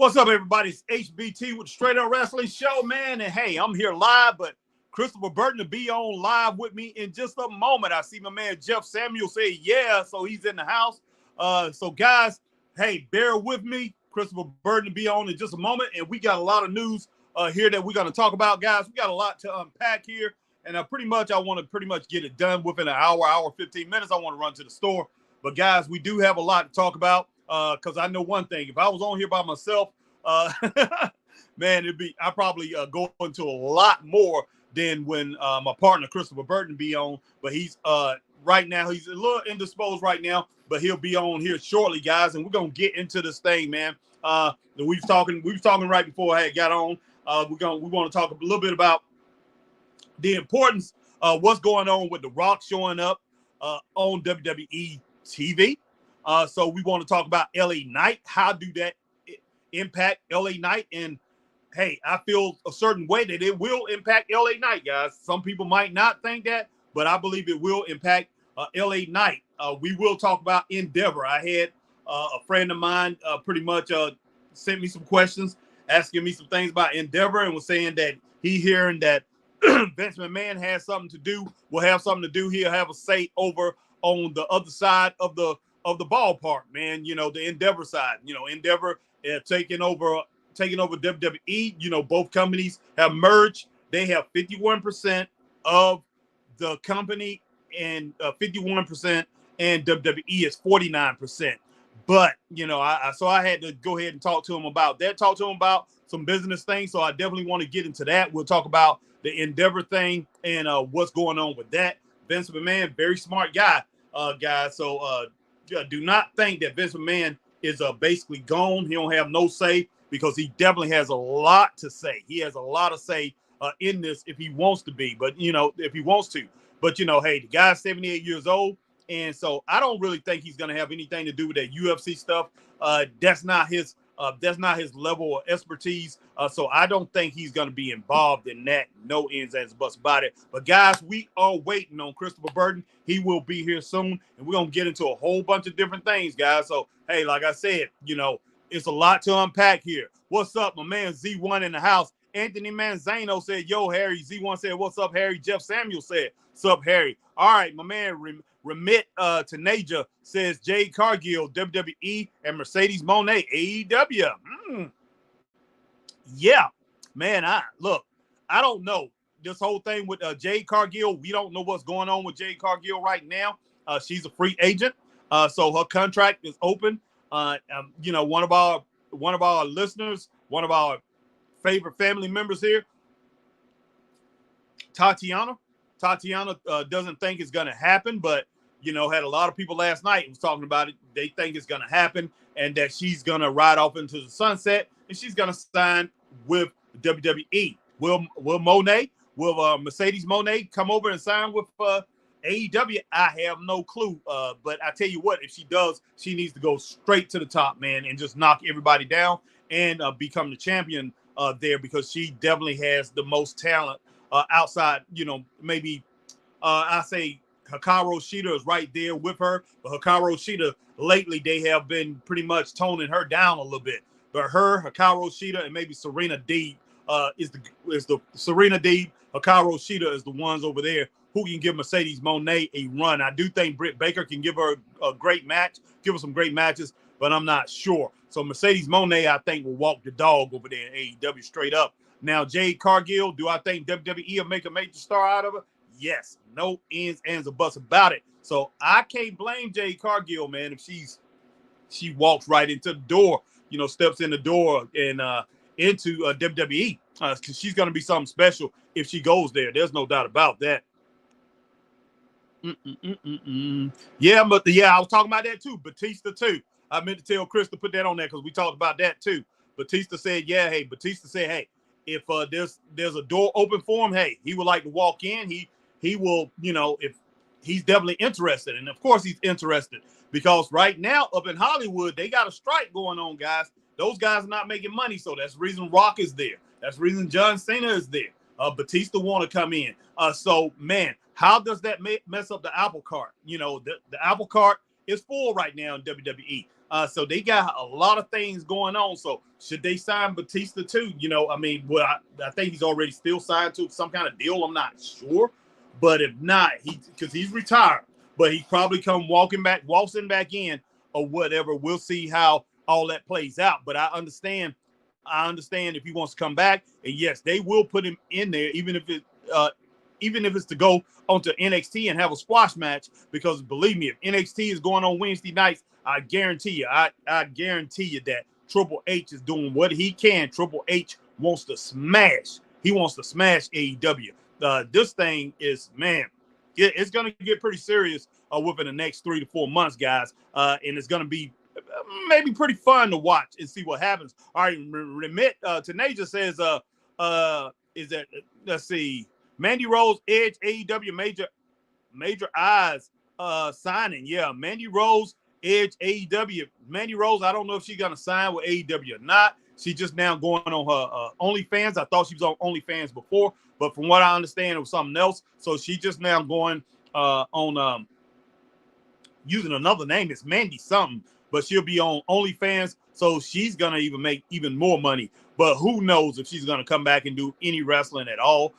What's up, everybody? It's HBT with the Straight Up Wrestling Show, man. And hey, I'm here live, but Christopher Burton to be on live with me in just a moment. I see my man Jeff Samuel say yeah, so he's in the house. So guys, hey, bear with me. Christopher Burton to be on in just a moment, and we got a lot of news here that we're going to talk about, guys. We got a lot to unpack here, and I want to get it done within an hour 15 minutes. I want to run to the store, but guys, we do have a lot to talk about. Because I know one thing, if I was on here by myself, man, I probably go into a lot more than when my partner Christopher Burton be on. But he's right now, he's a little indisposed right now, but he'll be on here shortly, guys, and we're gonna get into this thing, man. We was talking right before I had got on. We want to talk a little bit about the importance of what's going on with The Rock showing up on WWE TV. So we want to talk about LA Knight. How do that impact LA Knight? And hey, I feel a certain way that it will impact LA Knight, guys. Some people might not think that, but I believe it will impact LA Knight. We will talk about Endeavor. I had a friend of mine pretty much sent me some questions, asking me some things about Endeavor, and was saying that he hearing that Vince McMahon has something to do, will have something to do. He'll have a say over on the other side of the ballpark, man. You know, the Endeavor side. You know, Endeavor taking over WWE. You know, both companies have merged. They have 51% of the company and 51%, and WWE is 49%. But you know, so I had to go ahead and talk to him about that. Talk to him about some business things. So I definitely want to get into that. We'll talk about the Endeavor thing and what's going on with that. Vince McMahon, very smart guy, guys. So do not think that Vince McMahon is basically gone. He don't have no say, because he definitely has a lot to say. He has a lot of say in this if he wants to be, but you know, if he wants to. But you know, hey, the guy's 78 years old, and so I don't really think he's going to have anything to do with that UFC stuff. That's not his level of expertise. So I don't think he's going to be involved in that. No ends and buts about it. But guys, we are waiting on Christopher Burton. He will be here soon, and we're going to get into a whole bunch of different things, guys. So, hey, like I said, you know, it's a lot to unpack here. What's up, my man Z1 in the house? Anthony Manzano said, yo, Harry. Z1 said, what's up, Harry? Jeff Samuel said, what's up, Harry? All right, my man Remit Tanaja says, Jade Cargill, WWE, and Mercedes Moné, AEW. Yeah, man, I don't know. This whole thing with Jade Cargill, we don't know what's going on with Jade Cargill right now. She's a free agent, so her contract is open. You know, one of our listeners, one of our favorite family members here, Tatiana doesn't think it's going to happen, but you know, had a lot of people last night was talking about it. They think it's going to happen, and that she's going to ride off into the sunset, and she's going to sign with WWE. Will Mercedes Moné come over and sign with AEW? I have no clue. But I tell you what, if she does, she needs to go straight to the top, man, and just knock everybody down and become the champion there, because she definitely has the most talent outside. You know, maybe I say Hikaru Shida is right there with her, but Hikaru Shida lately they have been pretty much toning her down a little bit. But her, Hikaru Shida, and maybe Serena Deeb is the Serena Deeb, Hikaru Shida is the ones over there who can give Mercedes Moné a run. I do think Britt Baker can give her a great match, give her some great matches, but I'm not sure. So Mercedes Moné, I think, will walk the dog over there in AEW straight up. Now, Jade Cargill, do I think WWE will make a major star out of her? Yes. No ends, ands, or buts about it. So I can't blame Jade Cargill, man, if she walks right into the door, you know, steps in the door and into WWE, because she's going to be something special if she goes there. There's no doubt about that. Yeah, but I was talking about that too. Batista too. I meant to tell Chris to put that on there because we talked about that too. Batista said, hey, if there's a door open for him, hey, he would like to walk in. He will, you know, if he's definitely interested. And of course he's interested, because right now up in Hollywood, they got a strike going on, guys. Those guys are not making money. So that's the reason Rock is there. That's the reason John Cena is there. Batista want to come in. So man, how does that mess up the apple cart? You know, the apple cart is full right now in WWE. So they got a lot of things going on. So should they sign Batista too? You know, I mean, well, I think he's already still signed to some kind of deal. I'm not sure, but if not, because he's retired, but he probably waltzing back in or whatever. We'll see how all that plays out. But I understand if he wants to come back, and yes, they will put him in there, even if it's to go onto NXT and have a squash match. Because believe me, if NXT is going on Wednesday nights, I guarantee you that Triple H is doing what he can. Triple H wants to smash. He wants to smash AEW. This thing is, man, it's going to get pretty serious within the next 3 to 4 months, guys. And it's going to be maybe pretty fun to watch and see what happens. All right, Remit Tanaja says, is that, let's see, Mandy Rose, Edge, AEW, Major Eyes signing. Yeah, Mandy Rose, Edge, AEW. Mandy Rose, I don't know if she's going to sign with AEW or not. She's just now going on her OnlyFans. I thought she was on OnlyFans before, but from what I understand, it was something else. So she's just now going on using another name. It's Mandy something, but she'll be on OnlyFans. So she's going to even make even more money. But who knows if she's going to come back and do any wrestling at all.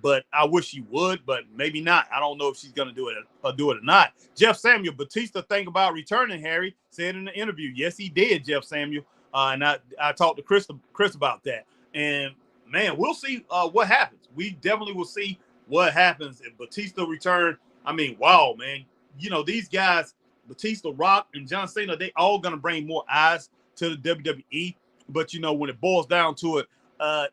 But I wish she would, but maybe not. I don't know if she's going to do it or not. Jeff Samuel, Batista think about returning, Harry, said in the interview. Yes, he did, Jeff Samuel. And I talked to Chris about that. And, man, we'll see what happens. We definitely will see what happens if Batista return. I mean, wow, man. You know, these guys, Batista, Rock, and John Cena, they all going to bring more eyes to the WWE. But, you know, when it boils down to it,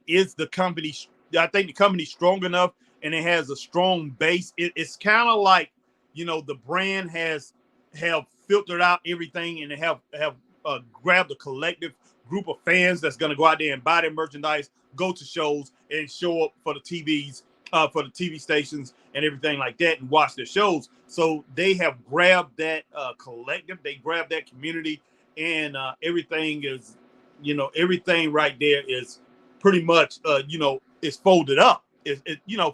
is the company – I think the company's strong enough and it has a strong base. It's kind of like, you know, the brand have filtered out everything and they have grabbed a collective group of fans that's going to go out there and buy their merchandise, go to shows, and show up for the TVs, for the TV stations and everything like that and watch their shows. So they have grabbed that collective. They grabbed that community, and everything is, you know, everything right there is pretty much, you know, it's folded up.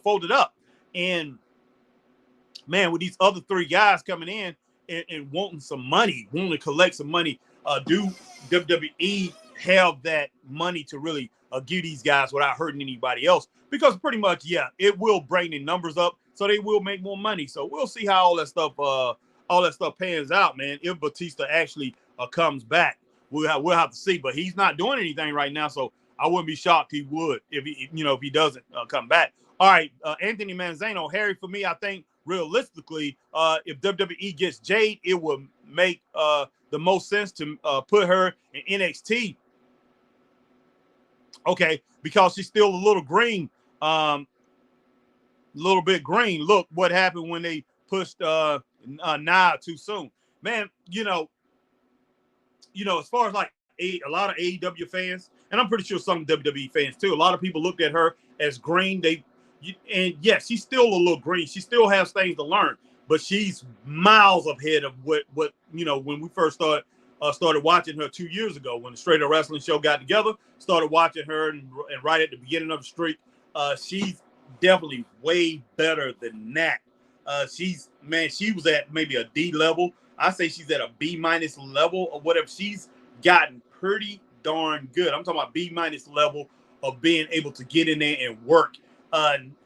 Folded up. And man, with these other three guys coming in and wanting some money, wanting to collect some money, do WWE have that money to really give these guys without hurting anybody else? Because pretty much, yeah, it will bring the numbers up, so they will make more money. So we'll see how all that stuff pans out, man. If Batista actually comes back, we'll have to see. But he's not doing anything right now, so I wouldn't be shocked he would if he doesn't come back. All right, Anthony Manzano, Harry, for me, I think realistically, if WWE gets Jade, it would make the most sense to put her in NXT. Okay, because she's still a little green, little bit green. Look what happened when they pushed Nia too soon, man. You know, as far as like a lot of AEW fans, and I'm pretty sure some WWE fans too, a lot of people looked at her as green. And yes, she's still a little green. She still has things to learn, but she's miles ahead of what when we first started watching her 2 years ago, when the Straight Up Wrestling Show got together, started watching her, and right at the beginning of the streak, she's definitely way better than that. She was at maybe a D level. I say she's at a B- level or whatever. She's gotten pretty darn good. I'm talking about B- level of being able to get in there and work.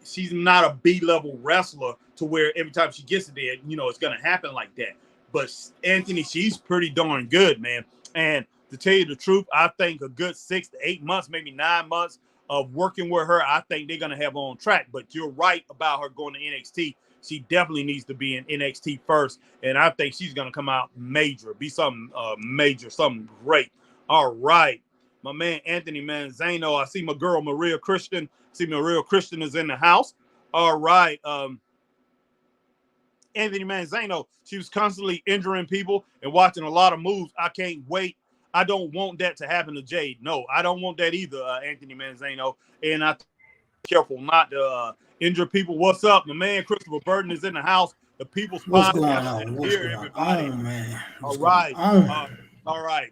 She's not a B-level wrestler to where every time she gets in there, it's going to happen like that. But Anthony, she's pretty darn good, man. And to tell you the truth, I think a good 6 to 8 months, maybe 9 months of working with her, I think they're going to have her on track. But you're right about her going to NXT. She definitely needs to be in NXT first. And I think she's going to come out major, be something major, something great. All right. My man, Anthony Manzano. I see my girl, Maria Christian. Maria Christian is in the house. All right. Anthony Manzano, she was constantly injuring people and watching a lot of moves. I can't wait. I don't want that to happen to Jade. No, I don't want that either, Anthony Manzano. And I careful not to injure people. What's up? My man, Christopher Burton is in the house. The People's Podcast. Here, everybody. Oh, man. All right. All right.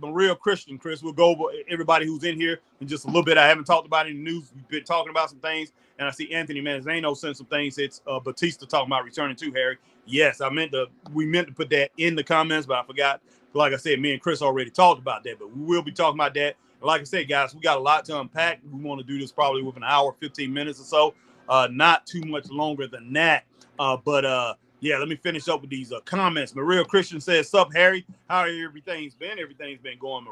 Maria Christian, Chris. We'll go over everybody who's in here in just a little bit. I haven't talked about any news. We've been talking about some things. And I see Anthony Manzano sent some things. It's Batista talking about returning to Harry. Yes, we meant to put that in the comments, but I forgot. Like I said, me and Chris already talked about that, but we will be talking about that. Like I said, guys, we got a lot to unpack. We want to do this probably with an hour, 15 minutes or so. Not too much longer than that. Yeah, let me finish up with these comments. Maria Christian says, "Sup, Harry? How everything's been? Everything's been going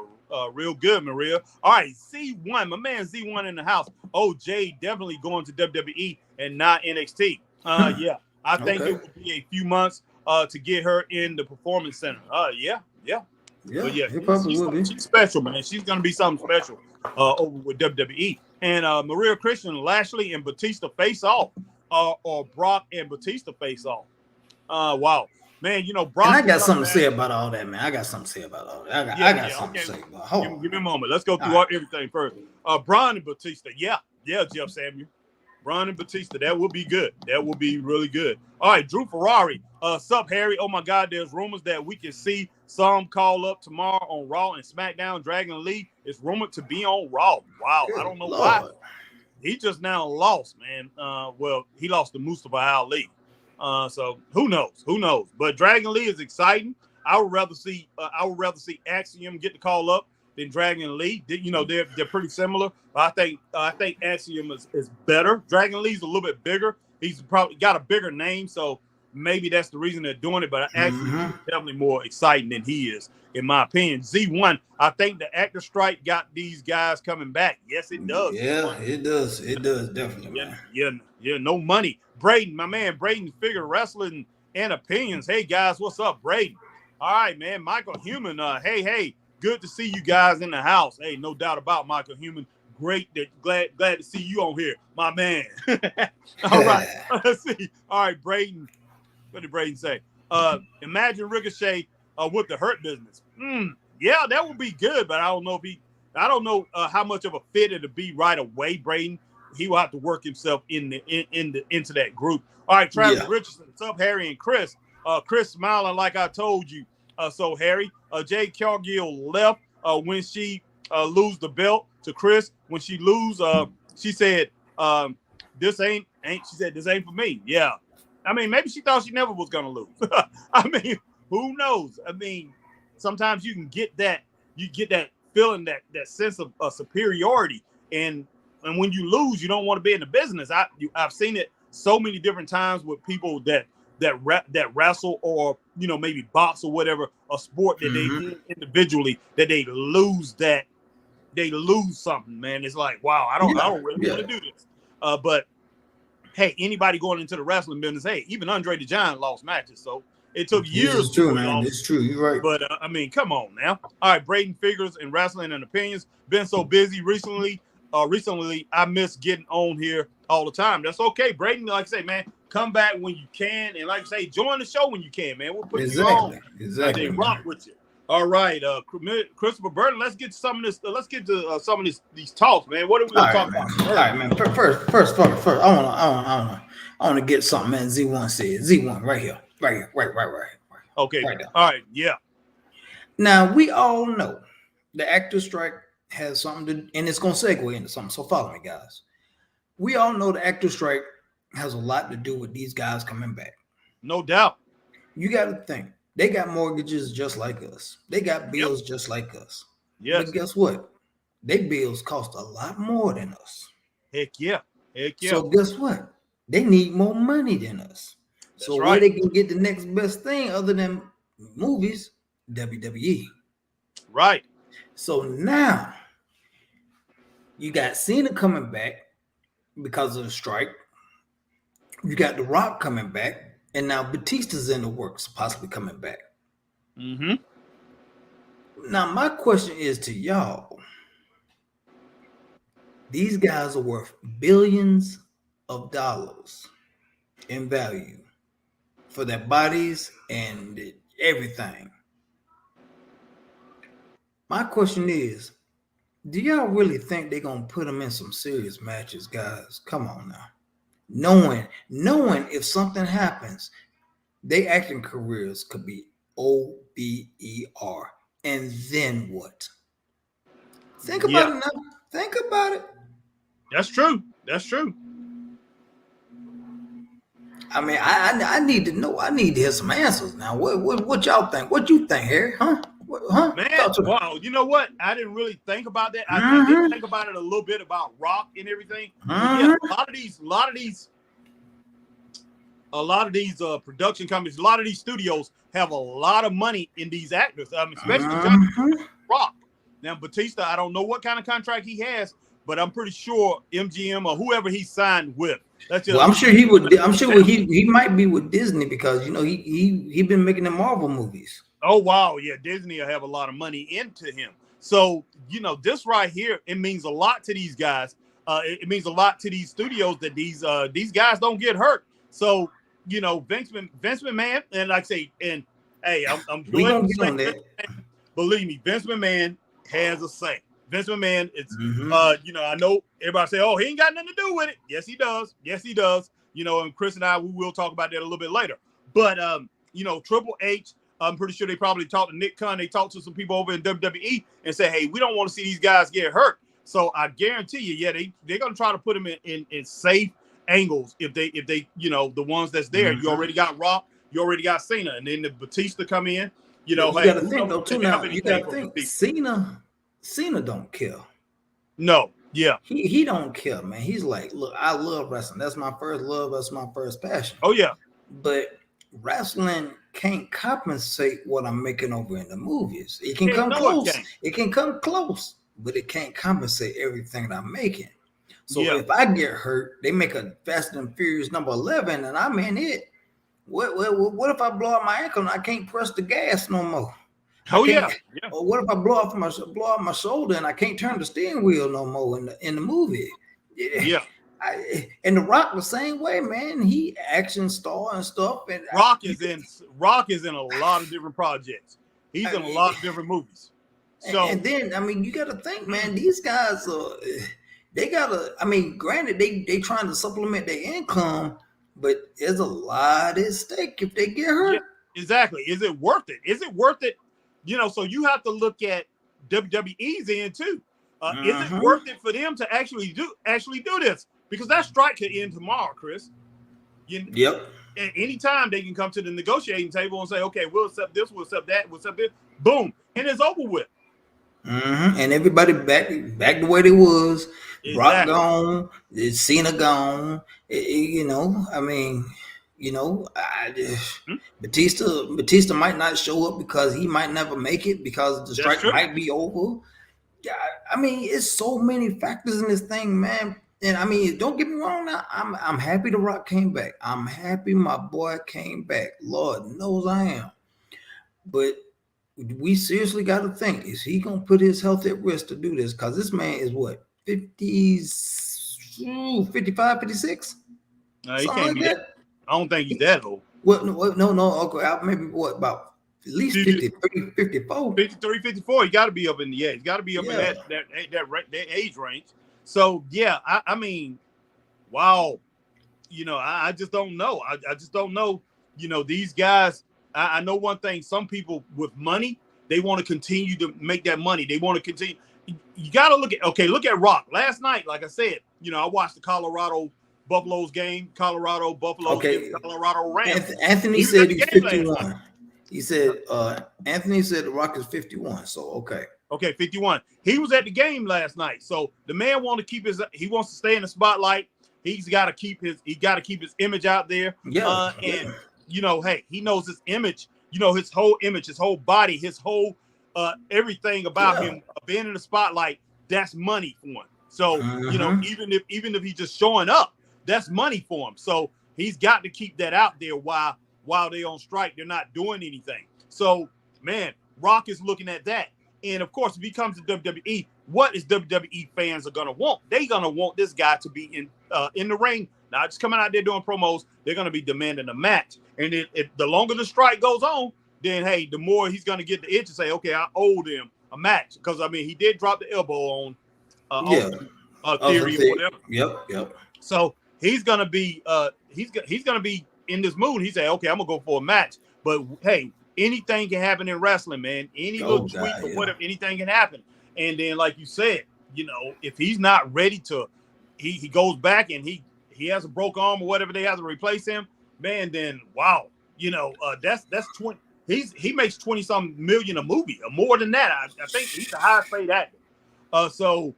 real good, Maria." All right, Z1, my man Z1 in the house. Oh, Jay definitely going to WWE and not NXT. Yeah, I think it will be a few months to get her in the Performance Center. Yeah. But yeah, she's special, man. She's gonna be something special over with WWE. And Maria Christian, Lashley, and Batista face off, or Brock and Batista face off. Wow, man, Brock. And I got something to say about all that, man. I got something to say about all that. I got something to say about. Hold on. Give me a moment. Let's go through everything first. Braun and Batista. Yeah, Jeff Samuel. Braun and Batista. That will be good. That will be really good. All right, Drew Ferrari. Sup, Harry? Oh my God, there's rumors that we can see some call up tomorrow on Raw and SmackDown. Dragon Lee is rumored to be on Raw. Wow, good I don't know Lord. Why. He just now lost, man. Well, he lost to Mustafa Ali. So who knows? Who knows? But Dragon Lee is exciting. I would rather see Axiom get the call up than Dragon Lee. They're pretty similar. I think Axiom is better. Dragon Lee's a little bit bigger. He's probably got a bigger name, so maybe that's the reason they're doing it. But Axiom is definitely more exciting than he is, in my opinion. Z1, I think the actor strike got these guys coming back. Yes, it does. Yeah, it does. It does, definitely. Yeah, no money. Braden, my man, Braden, Figure Wrestling and Opinions. Hey, guys, what's up, Braden? All right, man, Michael Human. Hey, good to see you guys in the house. Hey, no doubt about Michael Human. Great, glad to see you on here, my man. All right, let's see. All right, Braden. What did Braden say? Imagine Ricochet with the Hurt Business. Yeah, that would be good, but I don't know how much of a fit it'll be right away, Braden. He will have to work himself into that group. All right, Travis Richardson. What's up, Harry and Chris? Chris smiling like I told you. So Harry, Jade Cargill left when she lose the belt to Chris. When she lose, she said, "This ain't." She said, "This ain't for me." Yeah, I mean, maybe she thought she never was gonna lose. I mean, who knows? I mean, sometimes you can get that. You get that feeling, that sense of superiority, and when you lose, you don't want to be in the business. I've seen it so many different times with people that wrestle or maybe box or whatever, a sport that they do individually, that they lose something, man. It's like, wow, I don't really want to do this. But hey, anybody going into the wrestling business, hey, even Andre the Giant lost matches, so it took years. It's true, man. It's true. You're right. But I mean, come on now. All right, Braden Figures and Wrestling and Opinions. Been so busy recently. I miss getting on here all the time. That's okay, Braden. Like I say, man, come back when you can, and like I say, join the show when you can, man. We'll put you on. Exactly. Rock with you. All right, Christopher Burton. Let's get some of this. Let's get to some of these talks, man. What are we gonna talk about? All right, man. First. I want to get something, man. Z1 said. Z1 right here. Okay. Right there. All right. Yeah. Now we all know the actor strike has something to, and it's going to segue into something. So follow me, guys. We all know the actor strike has a lot to do with these guys coming back. No doubt. You got to think. They got mortgages just like us. They got bills just like us. Yes. But guess what? Their bills cost a lot more than us. Heck yeah. So guess what? They need more money than us. That's so right. Where they can get the next best thing other than movies? WWE. Right. So now you got Cena coming back because of the strike. You got The Rock coming back, and now Batista's in the works, possibly coming back. Mm-hmm. Now, my question is to y'all. These guys are worth billions of dollars in value for their bodies and everything. My question is, do y'all really think they're going to put them in some serious matches, guys? Come on now. Knowing if something happens, their acting careers could be OBER. And then what? Think about it now. Think about it. That's true. I mean, I need to know. I need to hear some answers now. What y'all think? What you think, Harry? Huh? Huh? Man, Talk to me. wow, you know what? I didn't really think about that. I did Mm-hmm. think about it a little bit about Rock and everything. But yeah, Mm-hmm. a lot of these production companies, a lot of these studios have a lot of money in these actors, especially Mm-hmm. Rock. Now Batista, I don't know what kind of contract he has, but I'm pretty sure MGM or whoever he signed with. That's just, Well, I'm sure he would. I'm sure he might be with Disney because you know he been making the Marvel movies. Oh wow, yeah, Disney will have a lot of money into him. So you know, this right here, it means a lot to these guys. It means a lot to these studios that these guys don't get hurt. So you know, Vince McMahon, and like I say, and hey, I'm We glad gonna to get say, on that. believe me, Vince McMahon has a say. Vince McMahon, it's Mm-hmm. you know, I know everybody say, oh, he ain't got nothing to do with it. Yes, he does. Yes, he does. You know, and Chris and I, we will talk about that a little bit later. But you know, Triple H, I'm pretty sure they probably talked to Nick Khan. They talked to some people over in WWE and say, hey, we don't want to see these guys get hurt. So I guarantee you, yeah, they're gonna try to put them in safe angles if they you know the ones that's there. Mm-hmm. You already got Rock, you already got Cena, and then the Batista come in. You But know, you hey, got to who think knows though if too. they have Now you anything got to for think Batista? Cena don't kill. No, yeah, He don't kill, man. He's like, look, I love wrestling. That's my first love. That's my first passion. oh yeah, But wrestling can't compensate what I'm making over in the movies. It can yeah, come no, it close. can't. It can come close, but it can't compensate everything that I'm making. So Yeah, if I get hurt, they make a Fast and Furious number 11, and I'm in it. What if I blow out my ankle and I can't press the gas no more? I oh can't. yeah, yeah, Or what if I blow out my shoulder and I can't turn the steering wheel no more in the movie? yeah. And the Rock the same way, man. He action star and stuff. And Rock is in a lot of different projects. He's in a lot of different movies. So and then I mean, you got to think, man. These guys they gotta. I mean, granted, they trying to supplement their income, but there's a lot at stake if they get yeah, hurt. exactly. Is it worth it? Is it worth it? You know, so you have to look at WWE's end too. Is it Mm-hmm. worth it for them to actually do this? Because that strike could end tomorrow, Chris. Yep. At any time they can come to the negotiating table and say, okay, we'll accept this, we'll accept that, we'll accept this. Boom, and it's over with. Mm-hmm. And everybody back the way they was. Rock Exactly. gone, Cena gone. You know, I mean, you know, Batista might not show up because he might never make it because the That's strike true. might be over. Yeah, I mean, it's so many factors in this thing, man. And I mean, don't get me wrong. Now, I'm happy The Rock came back. I'm happy my boy came back. Lord knows I am. But we seriously got to think: is he gonna put his health at risk to do this? Because this man is what 55, 56, He something can't like be that. that. I don't think he's that old. What? No. Okay, maybe what about at least 53, 54. 53, 54. He got to be up in the age. He's got to be up in Yeah. that age range. So yeah, I mean, wow. You know, I just don't know. I just don't know. You know, these guys. I know one thing. Some people with money, they want to continue to make that money. They want to continue. You got to look at Rock. Last night, like I said, you know, I watched the Colorado Buffaloes game. Colorado Buffaloes Okay. Colorado Rams. Anthony He was said at the he's game last 51. He said Anthony said The Rock is 51. So okay. Okay, 51. He was at the game last night. So the man wants to stay in the spotlight. He's got to keep his image out there. Yeah. And you know, hey, he knows his image, you know, his whole image, his whole body, his whole everything about him being in the spotlight, that's money for him. So, you know, even if he's just showing up, that's money for him. So he's got to keep that out there while they're on strike. They're not doing anything. So, man, Rock is looking at that. And of course, if he comes to WWE, what is WWE fans are gonna want? They're gonna want this guy to be in the ring, not just coming out there doing promos. They're gonna be demanding a match. And if the longer the strike goes on, then hey, the more he's gonna get the itch to say, okay, I owed him a match. Because I mean, he did drop the elbow on Theory or whatever. Yep. So he's gonna be he's gonna be in this mood. He say, okay, I'm gonna go for a match. But hey, anything can happen in wrestling, man. Any little tweak or whatever, anything can happen. And then, like you said, you know, if he's not ready to, he goes back and he has a broke arm or whatever, they have to replace him. man, then wow, that's 20. He makes 20-something million a movie, or more than that. I think he's the highest paid actor. So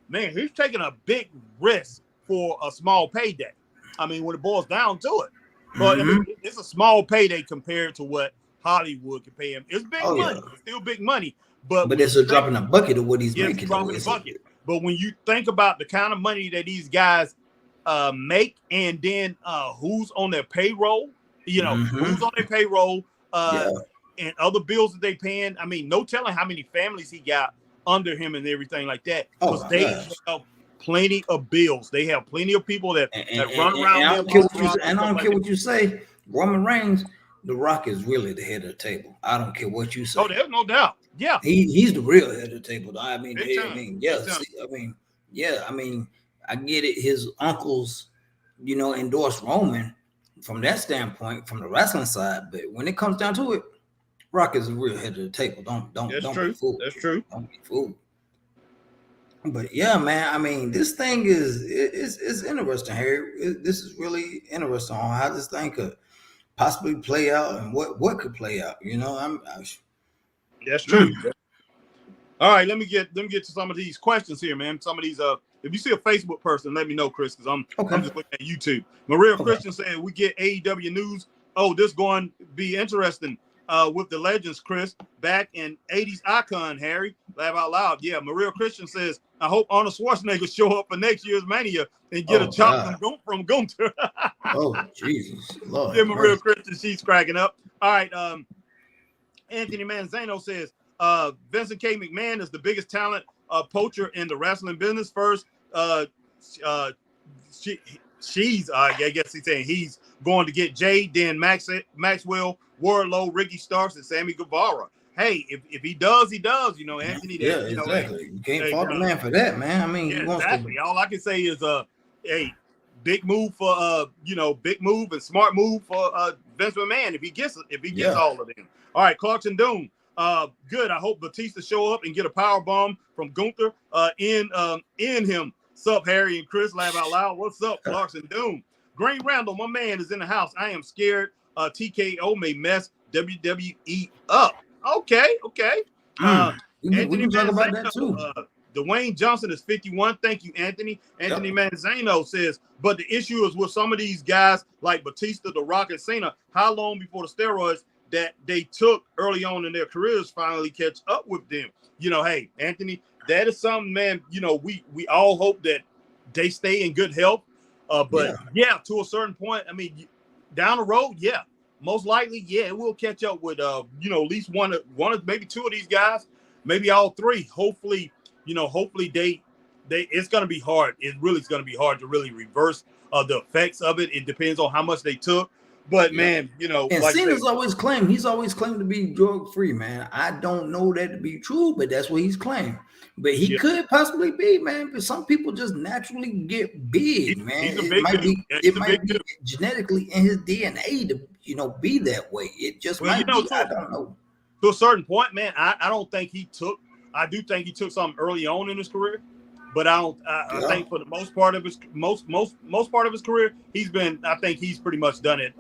man, he's taking a big risk for a small payday. I mean, when it boils down to it, but I mean, it's a small payday compared to what Hollywood can pay him. It's big money. It's still big money, but it's a drop in the bucket of what he's making. It's drop in the bucket. But when you think about the kind of money that these guys make, and then who's on their payroll, who's on their payroll, and other bills that they paying. I mean, no telling how many families he got under him and everything like that. Because they have plenty of bills. They have plenty of people that run around. I don't care what you say. Roman Reigns, The Rock is really the head of the table. I don't care what you say. Oh, there's no doubt. Yeah, he's the real head of the table. I mean, I get it. His uncles, endorse Roman from that standpoint, from the wrestling side. But when it comes down to it, Rock is the real head of the table. Don't be fooled. That's true. Don't be fooled. But yeah, man. I mean, this thing is interesting, Harry. This is really interesting on how this thing could possibly play out and what could play out. That's true. All right, let me get to some of these questions here, man. Some of these, if you see a Facebook person, let me know, Chris, because I'm just looking at YouTube. Maria Christian said we get AEW news. Oh, this going to be interesting with the legends, Chris. Back in 80s icon, Harry. Laugh out loud. Yeah, Maria Christian says, I hope Arnold Schwarzenegger show up for next year's Mania and get a chop from Gunther. Oh, Jesus. Lord. Yeah, Maria Christian, she's cracking up. All right, Anthony Manzano says, Vincent K. McMahon is the biggest talent poacher in the wrestling business. First, I guess he's saying he's going to get Jay, then Maxwell, Wardlow, Ricky Starks, and Sammy Guevara. Hey, if he does, he does. Anthony. Yeah, exactly. You can't fault the man for that, man. I mean, exactly. All I can say is, big move for big move and smart move for Vince McMahon if he gets all of them. All right, Clarkson Doom. Good. I hope Batista show up and get a power bomb from Gunther in him. Sup, Harry and Chris, laugh out loud. What's up, Clarkson Doom? Green Randall, my man, is in the house. I am scared TKO may mess WWE up. Okay. We can talk about that too. Dwayne Johnson is 51. Thank you, Anthony. Anthony Manzano says, but the issue is with some of these guys like Batista, The Rock, and Cena, how long before the steroids that they took early on in their careers finally catch up with them? Hey, Anthony, that is something, man, we all hope that they stay in good health. But to a certain point, I mean, down the road, most likely, it will catch up with, at least one of maybe two of these guys, maybe all three. Hopefully they it's going to be hard. It really is going to be hard to really reverse the effects of it. It depends on how much they took. But man, and like Cena's always claimed to be drug free, man. I don't know that to be true, but that's what he's claimed. But he could possibly be, man. But some people just naturally get big, man. It might be genetically in his DNA to be that way. It just might be. I don't know. To a certain point, man, I don't think he took. I do think he took something early on in his career, but I think for the most part of his most part of his career, I think he's pretty much done it.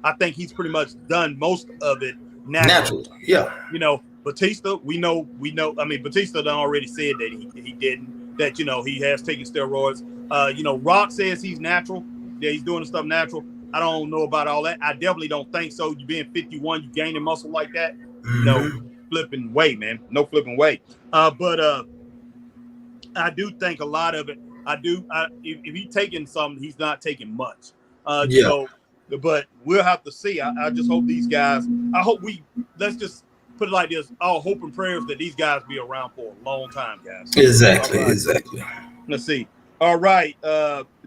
I think he's pretty much done most of it naturally. Yeah. Batista, we know. I mean, Batista done already said that he didn't. That he has taken steroids. Rock says he's natural. Yeah, he's doing the stuff natural. I don't know about all that. I definitely don't think so. You being 51, you gaining muscle like that? No flipping way, man. No flipping way. But I do think a lot of it. If he's taking something, he's not taking much. But we'll have to see. I just hope these guys. Let's just put it like this: all hope and prayers that these guys be around for a long time, guys. Exactly. Let's see. All right,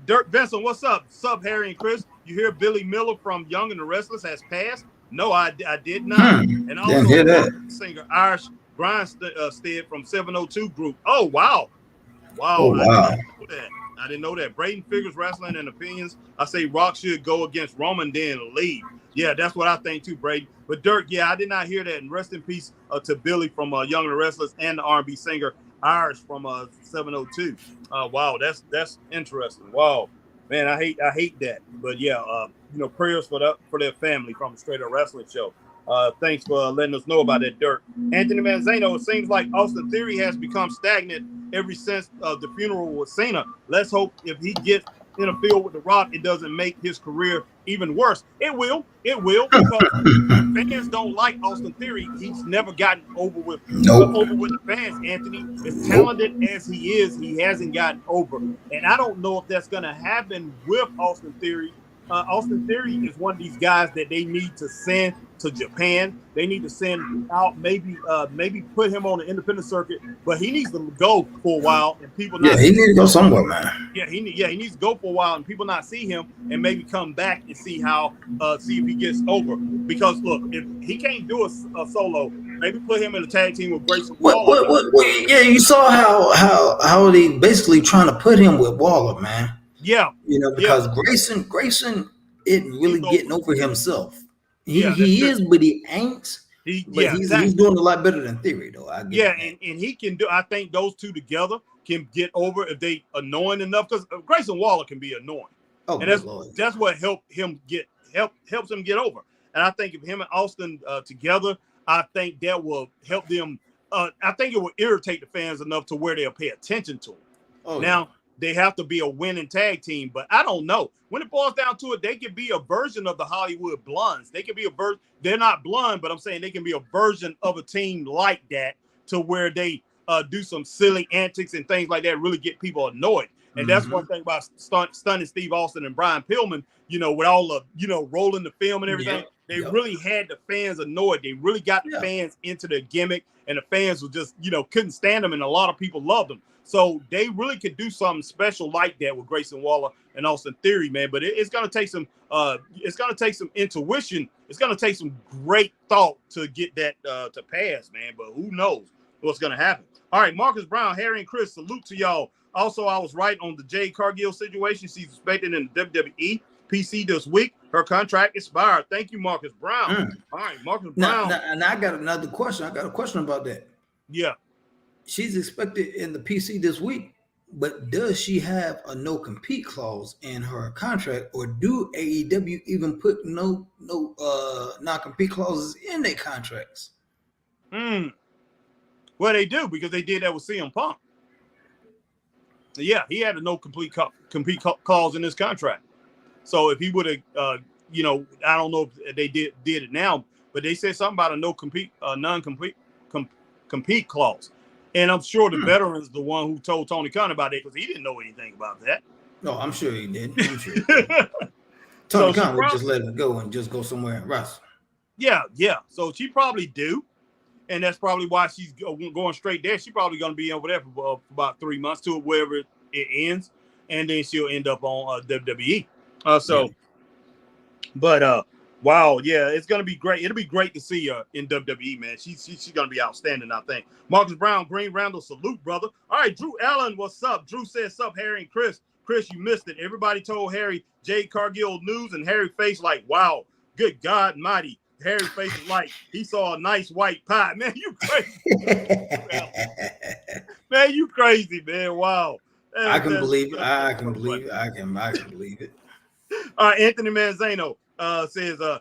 Dirk Benson, what's up? Sup, Harry and Chris? You hear Billy Miller from Young and the Restless has passed? No, I did not. And also singer Irish Grindstead from 702 Group. Oh, wow. I didn't know that. Braden Figures Wrestling and Opinions. I say Rock should go against Roman, then leave. Yeah, that's what I think too, Braden. But Dirk, I did not hear that. And rest in peace to Billy from Young and the Restless and the R&B singer Irish from 702. Wow, that's interesting. Wow. Man, I hate that. But yeah, prayers for their family from the Straight Up Wrestling Show. Thanks for letting us know about that, Dirk. Anthony Manzano, it seems like Austin Theory has become stagnant ever since the funeral with Cena. Let's hope if he gets in a field with The Rock, it doesn't make his career even worse. It will, because fans don't like Austin Theory. He's never gotten over with the fans, Anthony. As talented as he is, he hasn't gotten over. And I don't know if that's going to happen with Austin Theory. Austin Theory is one of these guys that they need to send to Japan. They need to send out, maybe put him on the independent circuit, but he needs to go for a while and people not. Yeah, he needs to go somewhere, man. Yeah, he needs to go for a while and people not see him and maybe come back and see if he gets over. Because look, if he can't do a solo, maybe put him in a tag team with Grayson Waller. Yeah, you saw how they basically trying to put him with Waller, man. Yeah, because Grayson isn't really getting over himself. He is, but he ain't. He's doing a lot better than Theory, though. And he can do. I think those two together can get over if they annoying enough. Because Grayson Waller can be annoying, that's what helps him get over. And I think if him and Austin together, I think that will help them. I think it will irritate the fans enough to where they'll pay attention to him. They have to be a winning tag team, but I don't know. When it boils down to it, they could be a version of the Hollywood Blondes. They could be a version. They're not blonde, but I'm saying they can be a version of a team like that to where they do some silly antics and things like that, really get people annoyed. And that's one thing about stunning Steve Austin and Brian Pillman, with all the, rolling the film and everything. They really had the fans annoyed. They really got the fans into their gimmick, and the fans were just, couldn't stand them, and a lot of people loved them. So they really could do something special like that with Grayson Waller and Austin Theory, man. But it's gonna take some intuition. It's gonna take some great thought to get that to pass, man. But who knows what's gonna happen? All right, Marcus Brown, Harry, and Chris, salute to y'all. Also, I was right on the Jade Cargill situation. She's expected in the WWE PC this week. Her contract expired. Thank you, Marcus Brown. All right, Marcus Brown. Now I got another question. I got a question about that. Yeah. She's expected in the PC this week, but does she have a no compete clause in her contract, or do AEW even put no non compete clauses in their contracts? Well, they do, because they did that with CM Punk. Yeah, he had a no compete clause in his contract. So if he would have, I don't know if they did it now, but they said something about a non-compete clause. And I'm sure the veteran's the one who told Tony Khan about it, because he didn't know anything about that. No, I'm sure he didn't. Tony Khan would just let him go and just go somewhere and wrestle. Yeah. So she probably do. And that's probably why she's going straight there. She's probably going to be over there for about 3 months to wherever it ends. And then she'll end up on WWE. Wow, yeah, it's gonna be great. It'll be great to see her in WWE, man. She's gonna be outstanding, I think. Marcus Brown, Green Randall, salute, brother. All right, Drew Allen, what's up? Drew says, "Sup, Harry and Chris." Chris, you missed it. Everybody told Harry Jade Cargill news, and Harry faced like, "Wow, good God, mighty." Harry faced like he saw a nice white pie. Man, you crazy. Man, you crazy, man. Wow. I can believe it. I can believe it. All right, Anthony Manzano says, I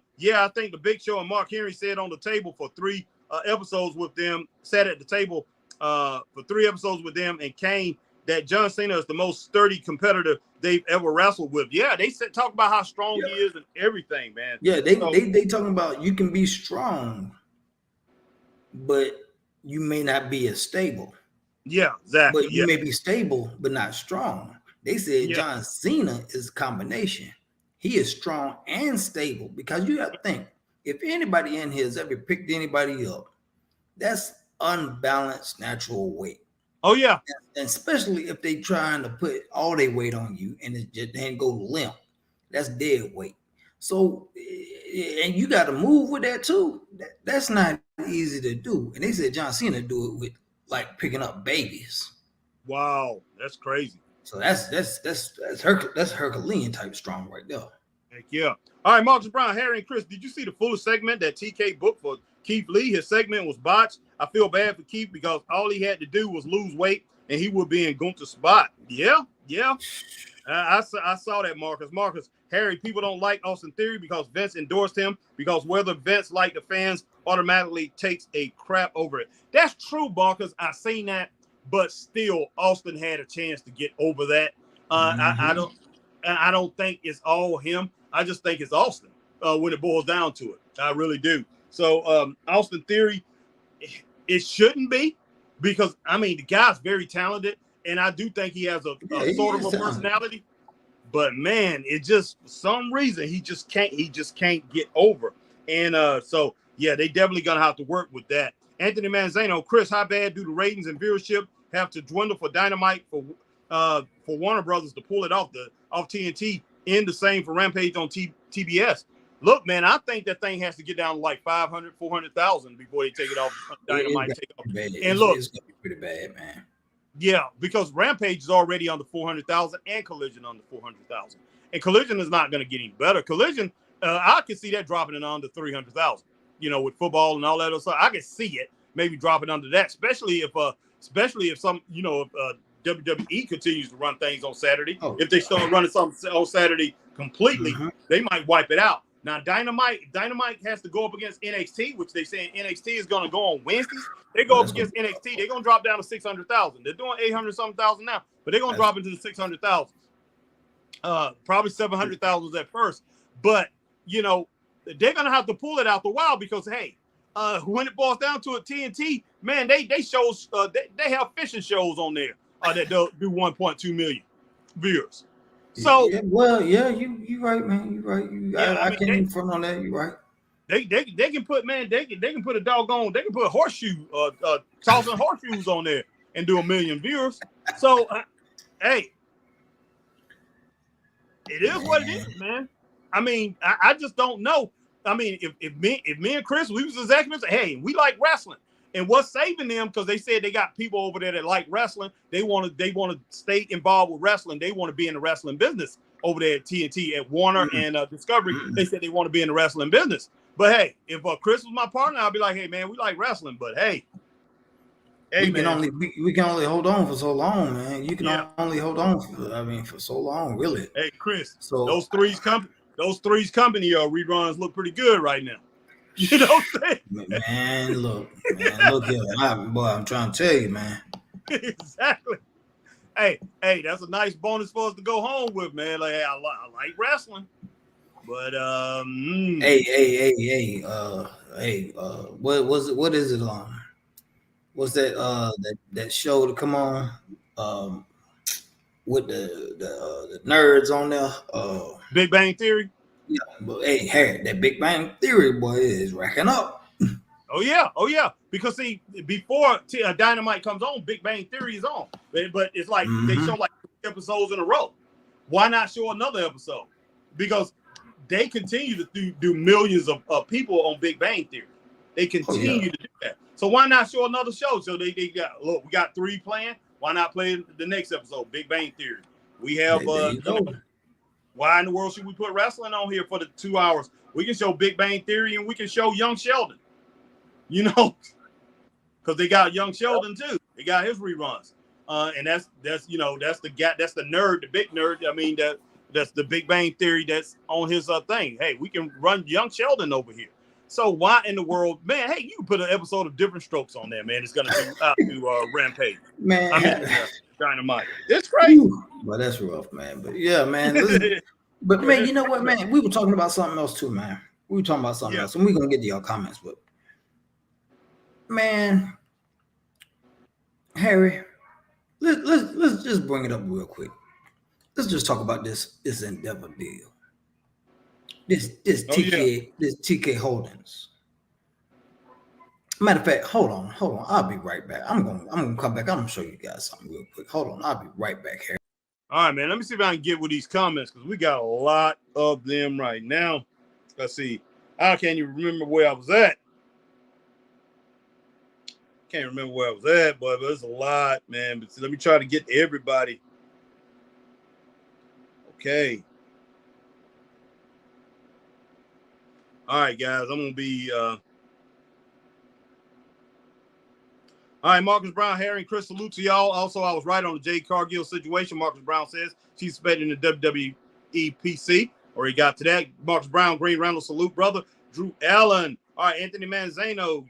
think the Big Show and Mark Henry sat on the table for 3 episodes with them, sat at the table for 3 episodes with them, and came that John Cena is the most sturdy competitor they've ever wrestled with. Yeah, they talk about how strong he is and everything, man. Yeah, they talking about you can be strong, but you may not be as stable. Yeah, exactly. But you may be stable, but not strong. They said John Cena is a combination. He is strong and stable, because you got to think, if anybody in here has ever picked anybody up, that's unbalanced natural weight. Oh, yeah. And especially if they trying to put all their weight on you and it just then go limp. That's dead weight. So, and you got to move with that too. That's not easy to do. And they said John Cena do it with like picking up babies. Wow, that's crazy. So that's Herculean type strong right there. Heck yeah. All right, Marcus Brown, Harry, and Chris, did you see the fullest segment that TK booked for Keith Lee? His segment was botched. I feel bad for Keith because all he had to do was lose weight and he would be in Gunther's spot. Yeah, Yeah. I saw that, Marcus. Harry, people don't like Austin Theory because Vince endorsed him, because whether Vince like the fans automatically takes a crap over it. That's true, Marcus. I seen that, but still, Austin had a chance to get over that. I don't think it's all him. I just think it's Austin when it boils down to it. I really do. So Austin Theory, it shouldn't be, because I mean the guy's very talented, and I do think he has a sort of a personality. But man, it just for some reason he just can't get over. And so yeah, they definitely gonna have to work with that. Anthony Manzano, Chris, how bad do the ratings and viewership have to dwindle for Dynamite for Warner Brothers to pull it off TNT, and the same for Rampage on TBS? Look, man, I think that thing has to get down to like 500, 400,000 before they take it off Dynamite. And look, it's gonna be pretty bad, man. Yeah, because Rampage is already under 400,000 and Collision under 400,000. And Collision is not going to get any better. Collision, I can see that dropping in under 300,000, with football and all that other stuff. I can see it maybe dropping under that, especially if some, if WWE continues to run things on Saturday. If they start running something on Saturday completely, they might wipe it out. Now, Dynamite has to go up against NXT, which they say NXT is going to go on Wednesdays. They go up against NXT. They're going to drop down to 600,000. They're doing 800-something thousand now, but they're going to drop into the 600,000. Probably 700,000 at first. But, they're going to have to pull it out the wild because, hey, when it boils down to it, TNT, man, they shows, they have fishing shows on there that do 1.2 million viewers. So you right, man. You right. I can't even front on that. You right. They can put they can put a doggone, they can put horseshoe tossing horseshoes on there and do 1 million viewers. So hey, it is what it is, man. I mean, I just don't know. I mean, if me and Chris, we was executives, hey, we like wrestling. And what's saving them, because they said they got people over there that like wrestling. They want to stay involved with wrestling. They want to be in the wrestling business over there at TNT, at Warner and Discovery. They said they want to be in the wrestling business. But hey, if Chris was my partner, I'd be like, hey man, we like wrestling, but hey, we can only hold on for so long, man. You can only hold on for so long, really. Hey Chris, so those Three's Company reruns look pretty good right now. You know what I'm saying? Man, look here. I'm trying to tell you, man. Exactly. Hey, that's a nice bonus for us to go home with, man. Like, hey, I like wrestling. But hey, what was it? What is it on? What's that show to come on? With the nerds on there? Big Bang Theory. Yeah, but hey, Harry, that Big Bang Theory boy is racking up. Oh yeah. Because see, before Dynamite comes on, Big Bang Theory is on. But it's like they show like 2 episodes in a row. Why not show another episode? Because they continue to do millions of people on Big Bang Theory. They continue to do that. So why not show another show? So they got, look, we got 3 planned. Why not play the next episode, Big Bang Theory? We have why in the world should we put wrestling on here for the 2 hours? We can show Big Bang Theory and we can show Young Sheldon. Because they got Young Sheldon too. They got his reruns. And that's that's the guy, that's the nerd, the big nerd. I mean, that's the Big Bang Theory that's on his thing. Hey, we can run Young Sheldon over here. So why in the world, man? Hey, you can put an episode of Different Strokes on there, man. It's gonna be out to Rampage, man. I mean, Dynamite. It's crazy. But that's rough, man. But yeah, man. But man, you know what, man? We were talking about something else too, man. We were talking about something else, and we're gonna get to your comments. But man, Harry, let's just bring it up real quick. Let's just talk about this Endeavor deal. This TK Holdings. Matter of fact, hold on. I'll be right back. I'm gonna come back. I'm gonna show you guys something real quick. Hold on, I'll be right back here. All right, man. Let me see if I can get with these comments because we got a lot of them right now. Let's see. I can't even remember where I was at. Can't remember where I was at, but there's a lot, man. But let me try to get to everybody. Okay. All right, guys. I'm gonna be All right, Marcus Brown, Harry, and Chris, salute to y'all. Also, I was right on the Jade Cargill situation. Marcus Brown says she's expecting the WWE PC. Already got to that. Marcus Brown, Green Randall, salute, brother. Drew Allen. All right, Anthony Manzano.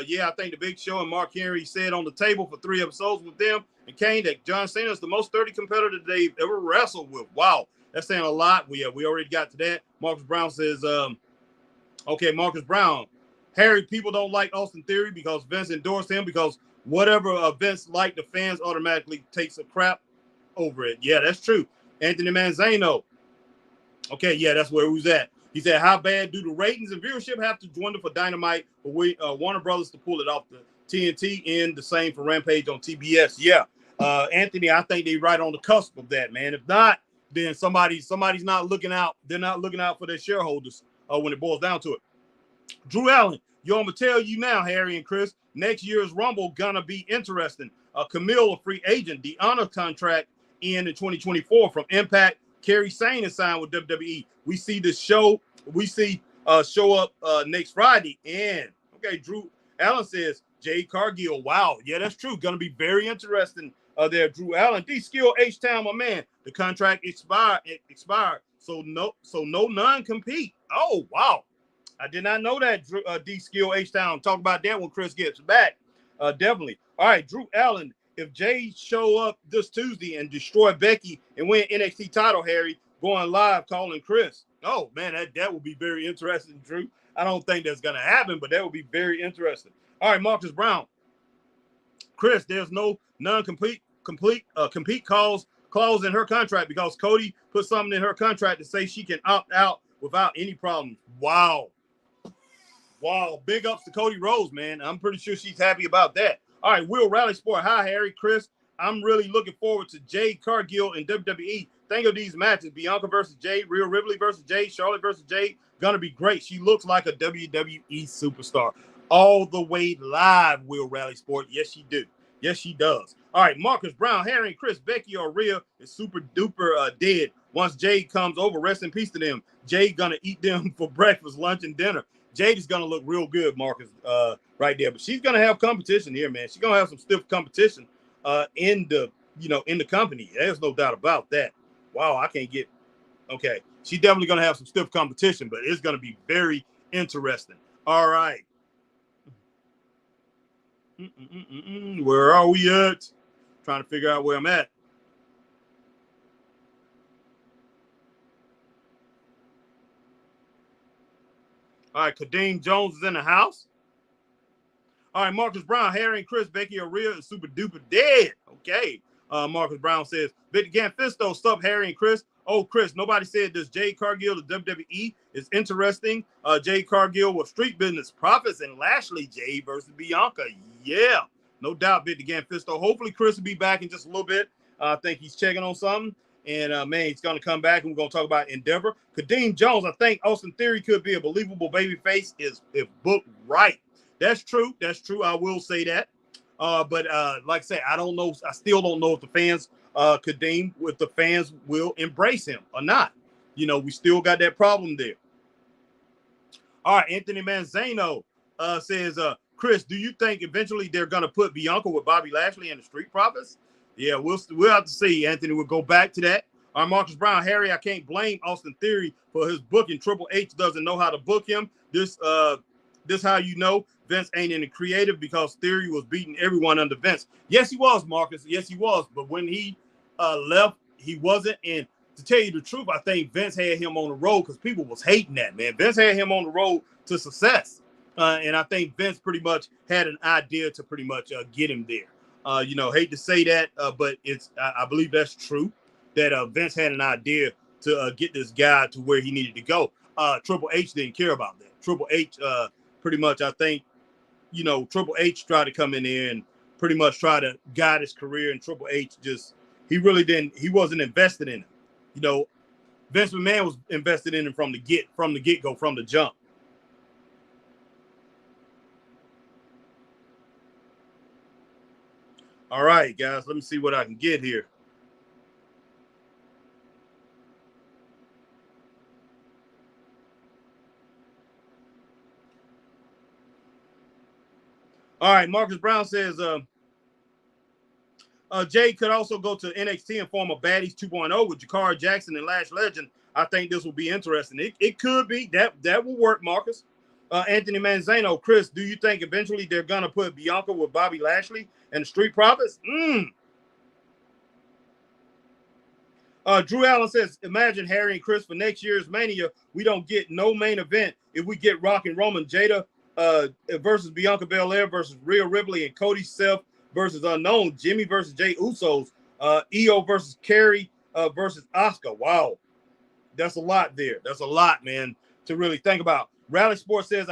Yeah, I think the Big Show and Mark Henry said on the table for 3 episodes with them and Kane that John Cena is the most sturdy competitor they've ever wrestled with. Wow, that's saying a lot. We already got to that. Marcus Brown says, okay, Marcus Brown. Harry, people don't like Austin Theory because Vince endorsed him because whatever Vince liked, the fans automatically takes a crap over it. Yeah, that's true. Anthony Manzano. Okay, yeah, that's where he was at. He said, how bad do the ratings and viewership have to dwindle for Dynamite for Warner Brothers to pull it off the TNT and the same for Rampage on TBS? Yeah, Anthony, I think they're right on the cusp of that, man. If not, then somebody's not looking out. They're not looking out for their shareholders when it boils down to it. Drew Allen, I'm going to tell you now, Harry and Chris, next year's Rumble going to be interesting. Camille, a free agent, the honor contract in 2024 from Impact. Kerry Sane is signed with WWE. We see the show. We see show up next Friday. And, okay, Drew Allen says, Jade Cargill. Wow. Yeah, that's true. Going to be very interesting there, Drew Allen. D-Skill H-Town, my man. The contract expired. So no non-compete. Oh, wow. I did not know that, D-Skill H-Town. Talk about that when Chris gets back. Definitely. All right, Drew Allen. If Jay show up this Tuesday and destroy Becky and win NXT title, Harry, going live, calling Chris. Oh, man, that would be very interesting, Drew. I don't think that's going to happen, but that would be very interesting. All right, Marcus Brown. Chris, there's no non-compete compete clause in her contract because Cody put something in her contract to say she can opt out without any problems. Wow. Big ups to Cody Rhodes, man. I'm pretty sure she's happy about that. All right, Will Rally Sport. Hi, Harry, Chris. I'm really looking forward to Jade Cargill in WWE. Think of these matches. Bianca versus Jade, Rhea Ripley versus Jade, Charlotte versus Jade. Gonna be great. She looks like a WWE superstar. All the way live, Will Rally Sport. Yes, she do. Yes, she does. All right, Marcus Brown, Harry, and Chris, Becky or Rhea is super duper dead. Once Jade comes over, rest in peace to them. Jade gonna eat them for breakfast, lunch, and dinner. Jade is going to look real good, Marcus, right there. But she's going to have competition here, man. She's going to have some stiff competition in the company. There's no doubt about that. Wow, I can't get – okay. She's definitely going to have some stiff competition, but it's going to be very interesting. All right. Where are we at? Trying to figure out where I'm at. All right, Kadeem Jones is in the house. All right, Marcus Brown, Harry, and Chris, Becky or Rhea is super duper dead. Okay. Marcus Brown says, Victor Ganfisto, sup, Harry and Chris. Oh, Chris, nobody said this Jade Cargill to WWE is interesting. Jade Cargill with Street Business Profits and Lashley Jade versus Bianca. Yeah, no doubt, Victor Ganfisto. Hopefully, Chris will be back in just a little bit. I think he's checking on something. And, man, he's going to come back, and we're going to talk about Endeavor. Kadeem Jones, I think Austin Theory could be a believable babyface if booked right. That's true. I will say that. But like I said, I don't know. I still don't know if the fans, Kadeem, if the fans will embrace him or not. We still got that problem there. All right, Anthony Manzano says, Chris, do you think eventually they're going to put Bianca with Bobby Lashley in the Street Profits? Yeah, we'll have to see, Anthony. We'll go back to that. All right, Marcus Brown, Harry, I can't blame Austin Theory for his booking. Triple H doesn't know how to book him. This how you know Vince ain't in the creative because Theory was beating everyone under Vince. Yes, he was, Marcus. Yes, he was. But when he left, he wasn't. And to tell you the truth, I think Vince had him on the road because people was hating that, man. Vince had him on the road to success. And I think Vince pretty much had an idea to pretty much get him there. Hate to say that, but I believe that's true, that Vince had an idea to get this guy to where he needed to go. Triple H didn't care about that. Triple H pretty much, I think, Triple H tried to come in there and pretty much try to guide his career, and Triple H he wasn't invested in him. Vince McMahon was invested in him from the get-go, from the jump. All right, guys, let me see what I can get here. All right, Marcus Brown says Jay could also go to NXT and form a Baddies 2.0 with Jakara Jackson and Lash Legend. I think this will be interesting. It could be. That will work, Marcus. Anthony Manzano, Chris, do you think eventually they're going to put Bianca with Bobby Lashley and the Street Profits? Drew Allen says, imagine Harry and Chris for next year's Mania. We don't get no main event if we get Rock and Roman, Jada versus Bianca Belair versus Rhea Ripley and Cody Seth versus Unknown, Jimmy versus Jay Usos, Io versus Kerry versus Asuka. Wow. That's a lot there. That's a lot, man, to really think about. Rally Sports says,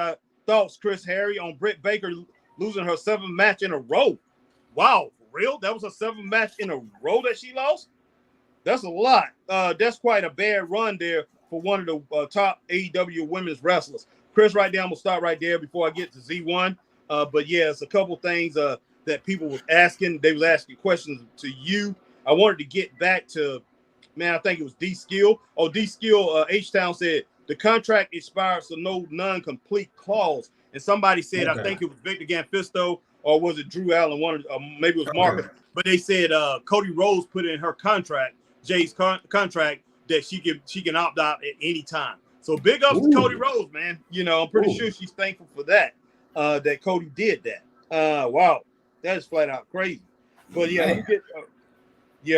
thoughts, Chris Harry, on Britt Baker losing her 7th match in a row. Wow, for real? That was her 7th match in a row that she lost? That's a lot. That's quite a bad run there for one of the top AEW women's wrestlers. Chris, right there, I'm going to stop right there before I get to Z1. But, yeah, it's a couple things that people was asking. They was asking questions to you. I wanted to get back to, man, I think it was D-Skill. Oh, D-Skill, H-Town said, the contract expired, so no non-complete clause. And somebody said, okay. I think it was Victor Ganfisto, or was it Drew Allen? Maybe it was Marcus. Okay. But they said Cody Rhodes put in her contract, Jay's contract, that she can opt out at any time. So big ups to Cody Rhodes, man. You know, I'm pretty sure she's thankful for that, that Cody did that. Wow, that is flat out crazy. But yeah,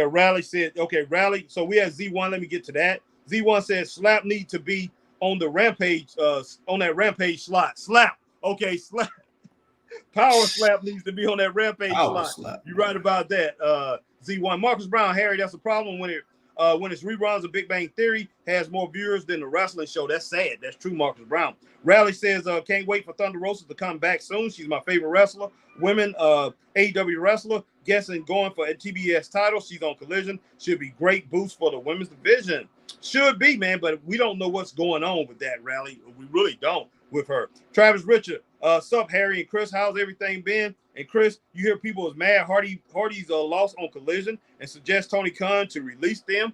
Rally said, okay, Rally. So we have Z1. Let me get to that. Z1 says Slap need to be on the Rampage, on that Rampage slot. Slap. Okay, Slap. Power Slap needs to be on that Rampage slot. You're right about that. Z1. Marcus Brown, Harry, that's a problem when it's reruns of Big Bang Theory has more viewers than the wrestling show. That's sad. That's true, Marcus Brown. Rally says, can't wait for Thunder Rosa to come back soon. She's my favorite wrestler. Women, AEW wrestler, guessing going for a TBS title. She's on Collision. Should be great boost for the women's division. Should be, man, but we don't know what's going on with that, Rally. We really don't with her. Travis Richard, sup, Harry and Chris, how's everything been? And Chris, you hear people is mad Hardy's loss on Collision and suggest Tony Khan to release them.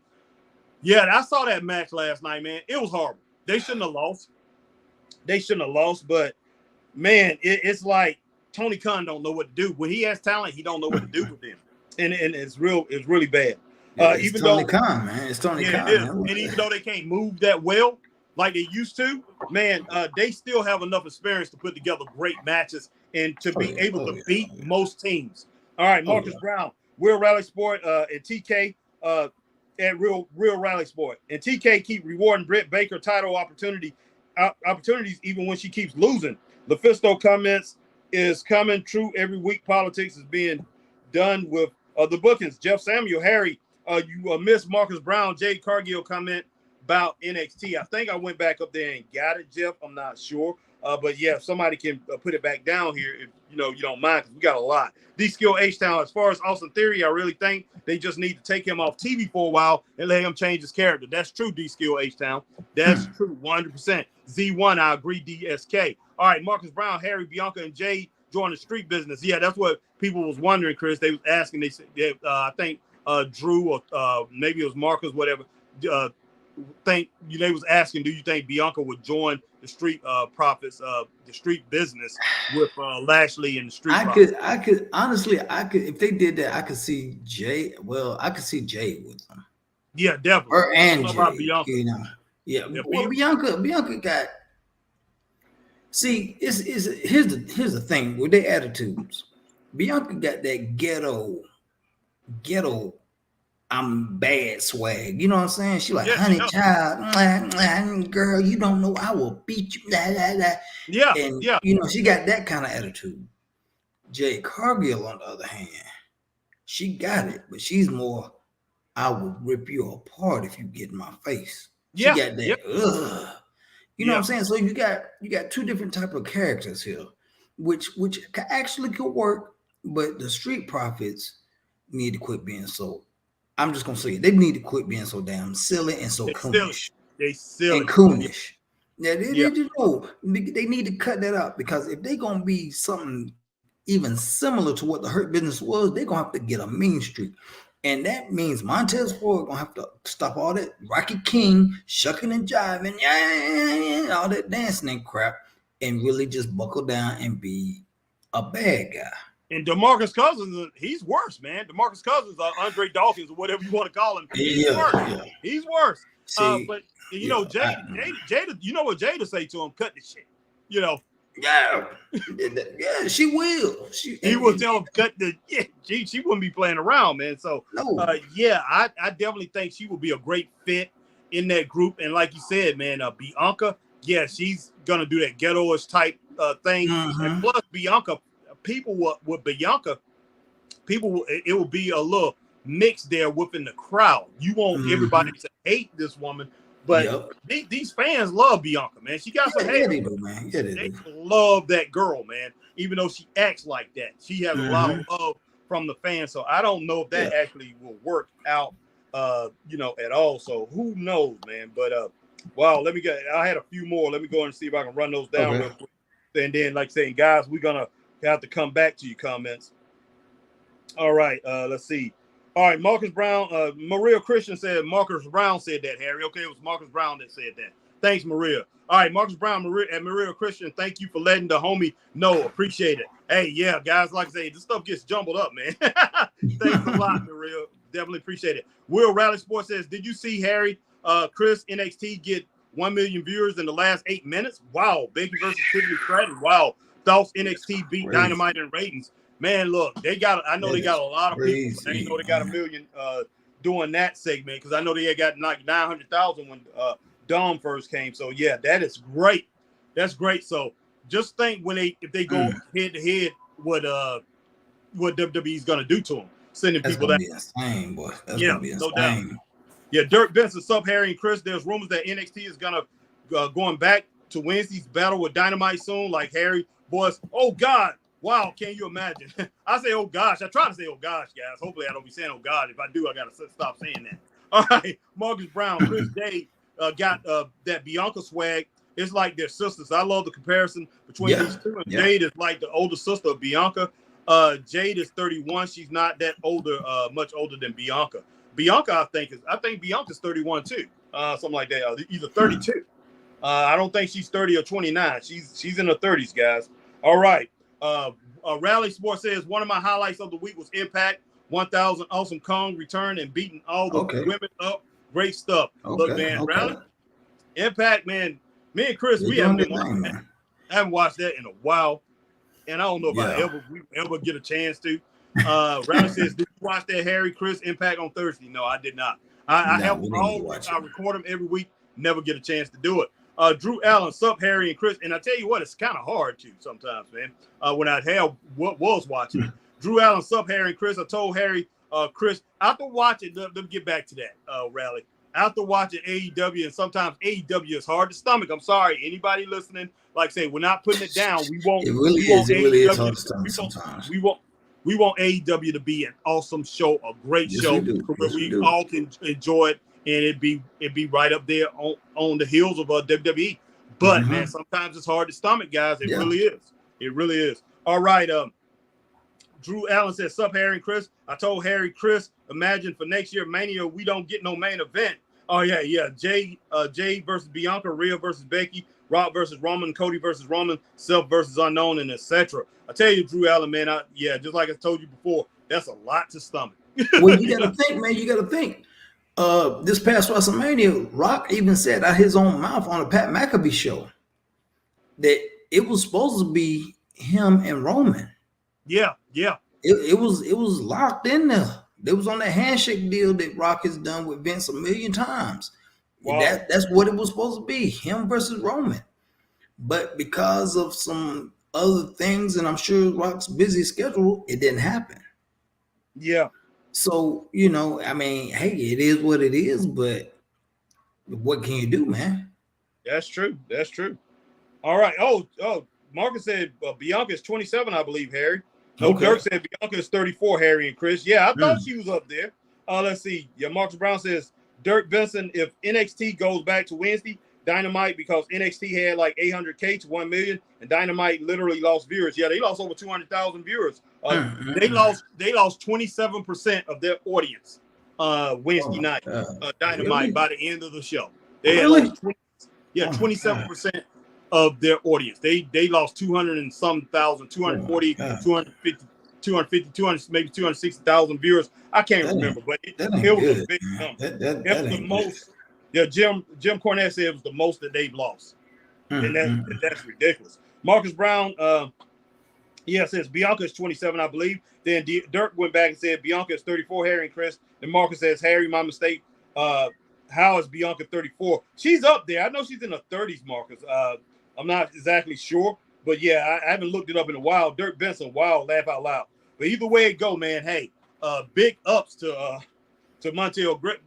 Yeah, I saw that match last night, man. It was horrible. They shouldn't have lost. But man, it's like Tony Khan don't know what to do. When he has talent, he don't know what to do with them. And it's really bad. Yeah, even Tony Khan, man. It's Tony Khan. And even though they can't move that well like they used to, man, they still have enough experience to put together great matches and to be able to beat most teams. All right, Marcus Brown, Real Rally Sport, and TK at Real Rally Sport. And TK keep rewarding Britt Baker title opportunities even when she keeps losing. LaFisto comments is coming true every week. Politics is being done with the bookings. Jeff Samuel, Harry, you missed Marcus Brown, Jade Cargill comment about NXT. I think I went back up there and got it, Jeff. I'm not sure. But yeah, if somebody can put it back down here, if you don't mind, because we got a lot. D-Skill H-Town, as far as Austin Theory, I really think they just need to take him off TV for a while and let him change his character. That's true, D-Skill H-Town. That's true, 100%. Z1, I agree, DSK. All right, Marcus Brown, Harry, Bianca, and Jay join the street business. Yeah, that's what people was wondering, Chris. They was asking. They said, I think Drew or maybe it was Marcus, whatever. They was asking, do you think Bianca would join the street profits, the street business with Lashley and the street? I could honestly, if they did that, I could see Jay. Well, I could see Jay with them. Yeah, definitely. Or and Jay, Bianca. Yeah. Well, Bianca got. See, here's the thing with their attitudes. Bianca got that ghetto. I'm bad swag. You know what I'm saying? She like, honey child, girl, you don't know I will beat you. Yeah. And she got that kind of attitude. Jade Cargill, on the other hand, she got it, but she's more, I will rip you apart if you get in my face. She got that, ugh. You know what I'm saying? So you got two different type of characters here, which actually could work, but the Street Profits need to quit being so. I'm just gonna say it. They need to quit being so damn silly and so coonish. They silly and coonish. Yeah, they need to cut that out, because if they're gonna be something even similar to what the Hurt Business was, they're gonna have to get a mean streak. And that means Montez Ford gonna have to stop all that Rocky King shucking and jiving, all that dancing and crap, and really just buckle down and be a bad guy. And DeMarcus Cousins, he's worse, man. DeMarcus Cousins, Andre Dawkins, or whatever you want to call him, he's worse. Yeah. He's worse. See, but you know, Jada, you know what Jada say to him? Cut the shit. You know. Yeah, she will. He will tell him cut the. Yeah, she wouldn't be playing around, man. So, no. I definitely think she will be a great fit in that group. And like you said, man, Bianca, yeah, she's gonna do that ghetto-ish type thing. And plus, Bianca. People with Bianca, it will be a little mix there within the crowd. You want everybody to hate this woman, but these fans love Bianca, man. She got some hate. They love that girl, man. Even though she acts like that, she has a lot of love from the fans. So I don't know if that actually will work out, at all. So who knows, man? But wow, I had a few more. Let me go and see if I can run those down real quick. And then, like saying, guys, we're gonna have to come back to your comments. All right, let's see. All right, Marcus Brown, Maria Christian said Marcus Brown said that, Harry. Okay, it was Marcus Brown that said that. Thanks, Maria. All right, Marcus Brown, Maria Christian, thank you for letting the homie know. Appreciate it. Hey, yeah, guys, like I say, this stuff gets jumbled up, man. Thanks a lot, Maria. Definitely appreciate it. Will Rally Sports says, did you see Harry, Chris, NXT get 1 million viewers in the last 8 minutes? Wow. Becky versus Tiffany Stratton. Wow. Thoughts NXT beat Dynamite in ratings. Man, look, they got a lot of people. They know they got 1 million doing that segment because I know they had got like 900,000 when Dom first came. So yeah, that is great. That's great. So just think if they go head to head what WWE's gonna do to them, sending people that. Insane, boy. That's gonna be insane. No doubt. Yeah, Dirk Benson, sup, Harry and Chris. There's rumors that NXT is gonna going back to Wednesday's battle with Dynamite soon, like Harry. Boys, oh God, wow, can you imagine? I say, oh gosh, I try to say, oh gosh, guys. Hopefully I don't be saying, oh God. If I do, I gotta stop saying that. All right, Marcus Brown, Chris Day got that Bianca swag. It's like their sisters. I love the comparison between these two. And Jade is like the older sister of Bianca. Jade is 31. She's not that older, much older than Bianca. Bianca, I think Bianca's 31 too. Something like that. Either 32. I don't think she's 30 or 29. She's in her 30s, guys. All right. Rally Sports says one of my highlights of the week was Impact 1000 Awesome Kong return and beating all the women up. Great stuff. Look, man, Rally, Impact, man. Me and Chris, we haven't I haven't watched that in a while, and I don't know if we ever get a chance to. Rally says, "Did you watch that Harry Chris Impact on Thursday?" No, I did not. I record them every week. Never get a chance to do it. Drew Allen, sup, Harry and Chris. And I tell you what, it's kind of hard to sometimes, man. When I was watching it. Drew Allen, sup, Harry and Chris. I told Harry, Chris, after watching, let me get back to that, Rally. After watching AEW, and sometimes AEW is hard to stomach. I'm sorry, anybody listening, like I say, we're not putting it down. We won't. It really is hard to stomach sometimes. We want AEW to be an awesome show, a great show, where we all can enjoy it. And it'd be right up there on the heels of WWE. But man, sometimes it's hard to stomach, guys. It really is. It really is. All right. Drew Allen says, sup, Harry and Chris. I told Harry, Chris, imagine for next year Mania, we don't get no main event. Oh, yeah. Jay versus Bianca, Rhea versus Becky, Rock versus Roman, Cody versus Roman, Self versus Unknown, and etc. I tell you, Drew Allen, man, just like I told you before, that's a lot to stomach. Well, you got to think, man. You got to think. This past WrestleMania, Rock even said out his own mouth on the Pat McAfee show that it was supposed to be him and Roman. Yeah. It was locked in there. It was on that handshake deal that Rock has done with Vince 1 million times. Wow. That's what it was supposed to be, him versus Roman. But because of some other things, and I'm sure Rock's busy schedule, it didn't happen. Yeah. So, I mean, hey, it is what it is, but what can you do, man? That's true. All right. Oh, Marcus said Bianca is 27, I believe, Harry. No, Dirk said Bianca is 34, Harry and Chris. Yeah, I thought she was up there. Let's see. Yeah, Marcus Brown says, Dirk Benson, if NXT goes back to Wednesday, Dynamite, because NXT had like 800K to 1 million, and Dynamite literally lost viewers. Yeah, they lost over 200,000 viewers. They lost 27% of their audience Wednesday night. Dynamite by the end of the show. They had 27%. of their audience. They lost 200 and some thousand, 240, 250, 200, maybe 260,000 viewers. I can't remember, but it was good, a big number. That was the most. Yeah, Jim Cornette said it was the most that they've lost, and that's ridiculous. Marcus Brown, says Bianca is 27, I believe. Then Dirk went back and said Bianca is 34. Harry and Chris. And Marcus says Harry, my mistake. How is Bianca 34? She's up there. I know she's in her 30s, Marcus. I'm not exactly sure, but yeah, I haven't looked it up in a while. Dirk Benson, wow, laugh out loud. But either way it go, man. Hey, big ups to Montez Ford.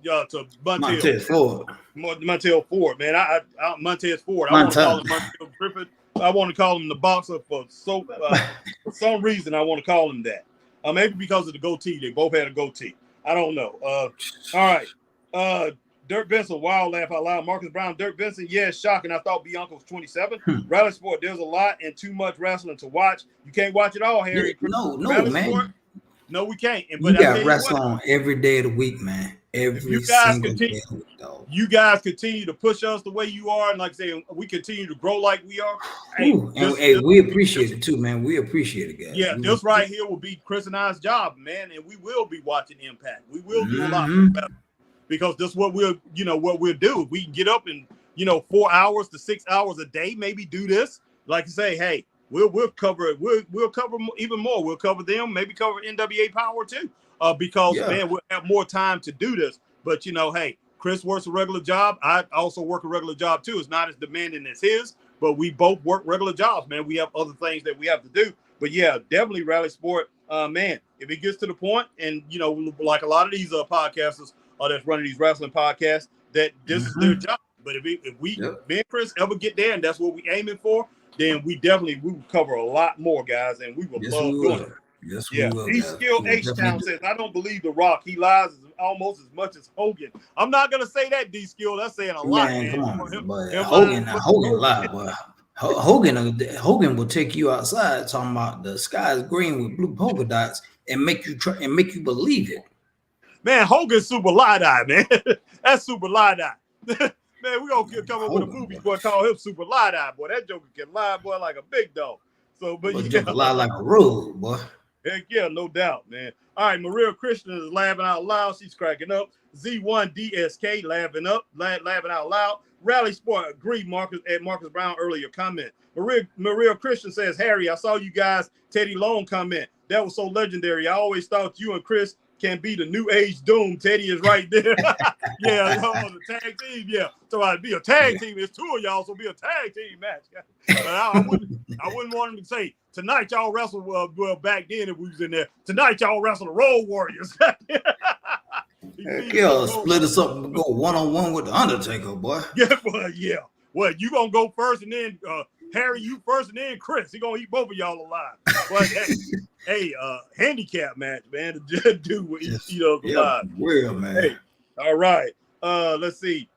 Montez Ford, man. Montez Ford. I want to call him Montez Griffin. I want to call him the boxer for some reason. I want to call him that. Maybe because of the goatee. They both had a goatee. I don't know. All right. Dirk Benson, wild laugh out loud. Marcus Brown, Dirk Benson, shocking. I thought Bianca was 27. Rally Sport, there's a lot and too much wrestling to watch. You can't watch it all, Harry. No, man. Sport, no, we can't. But you got wrestling on every day of the week, man. Every single day of the week, dog. You guys continue to push us the way you are, and like I say, we continue to grow like we are. We appreciate it too, man. We appreciate it, guys. Yeah, this right here will be Chris and I's job, man, and we will be watching Impact. We will do a lot more better. Because that's what we'll do. We can get up in 4 hours to 6 hours a day, maybe do this. Like you say, hey, we'll cover it. We'll cover even more. We'll cover them, maybe cover NWA Power too. Because man, we'll have more time to do this. But hey, Chris works a regular job. I also work a regular job too. It's not as demanding as his, but we both work regular jobs, man. We have other things that we have to do. But yeah, definitely Rally Sport, man. If it gets to the point, and like a lot of these podcasters that's running these wrestling podcasts, that this is their job. But if me and Chris ever get there, and that's what we're aiming for, then we will cover a lot more, guys, and we will love doing it. Yes, we will. D-Skill H-Town says, I don't believe The Rock. He lies almost as much as Hogan. I'm not going to say that, D-Skill. That's saying a lot, man. Come on, Hogan lied, boy. Hogan will take you outside talking about the sky is green with blue polka dots and make you believe it. Man, Hogan's super lie-dye, man. That's super lie-dye. Man, we're going to come up with a movie, boy, call him super lie-dye, boy. That joker can lie, boy, like a big dog. So, but lie like a rug, boy. Heck yeah, no doubt, man. All right, Maria Christian is laughing out loud. She's cracking up. Z1DSK laughing out loud. Rally Sport, agree, Marcus Brown earlier comment. Maria Christian says, Harry, I saw you guys, Teddy Long comment. That was so legendary. I always thought you and Chris can be the new age Doom. Teddy is right there. The tag team. Yeah, so I'd be a tag team. It's two of y'all, so be a tag team match. But I wouldn't want him to say tonight y'all wrestle. Well, back then if we was in there, tonight y'all wrestle the Road Warriors. Split us up and go 1-on-1 with the Undertaker, boy. Yeah. Well, you gonna go first, and then Harry, you first, and then Chris. He gonna eat both of y'all alive. But hey, handicap match, man. The dude will eat us alive. Real, man. Hey, all right. Let's see.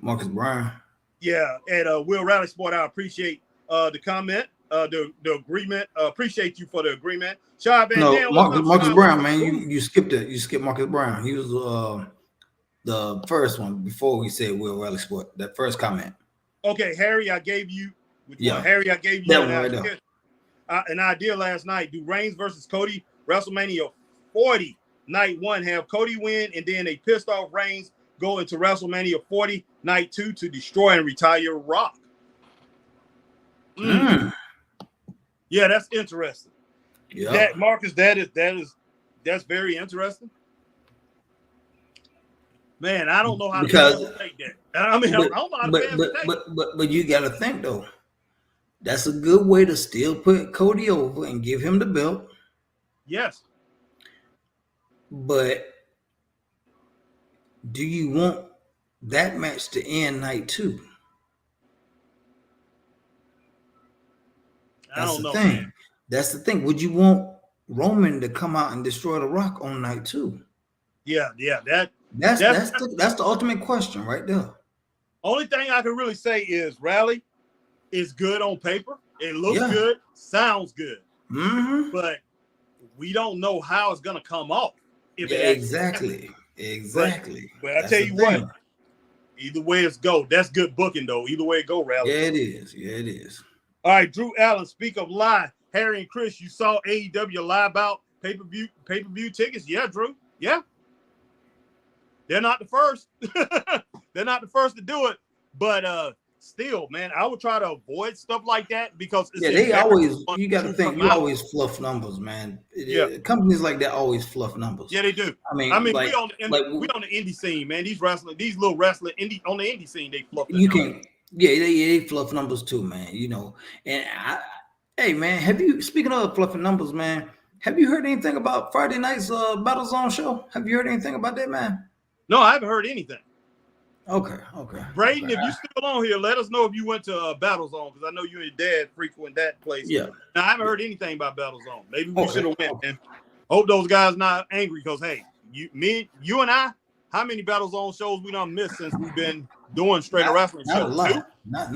Marcus Brown. Yeah, and Will Rally Sport, I appreciate the comment, the agreement. Appreciate you for the agreement. Marcus Brown, man. You skipped it. You skipped Marcus Brown. He was the first one before we said Will Rally Sport. That first comment. Okay, Harry, I gave you. Harry, I gave you an idea last night. Do Reigns versus Cody WrestleMania 40 night 1 have Cody win, and then a pissed off Reigns go into WrestleMania 40 night 2 to destroy and retire Rock? Yeah, that's interesting. Yeah, that Marcus, that's very interesting. Man, I don't know how to take that. I mean, I don't know how to take it. But you got to think though. That's a good way to still put Cody over and give him the belt. Yes. But do you want that match to end night 2? That's the thing. Man. That's the thing. Would you want Roman to come out and destroy The Rock on night 2? Yeah. That's the ultimate question right there. Only thing I can really say is Rally is good on paper. It looks good, sounds good. But we don't know how it's gonna come off. Exactly. But I tell you what, Either way it's go. That's good booking, though. Either way it go, Rally. Yeah, it is. Yeah, it is. All right, Drew Allen, speak of live. Harry and Chris, you saw AEW live out pay-per-view tickets? Yeah, Drew. Yeah. They're not the first. They're not the first to do it. But still, man, I would try to avoid stuff like that because it's they always, you got to think, you always fluff numbers, man. Companies like that always fluff numbers. Yeah, they do. I mean, like, we on the indie scene, man. These little wrestling on the indie scene, they fluff. They fluff numbers too, man. You know, and hey, man, speaking of fluffing numbers, man, have you heard anything about Friday night's Battle Zone show? Have you heard anything about that, man? No, I haven't heard anything. Okay. Braden, if you still on here, let us know if you went to Battle Zone because I know you and your dad frequent that place. Yeah. Now I haven't heard anything about Battle Zone. Maybe we should have went. And hope those guys not angry because hey, you and I, how many Battle Zone shows we done missed since we've been doing straight wrestling shows? Not a lot. Not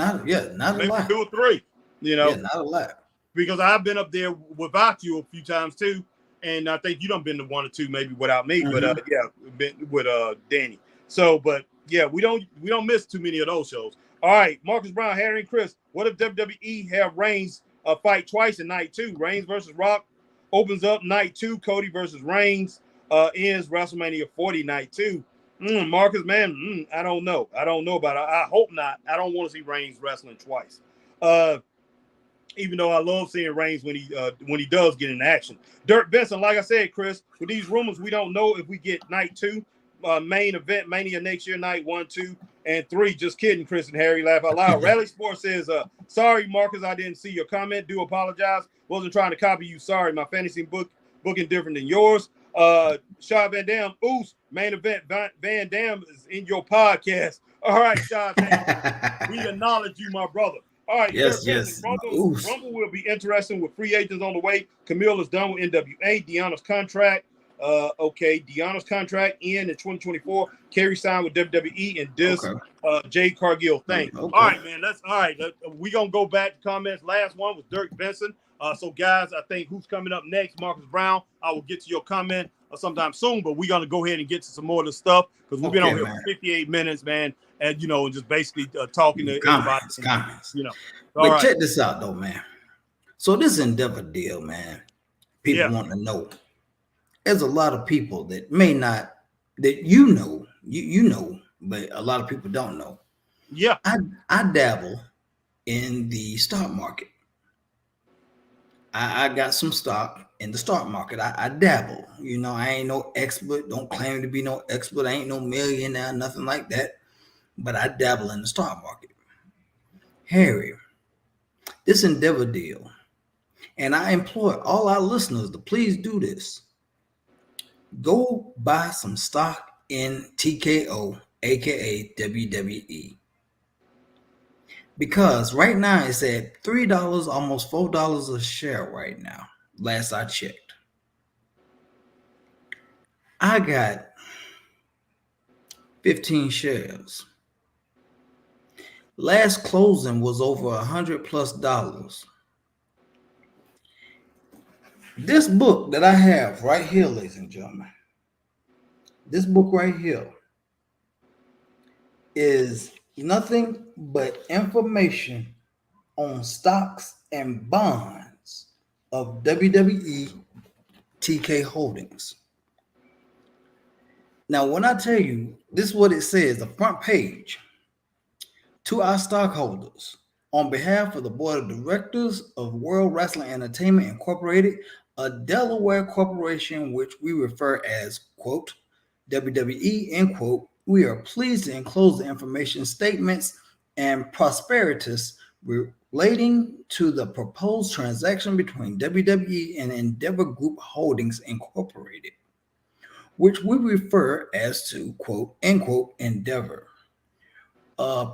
a lot. 2 or 3. You know, not a lot. Because I've been up there without you a few times too, and I think you done been to 1 or 2 maybe without me. Mm-hmm. But been with Danny. So, but yeah, we don't miss too many of those shows. All right, Marcus Brown, Harry, and Chris. What if WWE have Reigns fight twice in night 2? Reigns versus Rock opens up night 2. Cody versus Reigns ends WrestleMania 40 night 2. Marcus, man, I don't know. I don't know about it. I hope not. I don't want to see Reigns wrestling twice. Even though I love seeing Reigns when he does get in action. Dirk Benson, like I said, Chris, with these rumors, we don't know if we get night 2. Main event Mania next year, night 1, 2, and 3. Just kidding, Chris and Harry. Laugh out loud. Rally Sports says, sorry, Marcus, I didn't see your comment. Do apologize. Wasn't trying to copy you. Sorry, my fantasy booking different than yours. Shad Van Dam, main event Van Dam is in your podcast. All right, Shad Van Dam, we acknowledge you, my brother. All right, yes. Rumble will be interesting with free agents on the way. Camille is done with NWA. Deanna's contract. Deanna's contract in 2024. Kerry signed with WWE and this Jade Cargill thing. Okay. All right, man. We're gonna go back to comments. Last one was Dirk Benson. So guys, I think who's coming up next? Marcus Brown. I will get to your comment sometime soon, but we're gonna go ahead and get to some more of the stuff because we've been on here for 58 minutes, man, and and just basically talking to comments. But check this out though, man. So this Endeavor deal, man, people want to know. There's a lot of people that may not, that you know, but a lot of people don't know. Yeah. I dabble in the stock market. I got some stock in the stock market. I dabble. You know, I ain't no expert. Don't claim to be no expert. I ain't no millionaire, nothing like that. But I dabble in the stock market. Harry, this Endeavor deal, and I implore all our listeners to please do this. Go buy some stock in TKO, aka WWE. Because right now it's at $3, almost $4 a share right now. Last I checked. I got 15 shares. Last closing was over $100+. This book that I have right here, ladies and gentlemen, this book right here is nothing but information on stocks and bonds of WWE TK Holdings. Now, when I tell you, this is what it says, the front page. To our stockholders, on behalf of the board of directors of World Wrestling Entertainment Incorporated, a Delaware corporation which we refer as, quote, WWE, end quote, we are pleased to enclose the information statements and prospectus relating to the proposed transaction between WWE and Endeavor Group Holdings Incorporated, which we refer as to, quote, end quote, Endeavor.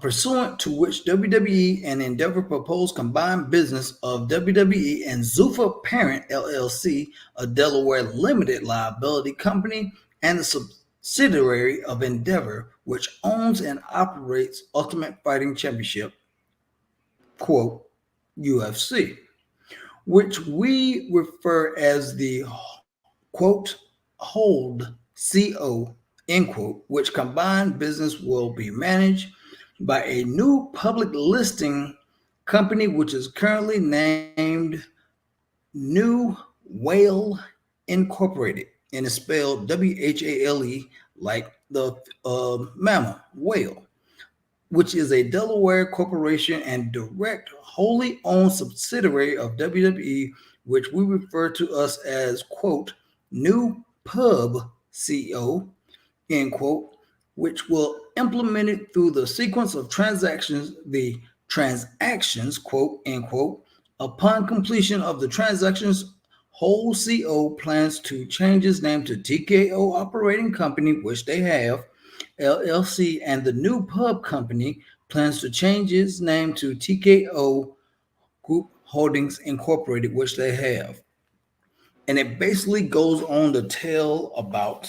Pursuant to which WWE and Endeavor proposed combined business of WWE and Zuffa Parent LLC, a Delaware limited liability company and a subsidiary of Endeavor, which owns and operates Ultimate Fighting Championship, quote, UFC, which we refer as the, quote, hold, CO, end quote, which combined business will be managed by a new public listing company, which is currently named New Whale Incorporated, and it's spelled WHALE, like the mammal whale, which is a Delaware corporation and direct, wholly owned subsidiary of WWE, which we refer to us as, quote, New Pub CO, end quote, which will implement it through the sequence of transactions, quote, end quote. Upon completion of the transactions, whole CO plans to change its name to TKO Operating Company, which they have, LLC, and the new pub company plans to change its name to TKO Group Holdings Incorporated, which they have. And it basically goes on to tell about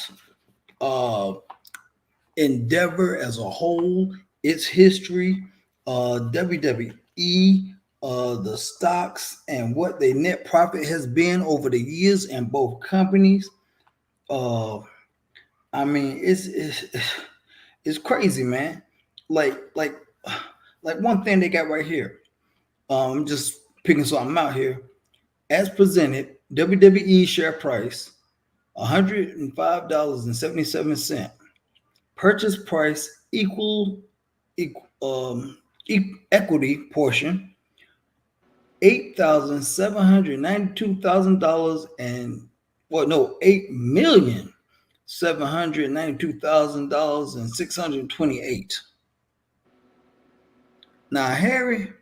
Endeavor as a whole, its history, WWE, the stocks, and what their net profit has been over the years in both companies. I mean, it's crazy, man. Like one thing they got right here. Just picking something out here. As presented, WWE share price $105.77. Purchase price equity portion $8,792,000 and $8,792,000 and 628. Now, Harry,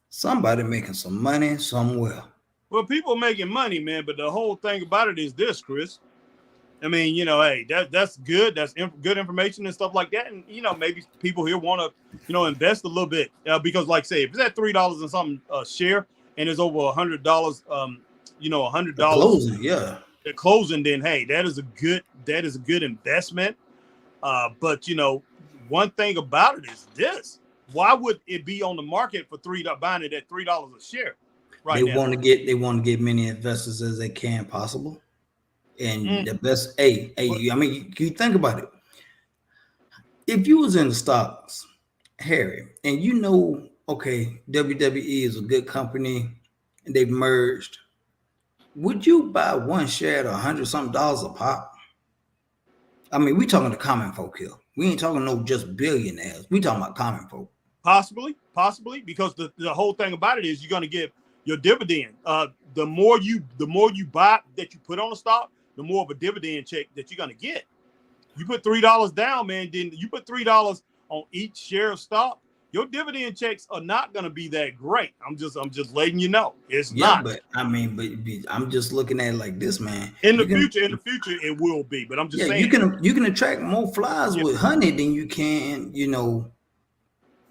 somebody making some money somewhere. Well, people making money, man, but the whole thing about it is this, Chris. I mean, you know, hey, that's good. That's good information and stuff like that. And, you know, maybe people here want to, you know, invest a little bit because, like, say, if it's at $3 and something a share and it's over $100, you know, $100 closing, yeah, the closing, then hey, that is a good investment. But you know, one thing about it is this: why would it be on the market for buying it at $3 a share? Right, they want to get many investors as they can possible. And the best, I mean, you think about it. If you was in the stocks, Harry, and you know, okay, WWE is a good company and they've merged, would you buy one share at $100-something a pop? I mean, we talking to common folk here. We ain't talking no just billionaires. We talking about common folk. Possibly, because the whole thing about it is you're going to get your dividend. The more you buy that you put on a stock, the more of a dividend check that you're going to get. You put $3 down, man, then you put $3 on each share of stock, your dividend checks are not going to be that great. I'm just letting you know. It's not. But I mean, but I'm just looking at it like this, man. In the future, it will be. But I'm just saying you can attract more flies with honey than you can, you know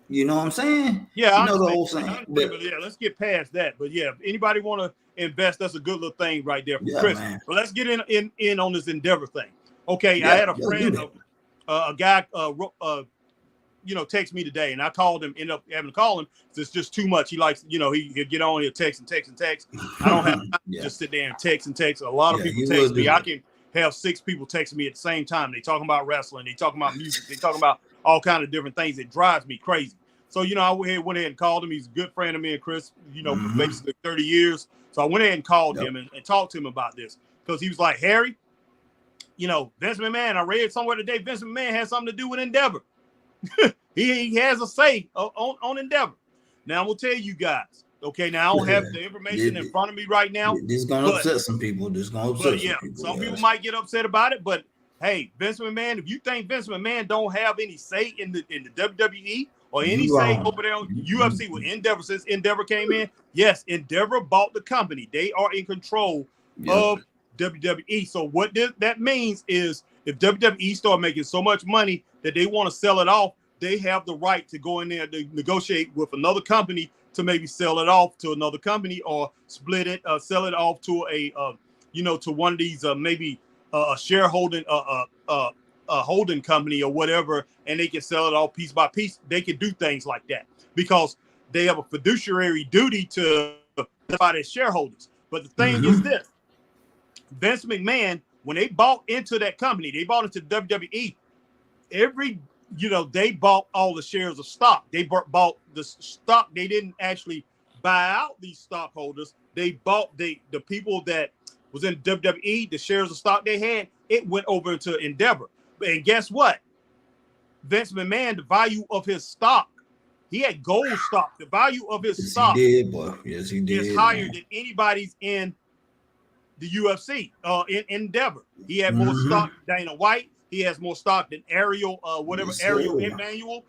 what I'm saying? Yeah, you know the whole thing. But yeah, let's get past that. But yeah, if anybody want to invest, that's a good little thing right there for Chris. Man. But let's get in on this Endeavor thing. Okay, I had a friend, a guy, you know, text me today, and I called him. Ended up having to call him. It's just too much. He likes, you know, he'll get on, he'll text. I don't have time to just sit there and text. A lot of people text me. I can have 6 people texting me at the same time. They talking about wrestling. They talking about music. They talking about all kind of different things. It drives me crazy. So, you know, I went ahead and called him. He's a good friend of me and Chris, you know, for basically 30 years. So I went ahead and called him and talked to him about this because he was like, Harry, you know, Vince McMahon, I read somewhere today, Vince McMahon has something to do with Endeavor. he has a say on Endeavor. Now, I'm going to tell you guys, okay, now I don't have the information in front of me right now. This is going to upset some people. Some people might get upset about it, but hey, Vince McMahon, if you think Vince McMahon don't have any say in the WWE or any say over there on UFC with Endeavor since Endeavor came in, yes, Endeavor bought the company. They are in control of WWE. So what that means is if WWE start making so much money that they want to sell it off, they have the right to go in there to negotiate with another company to maybe sell it off to another company or split it, sell it off to a, to one of these maybe a shareholding, a holding company or whatever, and they can sell it off piece by piece. They can do things like that because they have a fiduciary duty to notify their shareholders. But the thing is this: Vince McMahon, when they bought into that company, they bought into WWE. they bought all the shares of stock. They bought the stock. They didn't actually buy out these stockholders. They bought the people that was in WWE, the shares of stock they had, it went over into Endeavor. And guess what? Vince McMahon, the value of his stock, he had gold stock. The value of his stock he did, boy. Yes, he did, is higher than anybody's in the UFC, in Endeavor. He had more stock than Dana White. He has more stock than Ariel, Ariel Emanuel.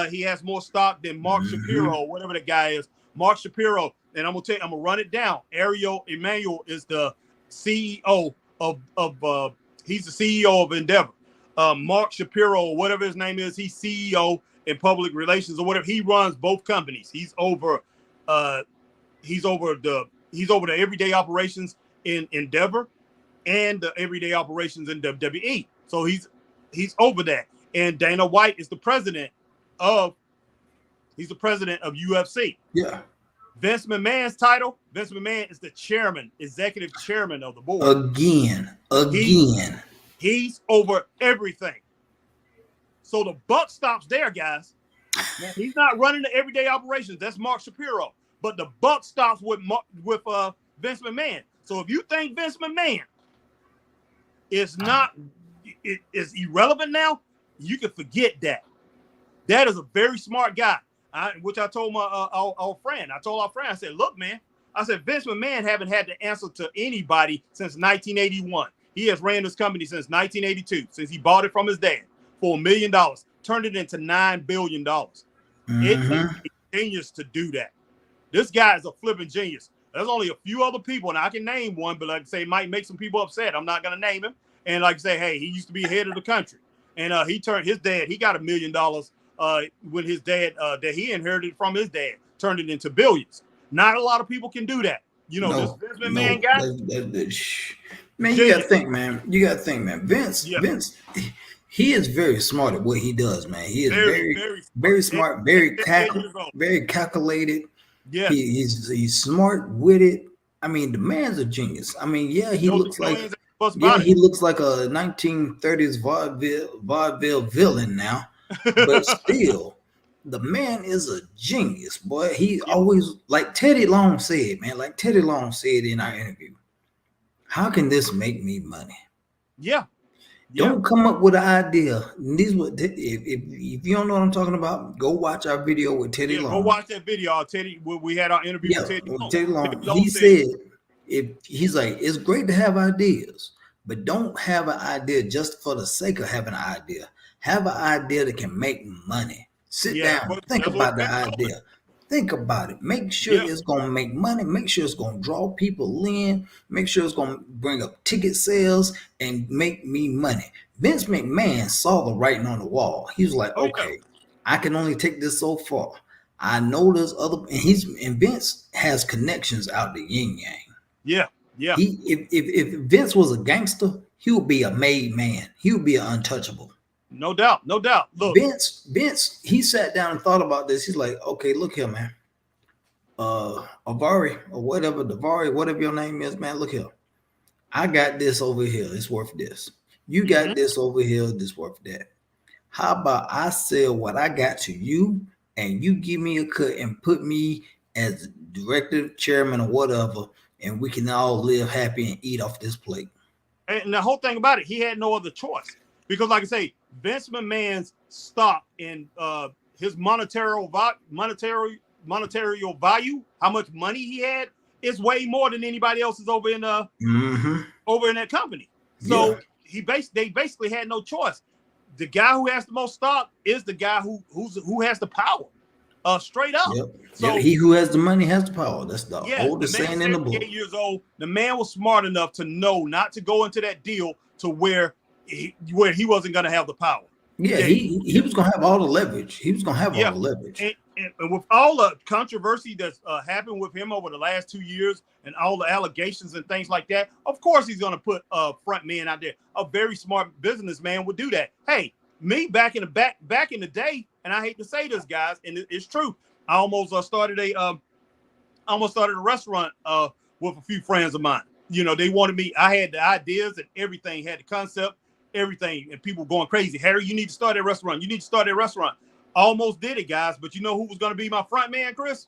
He has more stock than Mark Shapiro, whatever the guy is. Mark Shapiro, and I'm gonna run it down. Ariel Emanuel is the CEO of he's the CEO of Endeavor. Mark Shapiro, whatever his name is, he's CEO in public relations or whatever. He runs both companies. He's over the everyday operations in Endeavor and the everyday operations in WWE. So he's over that. And Dana White is the president of UFC. Yeah. Vince McMahon's title, Vince McMahon is the executive chairman of the board. Again. He's over everything. So the buck stops there, guys. Now, he's not running the everyday operations. That's Mark Shapiro. But the buck stops with Vince McMahon. So if you think Vince McMahon is irrelevant now, you can forget that. That is a very smart guy. Which I told our friend. I told our friend, I said, look, man, I said, Vince McMahon haven't had to answer to anybody since 1981. He has ran this company since 1982, since he bought it from his dad for $1 million, turned it into $9 billion. It takes a genius to do that. This guy is a flipping genius. There's only a few other people, and I can name one, but like I say, it might make some people upset. I'm not going to name him. And like I say, hey, he used to be head of the country. And he turned his dad, he got $1 million when his dad, that he inherited from his dad, turned it into billions. Not a lot of people can do that. This Vince McMahon guy. Man, you got to think, man. Vince, he is very smart at what he does, man. He is very smart, very calculated. Yeah, he's smart with it. I mean, the man's a genius. I mean, yeah, he looks like a 1930s vaudeville villain now, but still, the man is a genius, boy. He always, like Teddy Long said, man. Like Teddy Long said in our interview, how can this make me money? Yeah. Don't come up with an idea. If you don't know what I'm talking about, go watch our video with Teddy Long. Go watch that video, Teddy. We had our interview with Teddy Long. He said, he's like, it's great to have ideas, but don't have an idea just for the sake of having an idea. Have an idea that can make money. Sit down, think about the idea. Think about it. Make sure it's going to make money. Make sure it's going to draw people in. Make sure it's going to bring up ticket sales and make me money. Vince McMahon saw the writing on the wall. He was like, okay, I can only take this so far. I know there's other, and Vince has connections out the yin yang. Yeah, yeah. If Vince was a gangster, he would be a made man. He would be an untouchable. No doubt. Look, Vince, he sat down and thought about this. He's like, okay, look here, man. Avari or whatever, Davari, whatever your name is, man. Look here. I got this over here. It's worth this. You got this over here. This worth that. How about I sell what I got to you, and you give me a cut and put me as director, chairman, or whatever, and we can all live happy and eat off this plate. And the whole thing about it, he had no other choice. Because, like I say, Vince McMahon's stock in his monetary value, how much money he had, is way more than anybody else's over in that company. So they basically had no choice. The guy who has the most stock is the guy who has the power. Straight up. Yep. So he who has the money has the power. That's the oldest saying in the book. 8 years old. The man was smart enough to know not to go into that deal to where he wasn't going to have the power. Yeah, he was going to have all the leverage. He was going to have all the leverage. And with all the controversy that's happened with him over the last 2 years and all the allegations and things like that, of course he's going to put a front man out there. A very smart businessman would do that. Hey, me back in the day, and I hate to say this, guys, and it's true. I almost started a restaurant with a few friends of mine. They wanted me. I had the ideas and everything, had the concept. everything, and people going crazy. Harry, you need to start a restaurant. You need to start a restaurant. Almost did it, guys. But you know who was going to be my front man, Chris?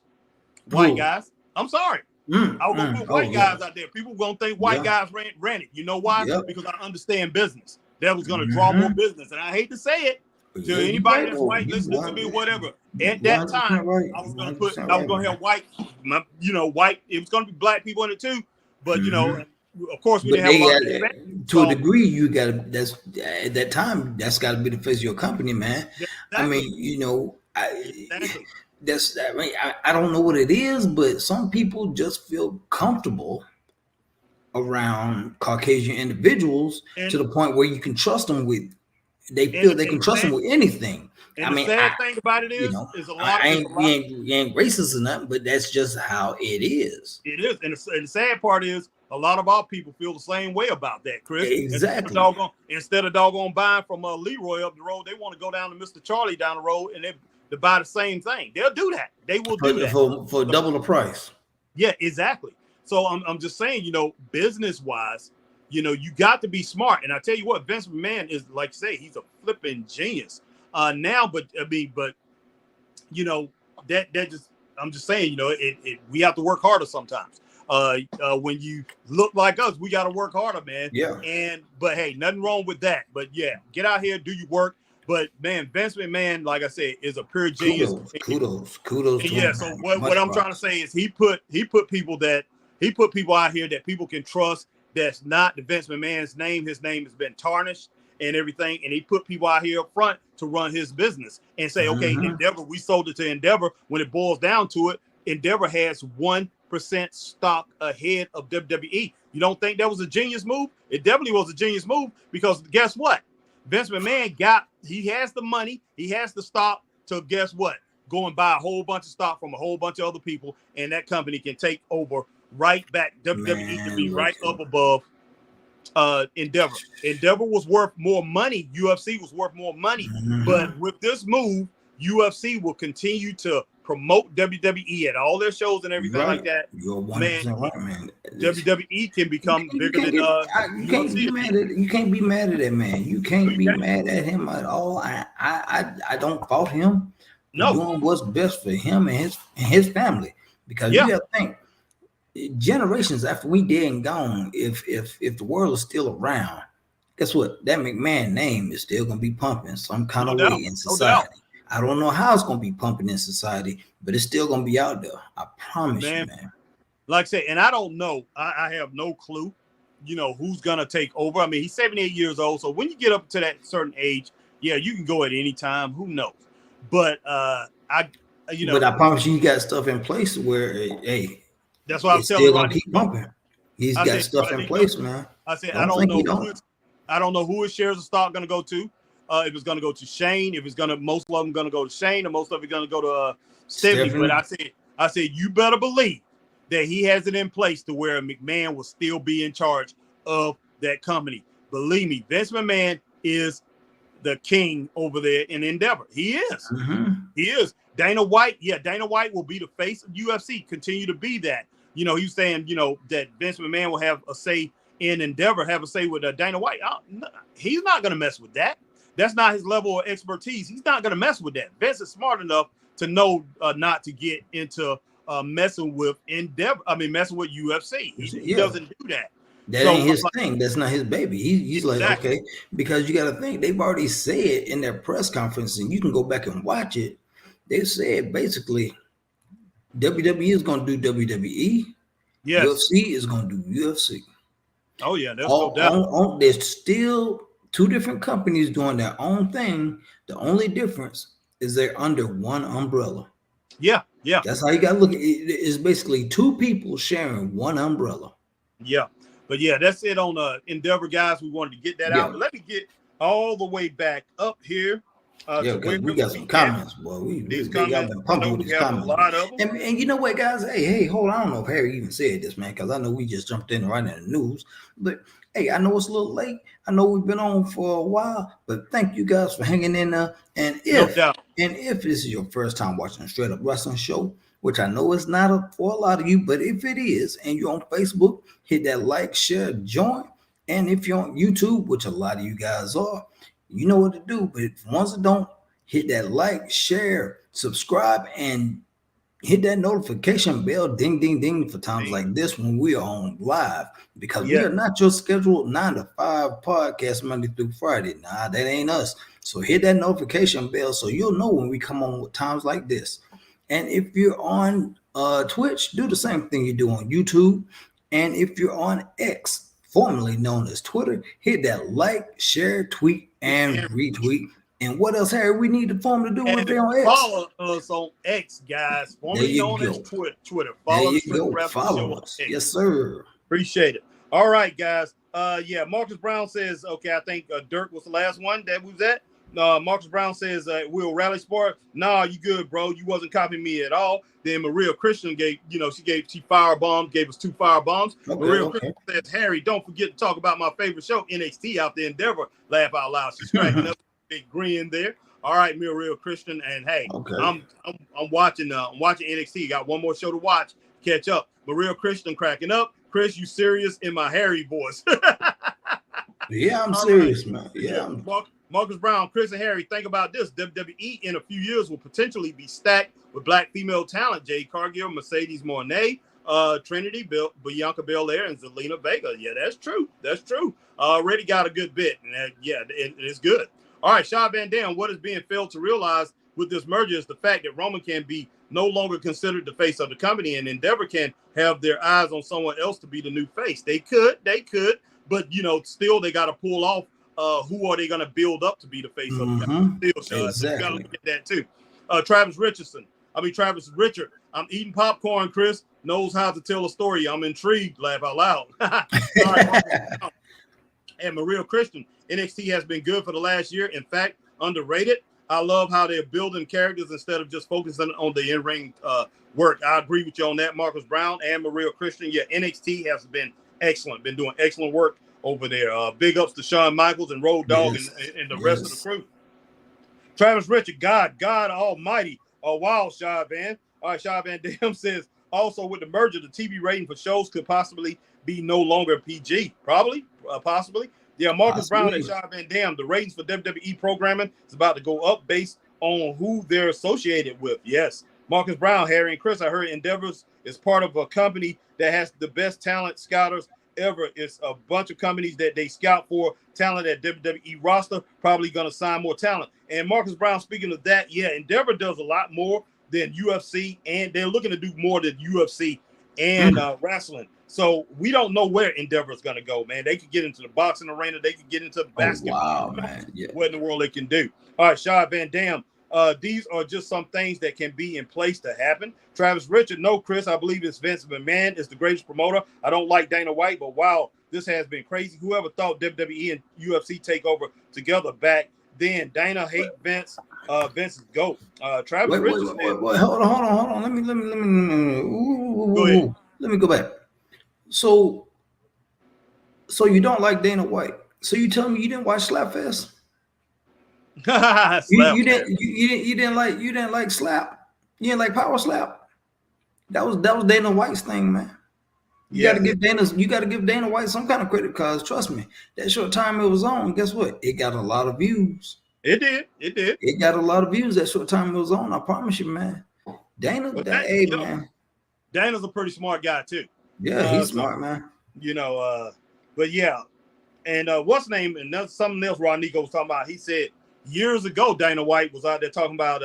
White guys. I'm sorry. I was going to put white guys out there. People going to think white guys ran it. You know why? Because I understand business. That was going to draw more business. And I hate to say it to anybody that's white listening to me, whatever. At that time, I was going to have white, white. It was going to be black people in it too. But, you know, of course, we didn't have a lot of respect. To a degree, you got to, that's at that time, that's got to be the face of your company, man. Exactly. I mean, you know, I don't know what it is, but some people just feel comfortable around Caucasian individuals to the point where you can trust them with, they feel they can trust them with anything. And the sad thing about it is, a lot. You ain't racist or nothing, but that's just how it is. It is, and the sad part is, a lot of our people feel the same way about that, Chris. Exactly. Instead of doggone buying from Leroy up the road, they want to go down to Mr. Charlie down the road and they buy the same thing. They'll do that. They will do that for double the price. Yeah, exactly. So I'm just saying, you know, business wise, you know, you got to be smart. And I tell you what, Vince McMahon is, like say, he's a flipping genius now. But you know, that just, I'm just saying, you know, we have to work harder sometimes. When you look like us, we got to work harder, man. Yeah. But hey, nothing wrong with that. But yeah, get out here, do your work. But man, Vince McMahon, like I said, is a pure genius. Kudos. Yeah. So what I'm trying to say is he put people out here that people can trust. That's not the Vince McMahon's name. His name has been tarnished and everything. And he put people out here up front to run his business and say, okay, Endeavor, we sold it to Endeavor. When it boils down to it, Endeavor has 1% stock ahead of WWE. You don't think that was a genius move? It definitely was a genius move, because guess what? Vince McMahon he has the money, he has the stock to, guess what? Go and buy a whole bunch of stock from a whole bunch of other people, and that company can take over right back. WWE can be right up above Endeavor. Endeavor was worth more money. UFC was worth more money. But with this move, UFC will continue to promote WWE at all their shows and everything like that. You're 100% right, man. WWE can become bigger than you can't be mad at, you can't be mad at that man. You can't be mad at him at all. I don't fault him doing what's best for him and his family, because you have to think, generations after we dead and gone, if the world is still around, guess what? That McMahon name is still gonna be pumping some kind of way in society. I don't know how it's going to be pumping in society, but it's still going to be out there. I promise you, man. Like I said, and I don't know. I have no clue, you know, who's going to take over. I mean, he's 78 years old. So when you get up to that certain age, yeah, you can go at any time. Who knows? But But I promise you got stuff in place where, hey, that's why I'm telling you. Still going to keep pumping. He's got stuff in place, man. I said, I don't know who his shares of stock going to go to. If it's going to go to Shane, most of them going to go to Shane, and most of it going to go to Stephanie. But I said, you better believe that he has it in place to where McMahon will still be in charge of that company. Believe me, Vince McMahon is the king over there in Endeavor. He is. He is. Dana White will be the face of UFC, continue to be that. You know, he's saying, you know, that Vince McMahon will have a say in Endeavor, have a say with Dana White. He's not going to mess with that. That's not his level of expertise. He's not going to mess with that. Vince is smart enough to know not to get into messing with Endeavor. I mean, messing with UFC. He doesn't do that. That ain't his thing. That's not his baby. He's like, okay, because you got to think, they've already said in their press conference, and you can go back and watch it. They said basically WWE is going to do WWE. Yes. UFC is going to do UFC. Oh, yeah. There's no doubt. There's still two different companies doing their own thing. The only difference is they're under one umbrella. Yeah. That's how you got to look at it. It's basically two people sharing one umbrella. Yeah. But yeah, that's it on Endeavor, guys. We wanted to get that out. But let me get all the way back up here. We got some comments, boy. These comments, been pumping with these comments. A lot of them. And you know what, guys? Hey, hold on. I don't know if Harry even said this, man, because I know we just jumped in right in the news. But hey, I know it's a little late. I know we've been on for a while, but thank you guys for hanging in there. And if this is your first time watching a Straight Up Wrestling show, which I know is not for a lot of you, but if it is, and you're on Facebook, hit that like, share, join. And if you're on YouTube, which a lot of you guys are, you know what to do. But if ones that don't, hit that like, share, subscribe, and hit that notification bell, ding, ding, ding, for times like this when we are on live, because we are not your scheduled 9 to 5 podcast Monday through Friday. Nah, that ain't us. So hit that notification bell so you'll know when we come on with times like this. And if you're on Twitch, do the same thing you do on YouTube. And if you're on X, formerly known as Twitter, hit that like, share, tweet, and retweet. And what else, Harry, we need the form to do if they're on X? Follow us on X, guys. Formerly known as Twitter. Follow us. Follow us. Yes, sir. Appreciate it. All right, guys. Yeah, Marcus Brown says, okay, I think Dirk was the last one that was at. Marcus Brown says, Will Rally Sport. Nah, you good, bro. You wasn't copying me at all. Then Maria Christian gave, she firebombed, gave us 2 firebombs. Maria Christian says, Harry, don't forget to talk about my favorite show, NXT out there, Endeavor. Laugh out loud. She's cracking up. Big grin there. All right, Real Christian, and hey, I'm watching NXT. Got one more show to watch. Catch up. Real Christian cracking up. Chris, you serious in my Harry voice? Yeah, I'm serious, man. Yeah. Marcus Brown, Chris, and Harry, think about this. WWE in a few years will potentially be stacked with black female talent. Jade Cargill, Mercedes Moné, Trinity, Bianca Belair, and Zelina Vega. Yeah, that's true. That's true. Already got a good bit. And it's good. All right, Shad Van Dam, what is being failed to realize with this merger is the fact that Roman can be no longer considered the face of the company, and Endeavor can have their eyes on someone else to be the new face. They could, but, still they got to pull off who are they going to build up to be the face of the company. Still, Shad, so you got to look at that too. Travis Richard, I'm eating popcorn, Chris. Knows how to tell a story. I'm intrigued. Laugh out loud. All right, and Maria Christian, NXT has been good for the last year. In fact, underrated. I love how they're building characters instead of just focusing on the in-ring work. I agree with you on that, Marcus Brown and Maria Christian. Yeah, NXT has been excellent. Been doing excellent work over there. Big ups to Shawn Michaels and Road Dogg and the rest of the crew. Travis Richard, God Almighty. Oh, wow, Shad Van. All right, Shad Van Dam says, also with the merger, the TV rating for shows could possibly be no longer PG. Possibly. Yeah, Marcus Brown and Shad Van Dam, the ratings for WWE programming is about to go up based on who they're associated with. Yes. Marcus Brown, Harry, and Chris, I heard Endeavors is part of a company that has the best talent scouters ever. It's a bunch of companies that they scout for talent at WWE roster, probably going to sign more talent. And Marcus Brown, speaking of that, yeah, Endeavor does a lot more than UFC, and they're looking to do more than UFC and wrestling. So we don't know where Endeavor is going to go, man. They could get into the boxing arena. They could get into basketball. Wow, man. Yeah. What in the world they can do. All right, Shad Van Dam. These are just some things that can be in place to happen. Travis Richard, no, Chris, I believe it's Vince McMahon is the greatest promoter. I don't like Dana White, but wow, this has been crazy. Whoever thought WWE and UFC take over together back then? Dana hate Vince. Vince is GOAT. Travis Richard. Wait, hold on. Let me let me go back. So you don't like Dana White. So you tell me you didn't watch Slapfest? You didn't like Slap. You didn't like Power Slap. That was Dana White's thing, man. You got to give Dana White some kind of credit, because trust me, that short time it was on, guess what? It got a lot of views. It did. It got a lot of views that short time it was on. I promise you, man. Dana's a pretty smart guy too. Yeah, he's smart, man. But yeah, and what's his name? And that's something else Ron Nico was talking about. He said years ago Dana White was out there talking about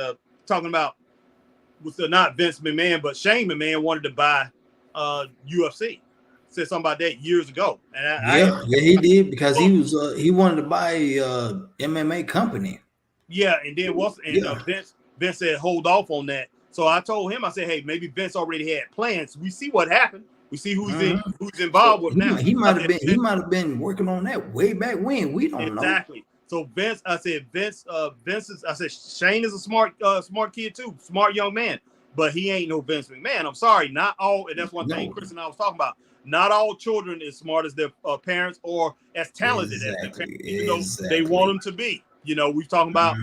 was not Vince McMahon, but Shane McMahon wanted to buy UFC. Said something about that years ago. And he did, because he wanted to buy a MMA company. Yeah, and then Vince said hold off on that. So I told him, I said, hey, maybe Vince already had plans. We see what happened. We see who's involved with now. He might have been working on that way back when. We don't know. Exactly. So Vince is Shane is a smart kid too, smart young man, but he ain't no Vince McMahon. I'm sorry, not all, and that's one thing Chris and I was talking about. Not all children as smart as their parents or as talented as their parents, even though they want them to be. We're talking about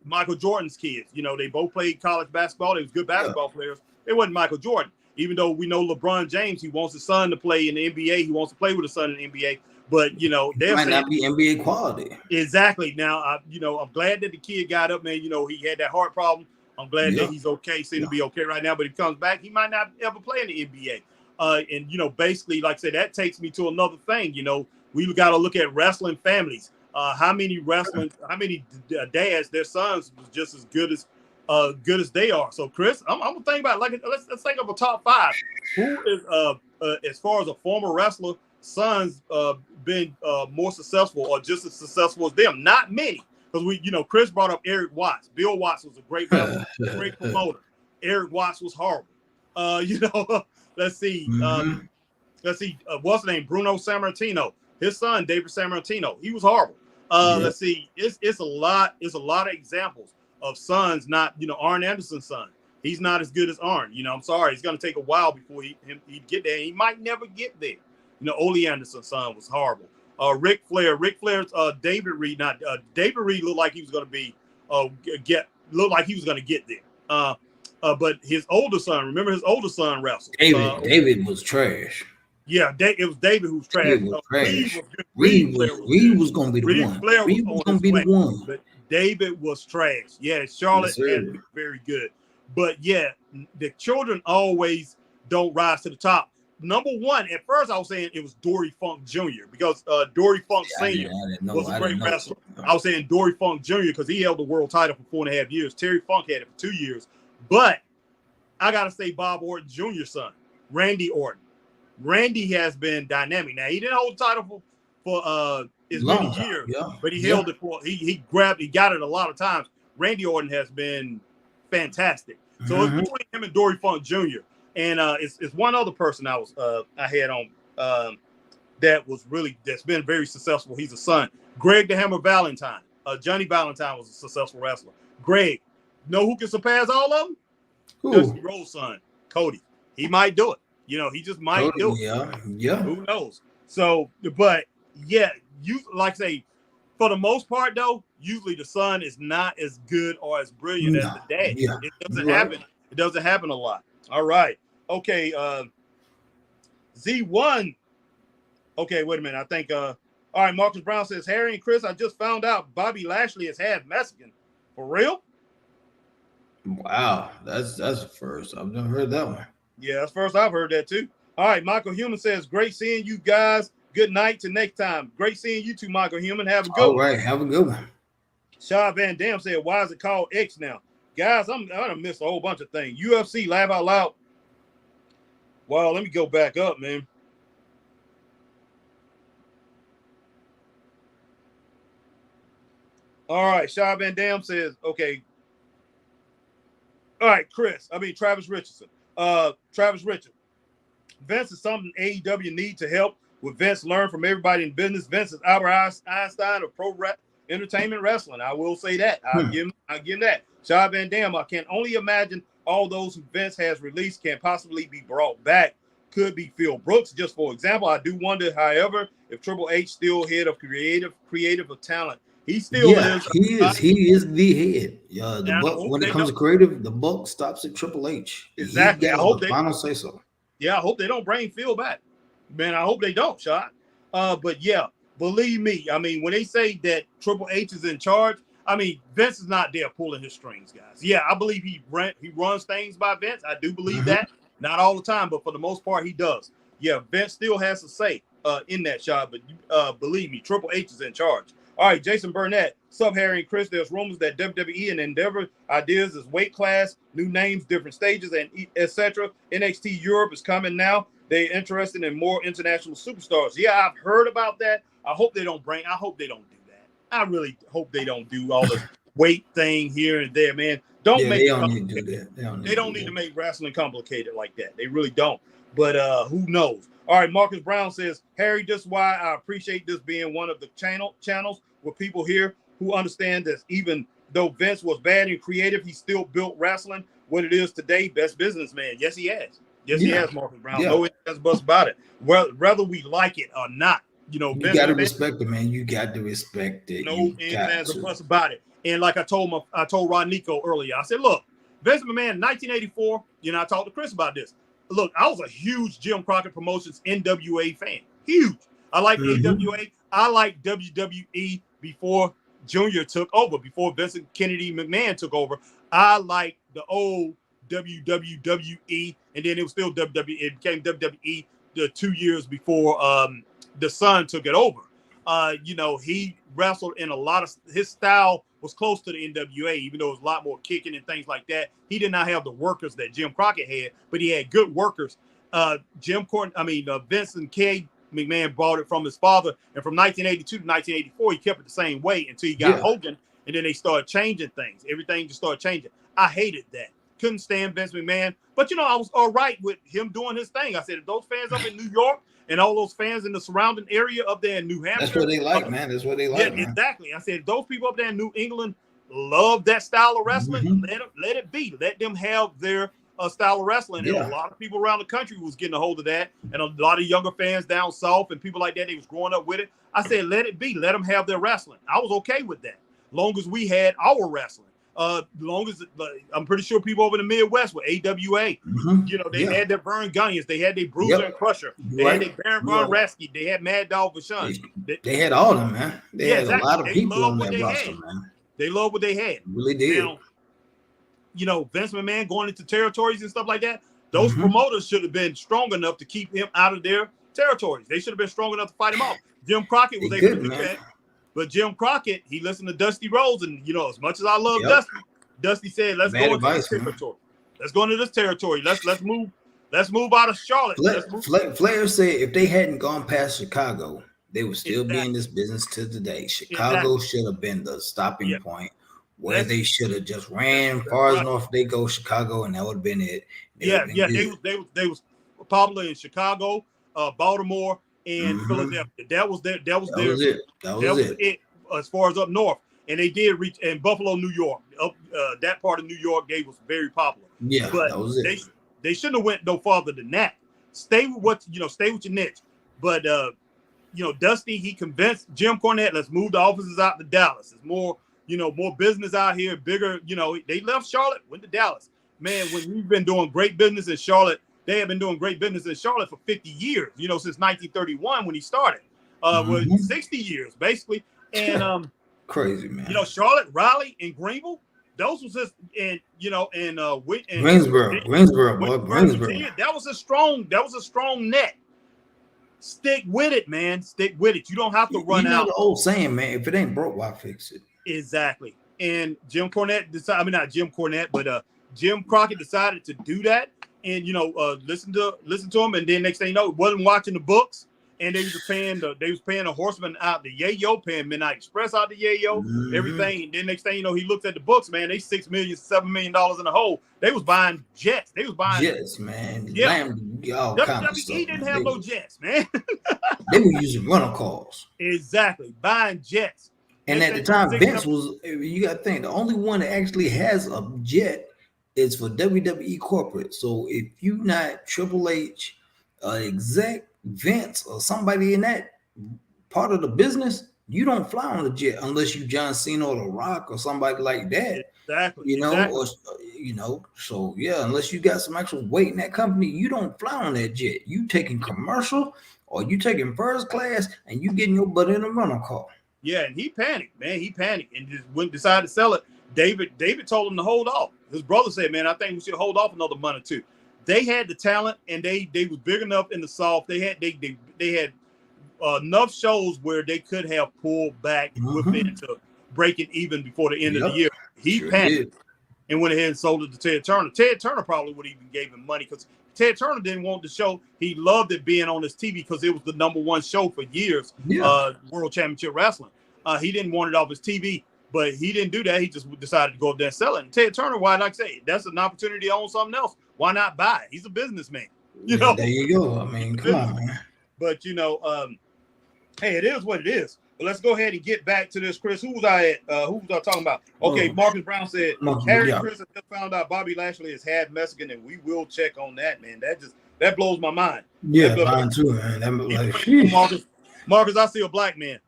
Michael Jordan's kids. They both played college basketball. They was good basketball players. They wasn't Michael Jordan. Even though we know LeBron James, he wants his son to play in the NBA. He wants to play with his son in the NBA. But you know, It might not be NBA quality. Exactly. Now, I'm glad that the kid got up, man. You know, he had that heart problem. I'm glad that he's okay. Seems to be okay right now. But if he comes back, he might not ever play in the NBA. And you know, basically, like I said, that takes me to another thing. You know, we got to look at wrestling families. How many dads, their sons was just as good as they are. So, Chris, I'm gonna think about let's think of a top 5. Who is as far as a former wrestler, sons been more successful or just as successful as them? Not many, because Chris brought up Eric Watts. Bill Watts was a great wrestler, great promoter. Eric Watts was horrible. Let's see. What's the name? Bruno Sammartino. His son, David Sammartino, he was horrible. Let's see. It's a lot of examples of sons. Not Arn Anderson's son. He's not as good as Arn. I'm sorry. It's going to take a while before he'd get there. He might never get there. Ole Anderson's son was horrible. Ric Flair's David Reed. David Reed looked like he was going to be get there. But his older son, remember his older son wrestled. David was trash. Yeah, it was David who was trash. Reed was going to be the one. Reed was going to be the one. But David was trash. Yeah, Charlotte had to be very good. But yeah, the children always don't rise to the top. Number one, at first I was saying it was Dory Funk Jr. because Dory Funk Sr. was a great wrestler. I was saying Dory Funk Jr. because he held the world title for 4.5 years. Terry Funk had it for 2 years. But I got to say Bob Orton Jr.'s son, Randy Orton. Randy has been dynamic. Now, he didn't hold the title for as many years, but he held it for, he got it a lot of times. Randy Orton has been fantastic. So it's between him and Dory Funk Jr. And it's one other person I had on that's been very successful. He's a son, Greg the Hammer Valentine. Johnny Valentine was a successful wrestler. Greg, know who can surpass all of them? Dusty Rhodes' son, Cody. He might do it. He just might do it. Yeah. Who knows? So, but yeah, you like say, for the most part though, usually the son is not as good or as brilliant as the dad. Yeah. It doesn't happen. It doesn't happen a lot. All right. Okay. Z1. Okay, wait a minute. I think all right, Marcus Brown says, Harry and Chris, I just found out Bobby Lashley is half Mexican. For real? Wow, that's a first. I've never heard that one. Yeah, that's first I've heard that too. All right, Michael Human says, great seeing you guys. Good night till next time. Great seeing you too, Michael Human. Have a good one. All right, have a good one. Shaw Van Dam said, why is it called X now? Guys, I'm gonna miss a whole bunch of things. UFC, laugh out loud. Well, let me go back up, man. All right, Shaw Van Dam says, okay. All right, Travis Richardson. Travis Richardson. Vince is something AEW need to help with. Vince learn from everybody in business. Vince is Albert Einstein of pro entertainment wrestling. I will say that. I'll give him that. Shaw Van Dam, I can only imagine all those who Vince has released can possibly be brought back. Could be Phil Brooks, just for example. I do wonder, however, if Triple H still head of creative of talent. He still is. He is the head. Yeah, when it comes to creative, the buck stops at Triple H. Exactly. I hope final say so. Yeah, I hope they don't bring Phil back. Man, I hope they don't, Shot. But yeah, believe me. I mean, when they say that Triple H is in charge, I mean, Vince is not there pulling his strings, guys. Yeah, I believe he runs things by Vince. I do believe that. Not all the time, but for the most part, he does. Yeah, Vince still has to say in that shot, but believe me, Triple H is in charge. All right, Jason Burnett, sub Harry and Chris. There's rumors that WWE and Endeavor ideas is weight class, new names, different stages, and etc. NXT Europe is coming now. They're interested in more international superstars. Yeah, I've heard about that. I hope they don't do that. I really hope they don't do all the weight thing here and there, man. They don't need to do that. They don't need to make wrestling complicated like that. They really don't. But who knows? All right, Marcus Brown says, Harry, this is why I appreciate this being one of the channels with people here who understand that even though Vince was bad and creative, he still built wrestling what it is today. Best businessman. Yes, he has. Yes, he has, Marcus Brown. No ifs, ands, buts about it. Whether we like it or not, you got to respect it, man. You got to respect it. No ifs, ands, or buts about it. And like I told Ron Nico earlier, I said, look, Vince McMahon in 1984, I talked to Chris about this. Look, I was a huge Jim Crockett Promotions NWA fan. Huge. I like AWA. I like WWE before Junior took over, before Vincent Kennedy McMahon took over. I like the old WWE, and then it was still WWE. It became WWE the 2 years before the Son took it over. He wrestled in a lot of his style was close to the NWA, even though it was a lot more kicking and things like that. He did not have the workers that Jim Crockett had, but he had good workers. Vincent K. McMahon bought it from his father, and from 1982 to 1984, he kept it the same way until he got Hogan, and then they started changing things. Everything just started changing. I hated that. Couldn't stand Vince McMahon, but I was all right with him doing his thing. I said, if those fans up in New York and all those fans in the surrounding area up there in New Hampshire, that's what they like, man. That's what they like. Yeah, exactly. I said, those people up there in New England love that style of wrestling. Let it be. Let them have their style of wrestling. And a lot of people around the country was getting a hold of that, and a lot of younger fans down south and people like that, they was growing up with it. I said, let it be. Let them have their wrestling. I was okay with that, long as we had our wrestling. Long as I'm pretty sure people over in the Midwest with AWA, they had their Vern Gunions, they had their Bruiser and Crusher, they had their Baron Von Raschke, they had Mad Dog Vachon. They had all of them, man. They had a lot of people on that roster, man. They loved what they had. Really did. Now, Vince McMahon going into territories and stuff like that, those promoters should have been strong enough to keep him out of their territories. They should have been strong enough to fight him off. Jim Crockett was able to do that. But Jim Crockett, he listened to Dusty Rhodes, and as much as I love Dusty said, "Let's go into this territory. Let's go into this territory. Let's move out of Charlotte." Flair said if they hadn't gone past Chicago, they would still be in this business to today. Chicago should have been the stopping point, where they should have just ran far as north they go, Chicago, and that would have been it. They was popular in Chicago, Baltimore, and Philadelphia. That was it as far as up north. And they did reach in Buffalo, New York. Up that part of New York, they was very popular. Yeah, but that was it. They shouldn't have went no farther than that. Stay with stay with your niche. But Dusty, he convinced Jim Cornette, let's move the offices out to Dallas. It's more business out here, bigger. They left Charlotte, went to Dallas. Man, when we've been doing great business in Charlotte, they have been doing great business in Charlotte for 50 years, since 1931 when he started. 60 years, basically. And crazy, man. Charlotte, Raleigh, and Greenville, those was just Greensboro. That was a strong net. Stick with it, man. Stick with it. You don't have to run out. The old saying, man, if it ain't broke, why fix it? Exactly. And Jim Cornette decided, not Jim Cornette, but Jim Crockett decided to do that. And listen to him, and then next thing you know, wasn't watching the books, and they was paying the Horseman out the Yayo, paying Midnight Express out the Yayo, everything. And then next thing you know, he looked at the books, man. They $6 million, $7 million in the hole. They was buying jets. They was buying jets, man. Yeah, WWE didn't have no jets, man. They were using rental cars. Exactly, buying jets. And at the time, Vince was. You got to think the only one that actually has a jet is for WWE corporate. So if you not Triple H, exec, Vince, or somebody in that part of the business, you don't fly on a jet unless you John Cena or The Rock or somebody like that. Exactly. So yeah, unless you got some actual weight in that company, you don't fly on that jet. You taking commercial or you taking first class, and you getting your butt in a rental car. Yeah, and he panicked, man. He panicked and just decided to sell it. David told him to hold off. His brother said, man, I think we should hold off another month or two. They had the talent, and they was big enough in the South. They had enough shows where they could have pulled back with it to break it even before the end of the year. He panicked and went ahead and sold it to Ted Turner. Ted Turner probably would even gave him money because Ted Turner didn't want the show. He loved it being on his TV because it was the #1 show for years, World Championship Wrestling. He didn't want it off his TV. But he didn't do that. He just decided to go up there and sell it. And Ted Turner, why not say that's an opportunity to own something else? Why not buy it? He's a businessman. There you go. I mean, come on, man. But hey, it is what it is. But let's go ahead and get back to this, Chris. Who was I talking about? Okay, Marcus Brown said Harry Chris has just found out Bobby Lashley is half Mexican, and we will check on that, man. That blows my mind. Yeah, mine too, man. Marcus, I see a black man.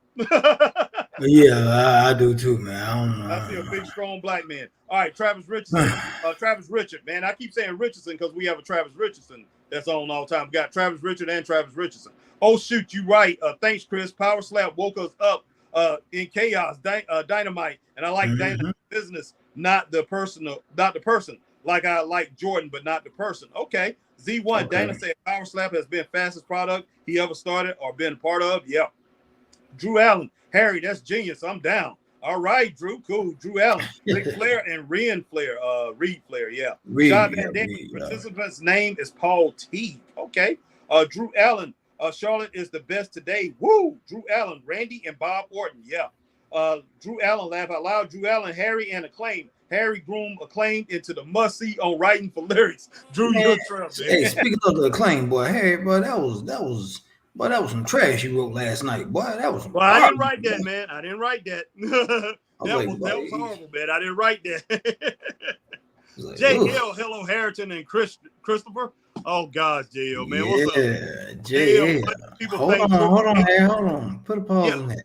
Yeah, I do too, man. I see a big, strong black man. All right, Travis Richardson. Travis Richard, man. I keep saying Richardson because we have a Travis Richardson that's on all the time. We got Travis Richard and Travis Richardson. Oh shoot, you right. Thanks, Chris. Power Slap woke us up in chaos. Dynamite, and I like Dynamite business, not the person. Like I like Jordan, but not the person. Okay. Z1 Okay. Dana said Power Slap has been fastest product he ever started or been part of. Yeah. Drew Allen, Harry, that's genius. I'm down. All right, Drew, cool. Drew Allen, Ric Flair, and Reed Flair, yeah. John Van Dam, participant's name is Paul T. Okay. Drew Allen, Charlotte is the best today. Woo! Drew Allen, Randy, and Bob Orton, yeah. Drew Allen, laugh out loud. Drew Allen, Harry, and Acclaim. Harry groomed Acclaim into the must-see on writing for lyrics. Drew, you're Trump. Hey, speaking of the Acclaim, boy, Harry, boy, that was some trash you wrote last night, boy. That was some I didn't write that, man. I didn't write that. that was horrible, man. I didn't write that. JL, hello, Harrington and Christopher. Oh gosh, JL, man. Yeah, what's up? JL. Hold on, Harry. Hold on. Put a pause on that.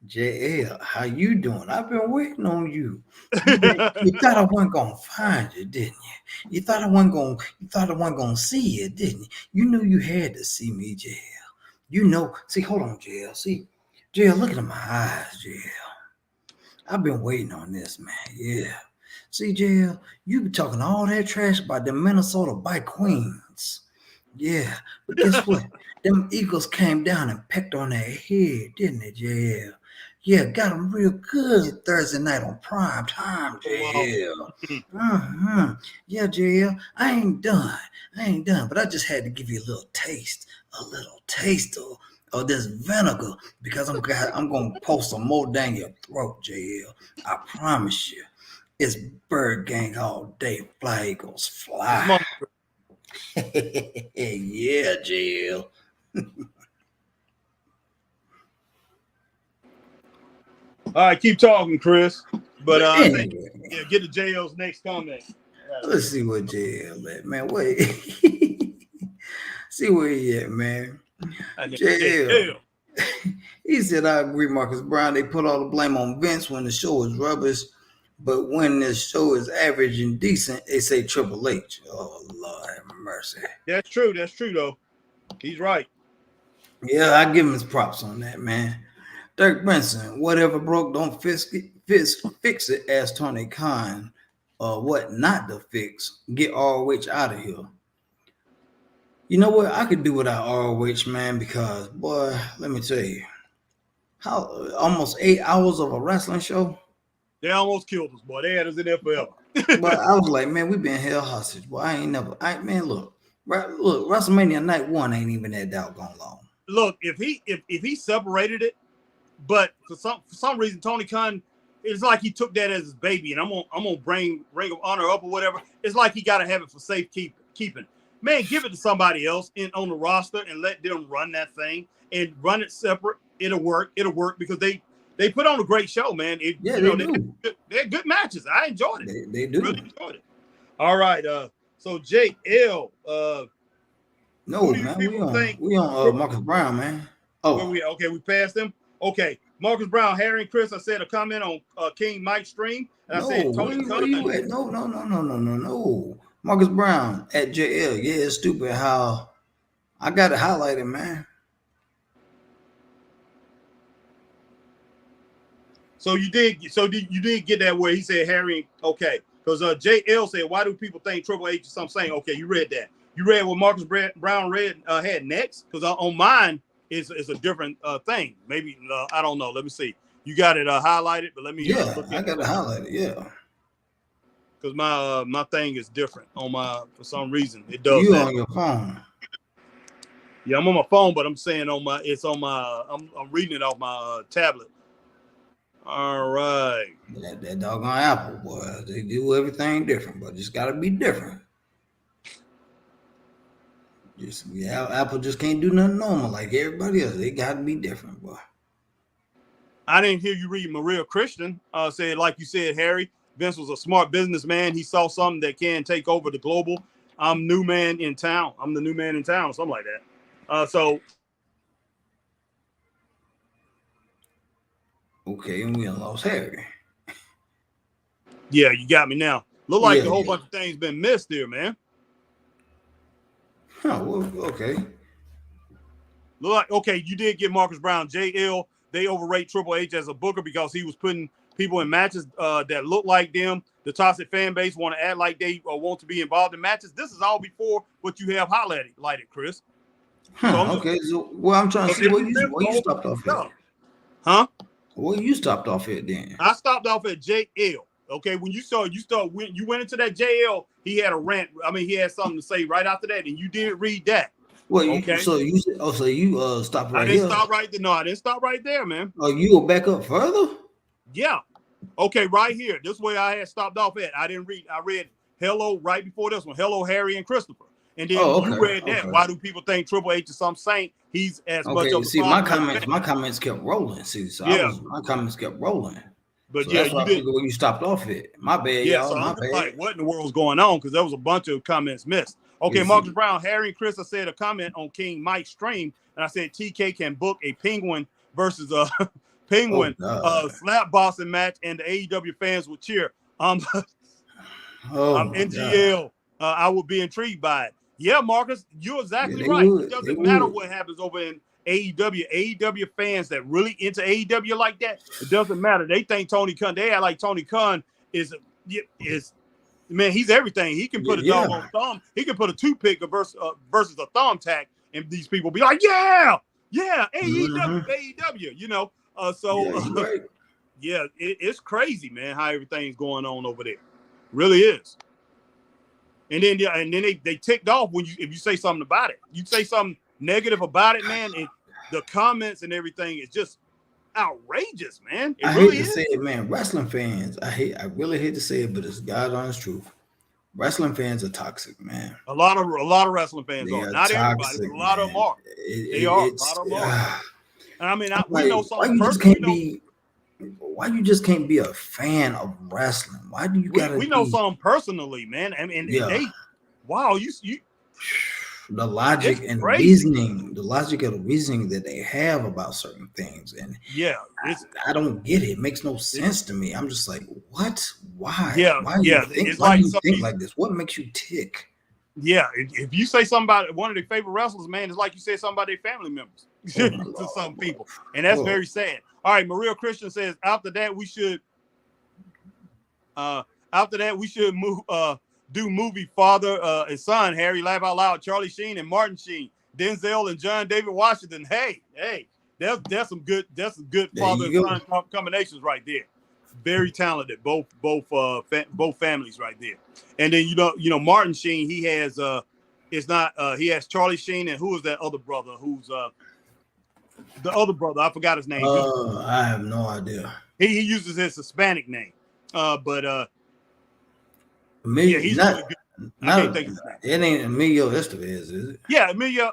JL, how you doing? I've been waiting on you. You thought I wasn't gonna find you, didn't you? You thought I wasn't gonna see you, didn't you? You knew you had to see me, JL. You know, see, hold on, JL. See, JL, look at my eyes, JL. I've been waiting on this, man. Yeah. See, JL, you be talking all that trash about the Minnesota by Queens. Yeah, but guess what? Them Eagles came down and pecked on their head, didn't they, JL? Yeah, got them real good Thursday night on prime time, JL. Yeah, JL, I ain't done, but I just had to give you a little taste of this vinegar because I'm gonna pour some more down your throat, JL. I promise you. It's Bird Gang all day. Fly Eagles fly. Yeah, JL. All right, keep talking, Chris. But anyway. Get to JL's next comment. Let's see what JL at, man. Wait. See where he at, man. JL. He said, I agree, Marcus Brown. They put all the blame on Vince when the show is rubbish. But when the show is average and decent, they say Triple H. Oh, Lord have mercy. That's true, though. He's right. Yeah, I give him his props on that, man. Dirk Benson, whatever broke, don't fix it, as Tony Khan. What not to fix? Get ROH out of here. You know what? I could do without ROH, man, because, boy, let me tell you, how almost 8 hours of a wrestling show. They almost killed us, boy. They had us in there forever. But I was like, man, we been held hostage. Boy, look, WrestleMania Night 1 ain't even that doggone long. Look, if he separated it, but for some reason Tony Khan, it's like he took that as his baby, and I'm gonna bring Ring of Honor up or whatever. It's like he gotta have it for safe keeping. Man, give it to somebody else on the roster and let them run that thing and run it separate. It'll work because they put on a great show, man. They're good matches. I enjoyed it. They do. Really enjoyed it. All right. So JL. No, man. We on Marcus Brown, man. Oh, we passed him. Okay, Marcus Brown, Harry, and Chris. I said a comment on King Mike's stream. And I said Tony Khan. Where you at? No. Marcus Brown at JL. Yeah, it's stupid how I got it highlighted, man. So you did get that where he said Harry, okay. Because JL said, why do people think Triple H is something saying? Okay, you read that. You read what Marcus Brown had next? Because on mine is a different thing. Maybe, I don't know. Let me see. You got it highlighted, but let me look at I got it highlighted, yeah. Because my thing is different on for some reason. It does. You on your phone. Yeah, I'm on my phone, but I'm saying I'm reading it off my tablet. All right. That doggone Apple, boy. They do everything different, but just got to be different. Apple just can't do nothing normal like everybody else. They got to be different, boy. I didn't hear you read Maria Christian. Said, like you said, Harry, Vince was a smart businessman. He saw something that can take over the global. I'm the new man in town, something like that. Okay, and we lost Harry. Yeah, you got me now. Look like a whole bunch of things been missed here, man. Oh, well, okay. look like okay, you did get Marcus Brown. JL, they overrate Triple H as a booker because he was putting people in matches that look like them. The toxic fan base want to act like they want to be involved in matches. This is all before what you have highlighted, Chris. Okay, so well, I'm trying to see where you stopped off at. Huh? Where you stopped off at then? I stopped off at JL. Okay, when you went into that JL, he had a rant. I mean, he had something to say right after that, and you didn't read that. Well, okay. So you stopped right here. I didn't stop right there. No, I didn't stop right there, man. Oh, you go back up further? Yeah. Okay, right here. This way I had stopped off at. I didn't read. I read hello right before this one. Hello, Harry and Christopher. And then you read that. Okay. Why do people think Triple H is some saint? He's as much of a my comments kept rolling. My comments kept rolling. But so yeah, that's why I figured where you stopped off at. My bad, y'all. So my I'm bad. like, what in the world's going on? Because there was a bunch of comments missed. Okay, Marcus Brown, Harry and Chris, I said a comment on King Mike's stream, and I said TK can book a Penguin versus a Penguin slap boxing match, and the AEW fans would cheer. NGL. I would be intrigued by it. Yeah, Marcus, you're exactly right. It doesn't matter what happens over in AEW. AEW fans that really into AEW like that, it doesn't matter. They think Tony Khan. They act like Tony Khan is man. He's everything. He can put a doggone thumb. He can put a toothpick versus a thumbtack, and these people be like, yeah, AEW, AEW. You know. Right. Yeah, it's crazy, man. How everything's going on over there, really is. And then they ticked off if you say something about it. You say something negative about it, man. And the comments and everything is just outrageous, man. I hate to say it, man. Wrestling fans, I really hate to say it, but it's God's honest truth. Wrestling fans are toxic, man. A lot of wrestling fans are. Not toxic, everybody, but a lot of them are. They are. A lot of them are. And I mean, we know something personally. Why you just can't be a fan of wrestling? Why do you gotta? We know something personally, man. I mean, you the logic and reasoning, the logic of the reasoning that they have about certain things, and I don't get it. It makes no sense to me. I'm just like, what? Why? Why do you think like this? What makes you tick? Yeah, if you say something about one of their favorite wrestlers, man, it's like you said something about their family members to some people, and that's very sad. All right, Maria Christian says after that we should move do movie Father and Son, Harry Laugh Out Loud, Charlie Sheen and Martin Sheen, Denzel and John David Washington. Hey, that's some good father and son combinations right there. Very talented, both families right there. And then you know Martin Sheen, he has he has Charlie Sheen, and who is that other brother? Who's the other brother? I forgot his name. I have no idea. He uses his Hispanic name, but he's really good. I can't think of his name. It ain't Emilio Estevez, is it? Yeah, Emilio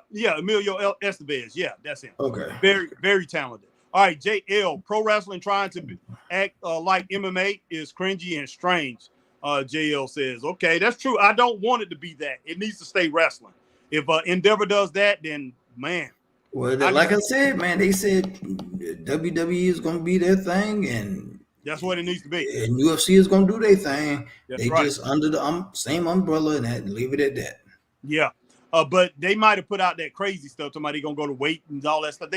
Estevez. Yeah, that's him. Okay. Very, very talented. All right, JL, pro wrestling trying to act like MMA is cringy and strange. JL says, okay, that's true. I don't want it to be that. It needs to stay wrestling. If Endeavor does that, then man. Well, I said, man, they said WWE is going to be their thing, and that's what it needs to be. And UFC is going to do their thing. That's they just under the same umbrella and leave it at that. Yeah, but they might have put out that crazy stuff. Somebody going to go to weight and all that stuff.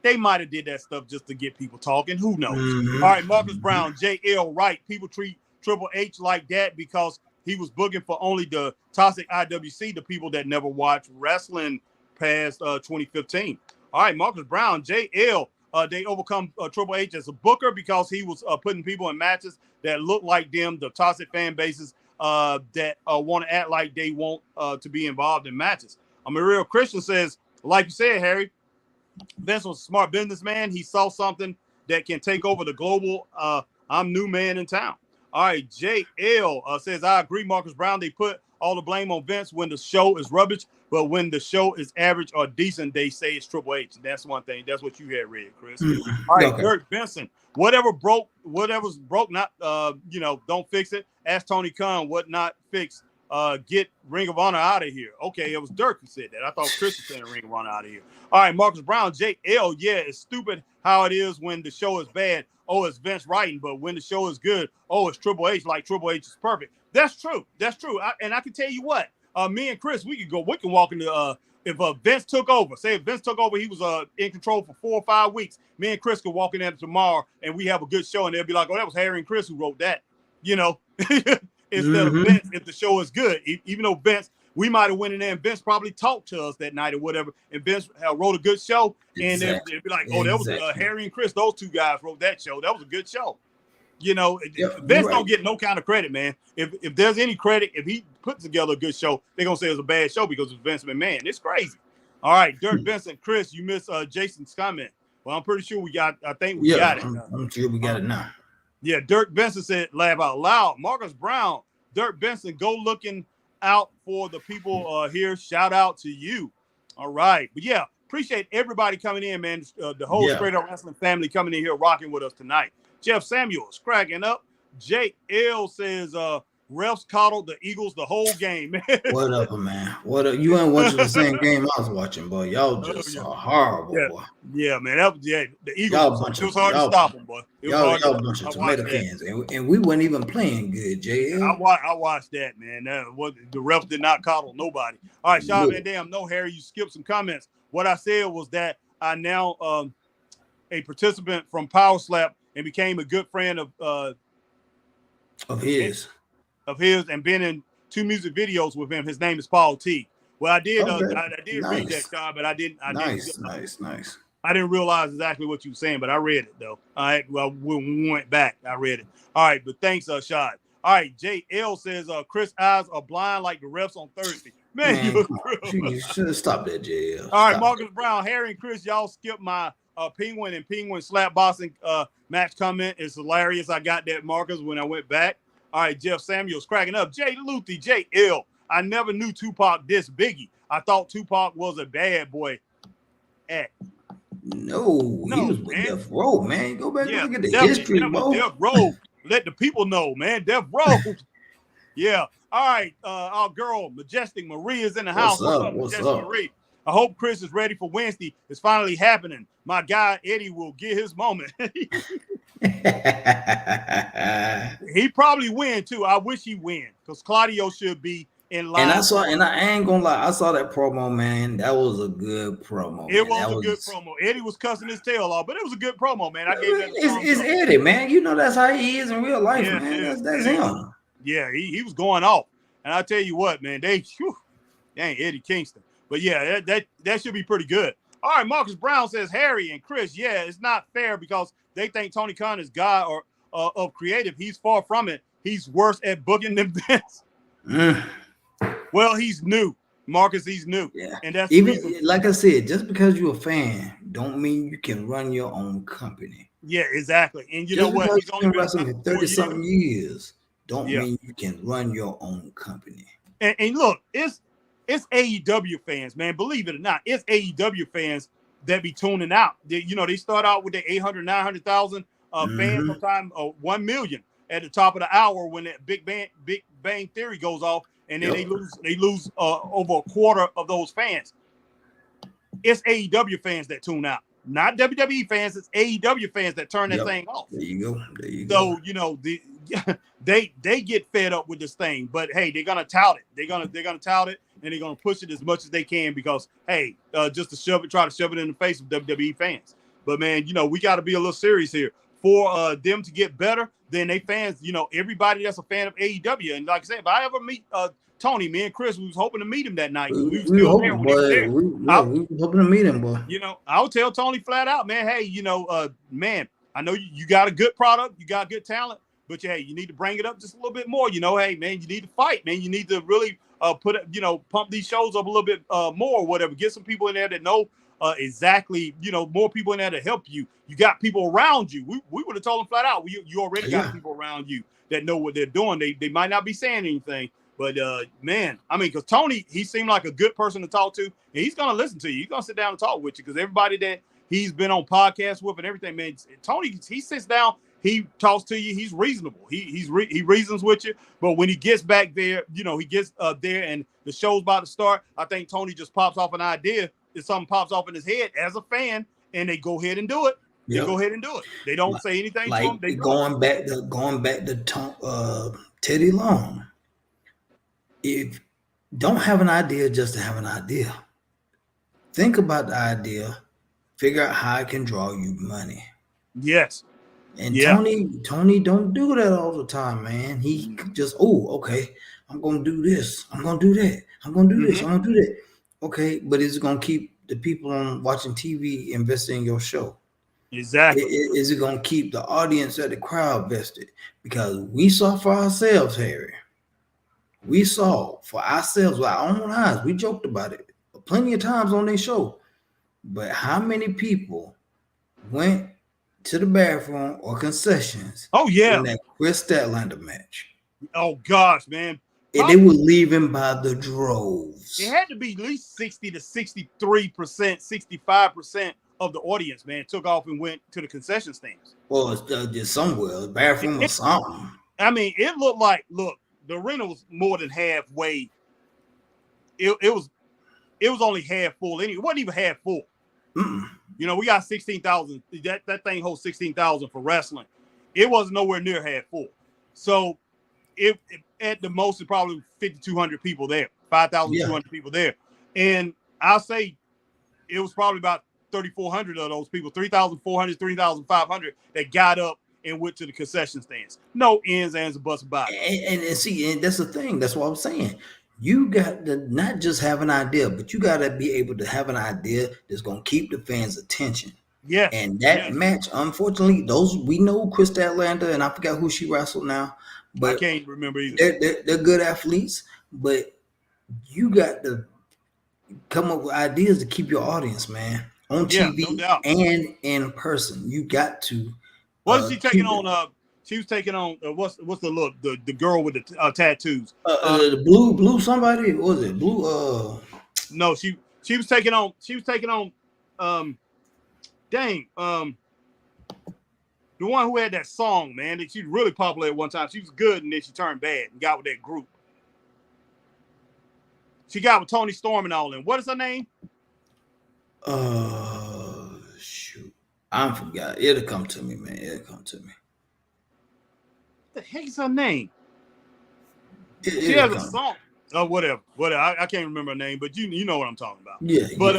They might have did that stuff just to get people talking. Who knows? Mm-hmm. All right, Marcus Brown, JL, right. People treat Triple H like that because he was booking for only the toxic IWC, the people that never watched wrestling past 2015. All right, Marcus Brown, JL, they overcome Triple H as a booker because he was putting people in matches that look like them, the toxic fan bases that want to act like they want to be involved in matches. Real Christian says, like you said, Harry, Vince was a smart businessman. He saw something that can take over the global I'm new man in town. All right, JL says, I agree, Marcus Brown. They put all the blame on Vince when the show is rubbish, but when the show is average or decent, they say it's Triple H. That's one thing. That's what you had read, Chris. All right, okay. Dirk Benson. Whatever's broke, not don't fix it. Ask Tony Khan what not fix. Get Ring of Honor out of here. Okay, it was Dirk who said that. I thought Chris was saying Ring of Honor out of here. All right, Marcus Brown, JL. Yeah, it's stupid how it is when the show is bad. Oh, it's Vince writing, but when the show is good, oh, it's Triple H. Like Triple H is perfect. That's true. That's true. And I can tell you what, me and Chris, we can walk into if Vince took over, say if Vince took over, he was in control for 4 or 5 weeks. Me and Chris could walk in there tomorrow and we have a good show, and they'll be like, "Oh, that was Harry and Chris who wrote that," instead of Vince. If the show is good, even though Vince, we might have went in there and Vince probably talked to us that night or whatever, and Vince wrote a good show, and they'd be like, "Oh, that was Harry and Chris. Those 2 guys wrote that show. That was a good show." Vince don't get no kind of credit, man. If there's any credit, if he puts together a good show, they're gonna say it's a bad show because it's Vince McMahon. It's crazy. All right, Dirk Benson, Chris, you missed Jason's comment. Well, I'm pretty sure I think we got it. I'm sure we got it now. Yeah, Dirk Benson said, laugh out loud. Marcus Brown, Dirk Benson, go looking out for the people here. Shout out to you. All right. But yeah, appreciate everybody coming in, man. The whole Straight Up Wrestling family coming in here rocking with us tonight. Jeff Samuels cracking up. Jake L says, refs coddled the Eagles the whole game, man. What up, man? What up? You ain't watching the same game I was watching, boy. Y'all just are horrible, boy. Yeah, man. The Eagles, it was hard to stop them, boy. Y'all a bunch of tomato cans. And we weren't even playing good, JL. I watched that, man. The refs did not coddle nobody. All right, Sean Van Dam. No, Harry, you skipped some comments. What I said was that I now a participant from Power Slap and became a good friend of his and been in 2 music videos with him. His name is Paul T. Well, I did read that, Sean, but I didn't. Nice. I didn't realize exactly what you were saying, but I read it though. All right. Well, when we went back, I read it. All right, but thanks, Shad. All right, JL says Chris' eyes are blind like the refs on Thursday. Man, you should have stopped that, JL. All right, Marcus Brown, Harry and Chris, y'all skipped my Penguin and Penguin slap boxing match comment. It's hilarious. I got that, Marcus, when I went back. All right, Jeff Samuels cracking up. Jay Luthi, JL. I never knew Tupac this Biggie. I thought Tupac was a bad boy. No, he was with Death Row, man. Go back and look at the history, bro. Death Row. Let the people know, man. Death Row. Yeah. All right. Our girl, Majestic Marie, is in the house. What's up? Marie? I hope Chris is ready for Wednesday. It's finally happening. My guy Eddie will get his moment. He probably win too. I wish he win because Claudio should be in line. And I ain't gonna lie, I saw that promo, man. That was a good promo. It was a good promo. Eddie was cussing his tail off, but it was a good promo, man. I gave that. It's Eddie, man. You know that's how he is in real life, man. That's him. Yeah, he was going off, and I tell you what, man, they ain't Eddie Kingston, but yeah, that should be pretty good. All right, Marcus Brown says Harry and Chris. Yeah, it's not fair because they think Tony Khan is God or of creative. He's far from it. He's worse at booking than Vince. Well, he's new, Marcus. He's new, and that's even like I said. Just because you're a fan, don't mean you can run your own company. Yeah, exactly. And you just know what? He's only been wrestling for 30-something years. Don't mean you can run your own company. And look, it's AEW fans, man. Believe it or not, it's AEW fans that be tuning out. They start out with the 800, 900,000 fans, sometimes 1 million at the top of the hour when that Big Bang Theory goes off, and then they lose over a quarter of those fans. It's AEW fans that tune out, not WWE fans. It's AEW fans that turn that thing off. There you go. So they get fed up with this thing, but hey, they're gonna tout it. They're gonna tout it, and they're gonna push it as much as they can because hey, just to try to shove it in the face of WWE fans. But man, we got to be a little serious here for them to get better. Then they fans, everybody that's a fan of AEW, and like I said, if I ever meet Tony, me and Chris, we was hoping to meet him that night. We were hoping to meet him, boy. I would tell Tony flat out, man. Hey, man, I know you got a good product, you got good talent. But hey, you need to bring it up just a little bit more. Hey, man, you need to fight, man. You need to really pump these shows up a little bit more or whatever. Get some people in there that know exactly, more people in there to help you. You got people around you. We would have told them flat out. You already got people around you that know what they're doing. They might not be saying anything, but man, I mean, because Tony, he seemed like a good person to talk to, and he's gonna listen to you. He's gonna sit down and talk with you because everybody that he's been on podcasts with and everything, man. Tony, he sits down. He talks to you. He's reasonable. He reasons with you. But when he gets back there, he gets there and the show's about to start. I think Tony just pops off an idea. If something pops off in his head as a fan, and they go ahead and do it. They go ahead and do it. They don't say anything to him. They going back to Teddy Long. If Don't have an idea just to have an idea. Think about the idea, figure out how it can draw you money. Yes. And Yeah. Tony don't do that all the time, man. He just, okay, I'm gonna do this, I'm gonna do that, I'm gonna do this, I'm gonna do that. Okay, but is it gonna keep the people on watching TV invested in your show? Exactly. Is it gonna keep the audience or the crowd vested? Because we saw for ourselves, Harry. We saw for ourselves with our own eyes. We joked about it plenty of times on their show. But how many people went to the bathroom or concessions? Oh yeah, in that Chris Statlander match. Oh gosh, man. And they were leaving by the droves. It had to be at least 60 to 63%, 65% of the audience, man, took off and went to the concession stands. Well, it's just somewhere, bathroom or something. I mean, it looked like, the arena was more than halfway. It was only half full. It wasn't even half full. You know, we got 16,000. That thing holds 16,000 for wrestling. It wasn't nowhere near half full. So it at the most, it's probably 5,200 people there, 5,200 people there. And I'll say it was probably about 3,400 of those people, 3,400, 3,500 that got up and went to the concession stands. No ends, ands, or buts about it. And see, and that's the thing. That's what I'm saying. You got to not just have an idea, but you got to be able to have an idea that's going to keep the fans' attention. Yeah. And that match, unfortunately, we know Chris Statlander, and I forgot who she wrestled now. But I can't remember either. They're good athletes, but you got to come up with ideas to keep your audience, man, on TV and in person. You got to. What is she taking on? She was taking on what's the look? The girl with the tattoos. The blue somebody. What was it blue? No, she was taking on. The one who had that song, man, that she was really popular at one time. She was good, and then she turned bad and got with that group. She got with Tony Storm and all them. What is her name? Shoot. I forgot. It'll come to me, man. It'll come to me. What the heck is her name? She has a song. Oh, whatever. I can't remember her name, but you know what I'm talking about. Yeah. But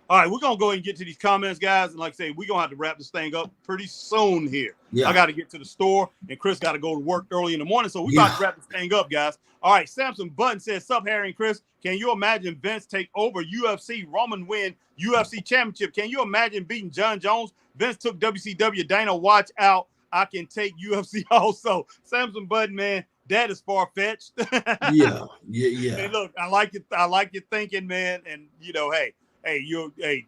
all right, we're gonna go ahead and get to these comments, guys. And like I say, we're gonna have to wrap this thing up pretty soon here. Yeah. I gotta get to the store, and Chris gotta go to work early in the morning. So we about to wrap this thing up, guys. All right, Samson Button says, "Sup, Harry and Chris. Can you imagine Vince take over UFC, Roman win UFC championship? Can you imagine beating John Jones? Vince took WCW, Dana, watch out. I can take UFC also." Samson Button, man, that is far-fetched. Yeah. Hey, look, I like your thinking, man. And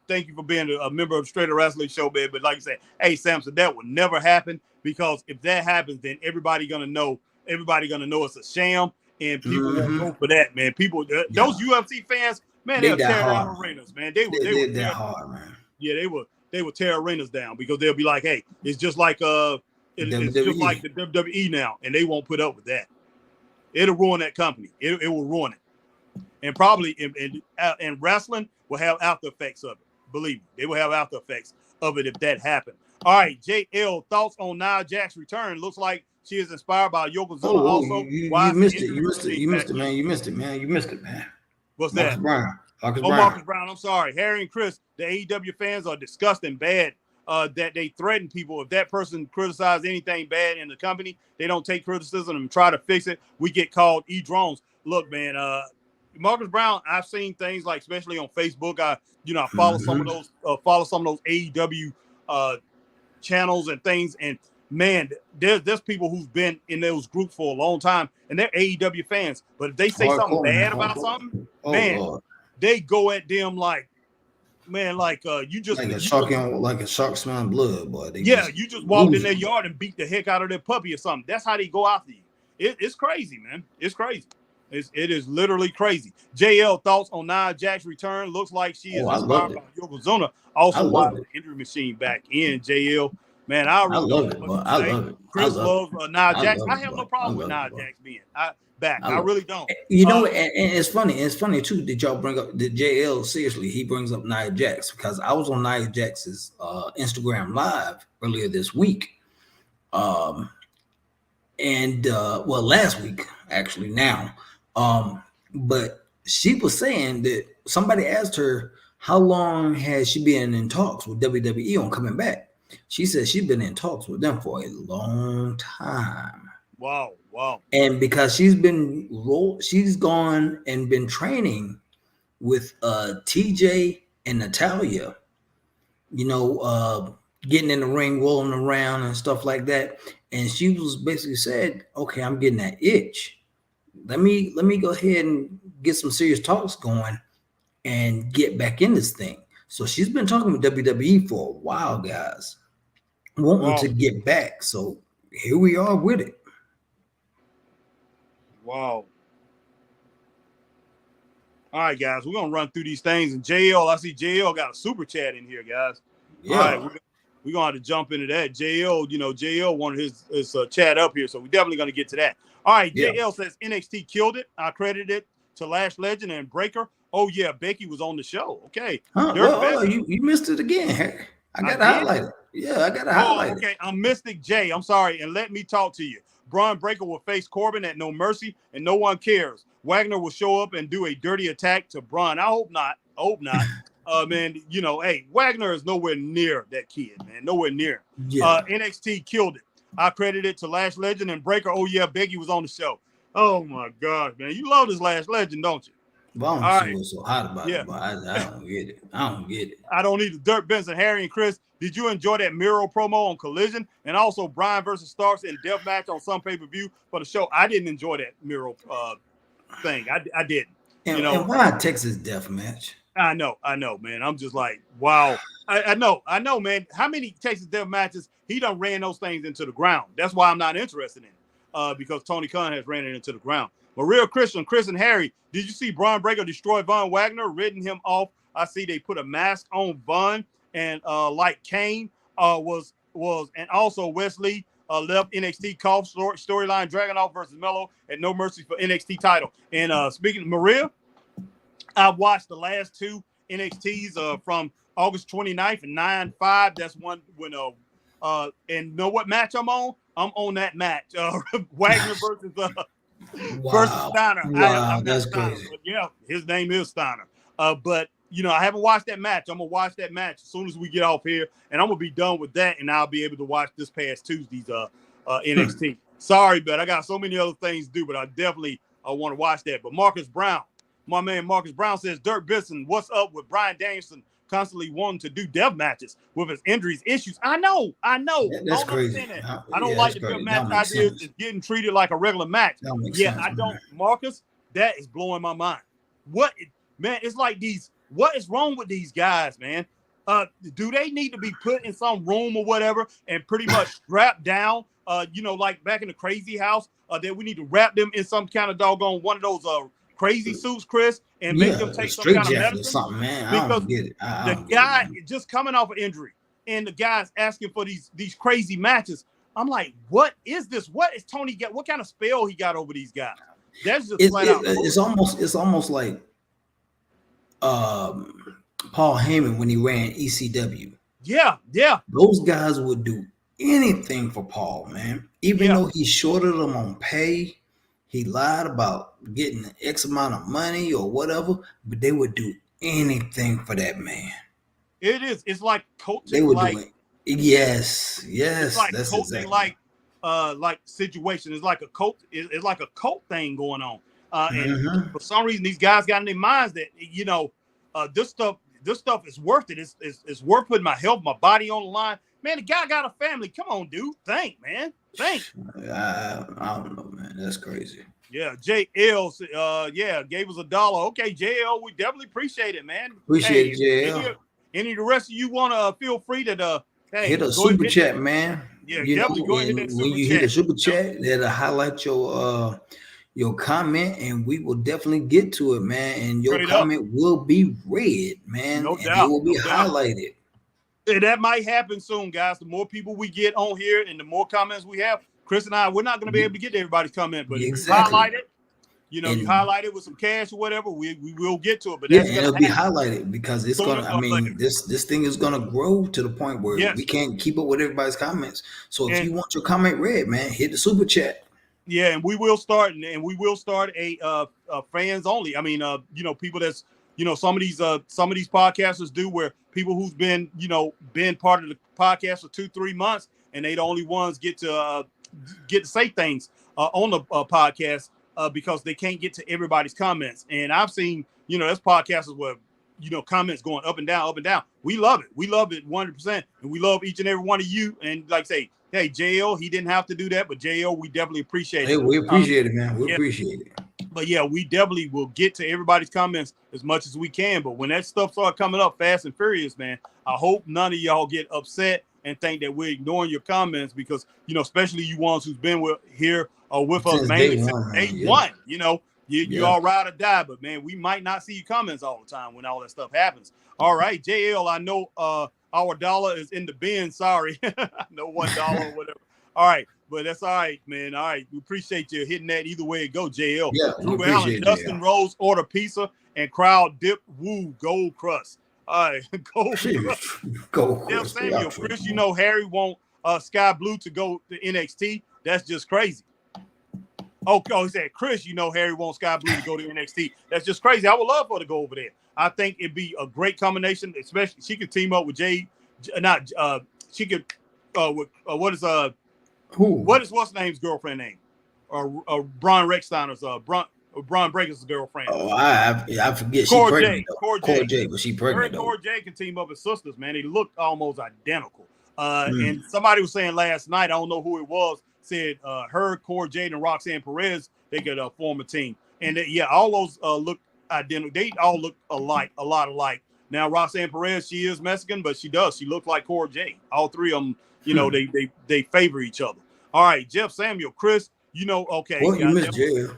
thank you for being a member of Straight Up Wrestling Show, man. But like I said, hey, Samson, that will never happen, because if that happens, then everybody gonna know it's a sham, and people won't go for that, man. People, those UFC fans, man, they'll tear down arenas, man. They were that hard, man. Yeah, they would tear arenas down, because they'll be like, hey, it's just like it's just like the WWE now, and they won't put up with that. It'll ruin that company. It will ruin it, and probably and wrestling will have after effects of it. Believe me, they will have after effects of it if that happened. All right, JL, thoughts on Nia Jax's return? Looks like she is inspired by Yokozuna. Also, you missed it. You missed it, man. You missed it, man. What's that? Marcus Brown. I'm sorry, Harry and Chris. The AEW fans are disgusting bad. That they threaten people. If that person criticizes anything bad in the company, they don't take criticism and try to fix it. We get called drones. Look, man, Marcus Brown, I've seen things like, especially on Facebook, I follow some of those AEW channels and things, and man, there's people who've been in those groups for a long time, and they're AEW fans. But if they say something bad about something, they go at them like, man, you just like a shark smelling blood, boy. You just walked in their yard and beat the heck out of their puppy or something. That's how they go after you. It's crazy, man. It's crazy. It is literally crazy. JL, thoughts on Nia Jax's return? Looks like she is inspired by Yokozuna. Also, watch the injury machine back in. JL, man, I love it. I love it. Chris loves Nia Jax. I have no problem with Nia Jax being back. I really don't. You know, and it's funny. It's funny too that y'all bring up the JL. Seriously, he brings up Nia Jax, because I was on Nia Jax's Instagram Live earlier this week, last week actually. Now, But she was saying that somebody asked her how long has she been in talks with WWE on coming back. She said she's been in talks with them for a long time. Wow, wow. And because she's gone and been training with TJ and Natalia, getting in the ring, rolling around and stuff like that. And she was basically said, okay, I'm getting that itch. Let me go ahead and get some serious talks going and get back in this thing. So she's been talking with WWE for a while, guys, wanting to get back. So here we are with it. Wow. All right, guys, we're gonna run through these things. And JL, I see JL got a super chat in here, guys. Yeah. All right, we're gonna have to jump into that. JL, JL wanted his chat up here, so we're definitely gonna get to that. All right, Yeah. JL says NXT killed it. I credited it to Lash Legend and Breaker. Oh yeah, Becky was on the show. Okay. You missed it again. I got to highlight it. Yeah, I got to highlight it. Okay, I'm Mystic J. I'm sorry, and let me talk to you. Braun Breaker will face Corbin at No Mercy, and no one cares. Wagner will show up and do a dirty attack to Braun. I hope not. Man, hey, Wagner is nowhere near that kid, man. Nowhere near. Yeah. NXT killed it. I credit it to Lash Legend and Breaker. Oh, yeah, Becky was on the show. Oh, my God, man. You love this Lash Legend, don't you? Well, I don't see what's so hot about it, but I don't get it. I don't need the Dirt Benson, Harry, and Chris. Did you enjoy that Miro promo on Collision and also Bryan versus Starks in death match on some pay-per-view for the show? I didn't enjoy that Miro thing. I didn't. And why a Texas death match? I know, man. I'm just like, wow. I know, man. How many Texas death matches he done ran those things into the ground? That's why I'm not interested in it, because Tony Khan has ran it into the ground. Maria Christian, Chris and Harry, did you see Braun Breaker destroy Von Wagner, ridden him off? I see they put a mask on Von, and like Kane was, and also Wesley left NXT Cough storyline Dragunov versus Mello at No Mercy for NXT title. And speaking of Maria, I watched the last two NXTs from August 29th and 9/5. That's one when and know what match I'm on? I'm on that match. Wagner versus versus Steiner. Wow, that's crazy. But yeah, his name is Steiner. But I haven't watched that match. I'm gonna watch that match as soon as we get off here, and I'm gonna be done with that, and I'll be able to watch this past Tuesday's NXT. Sorry, but I got so many other things to do, but I definitely want to watch that. But Marcus Brown, my man Marcus Brown says, Dirk Benson, what's up with Bryan Danielson constantly wanting to do death matches with his injuries issues? I know. That's crazy. I don't like the death match idea. It's getting treated like a regular match. Yeah, I don't, Marcus. That is blowing my mind. It's like what is wrong with these guys, man? Do they need to be put in some room or whatever and pretty much strapped down? Like back in the Crazy House, that we need to wrap them in some kind of doggone one of those crazy suits, Chris, and make them take some kind of medicine or something, man. Because I don't get it. The guy just coming off an injury, and the guy's asking for these crazy matches. I'm like, what is this? What is Tony get? What kind of spell he got over these guys? That's just flat out. It's almost like Paul Heyman when he ran ECW. Yeah. Those guys would do anything for Paul, man. Even though he shorted them on pay, he lied about getting X amount of money or whatever, but they would do anything for that man. It is. It's like coaching. They would do it. Yes. It's like that's coaching, exactly. like situation. It's like a cult. It's like a cult thing going on. And for some reason, these guys got in their minds that this stuff is worth it. It's worth putting my health, my body on the line. Man, the guy got a family. Come on, dude. Think. I don't know, man. That's crazy. Yeah, JL, gave us $1. Okay, JL, we definitely appreciate it, man. Appreciate it, JL. Any of the rest of you want to feel free to hit a super chat, man. Yeah, definitely go ahead and hit that super chat. When you hit a super chat, that'll highlight your comment, and we will definitely get to it, man. And your comment will be read, man. No doubt. It will be highlighted. And that might happen soon, guys. The more people we get on here and the more comments we have, Chris and I, we're not going to be able to get to everybody's comment, but if you highlight it, you highlight it with some cash or whatever, we will get to it. But and it'll be highlighted because it's going to, this thing is going to grow to the point where we can't keep up with everybody's comments. So if you want your comment read, man, hit the super chat. Yeah, and we will start, and we will start a fans only. I mean, people that's some of these podcasters do where people who's been been part of the podcast for 2-3 months, and they the only ones get to say things on the podcast because they can't get to everybody's comments. And I've seen there's podcasters where comments going up and down, up and down. We love it. We love it 100%, and we love each and every one of you. And like say, hey, JL, he didn't have to do that, but JL, we definitely appreciate it. Hey, we appreciate it, man. We appreciate it. But yeah, we definitely will get to everybody's comments as much as we can. But when that stuff starts coming up fast and furious, man, I hope none of y'all get upset and think that we're ignoring your comments because, especially you ones who's been here with us mainly since day one, you all ride or die. But man, we might not see your comments all the time when all that stuff happens. All right, JL, I know our dollar is in the bin. Sorry. No $1 or whatever. All right. But that's all right, man. All right. We appreciate you hitting that either way it go, JL. Yeah, we appreciate it. Dustin Rose order pizza and crowd dip woo gold crust. All right. Gold crust. Gold crust. Samuel, Chris, Harry want Sky Blue to go to NXT. That's just crazy. Oh, he said, Chris, Harry wants Sky Blue to go to NXT. That's just crazy. I would love for her to go over there. I think it'd be a great combination, especially she could team up with she could with what is what's name's girlfriend name? Braun Rexsteiner's Braun Breaker's girlfriend. Oh, I forget. She's pregnant. Cora J, but she pregnant. Her and Cora J can team up as sisters, man. They look almost identical. And somebody was saying last night, I don't know who it was, said her, Cora J, and Roxanne Perez, they could form a team. And all those look identical. They all look alike, a lot alike. Now Roxanne Perez, she is Mexican, but she looks like Cora J. All three of them, they favor each other. All right, Jeff Samuel, Chris, okay. Well, you missed JL.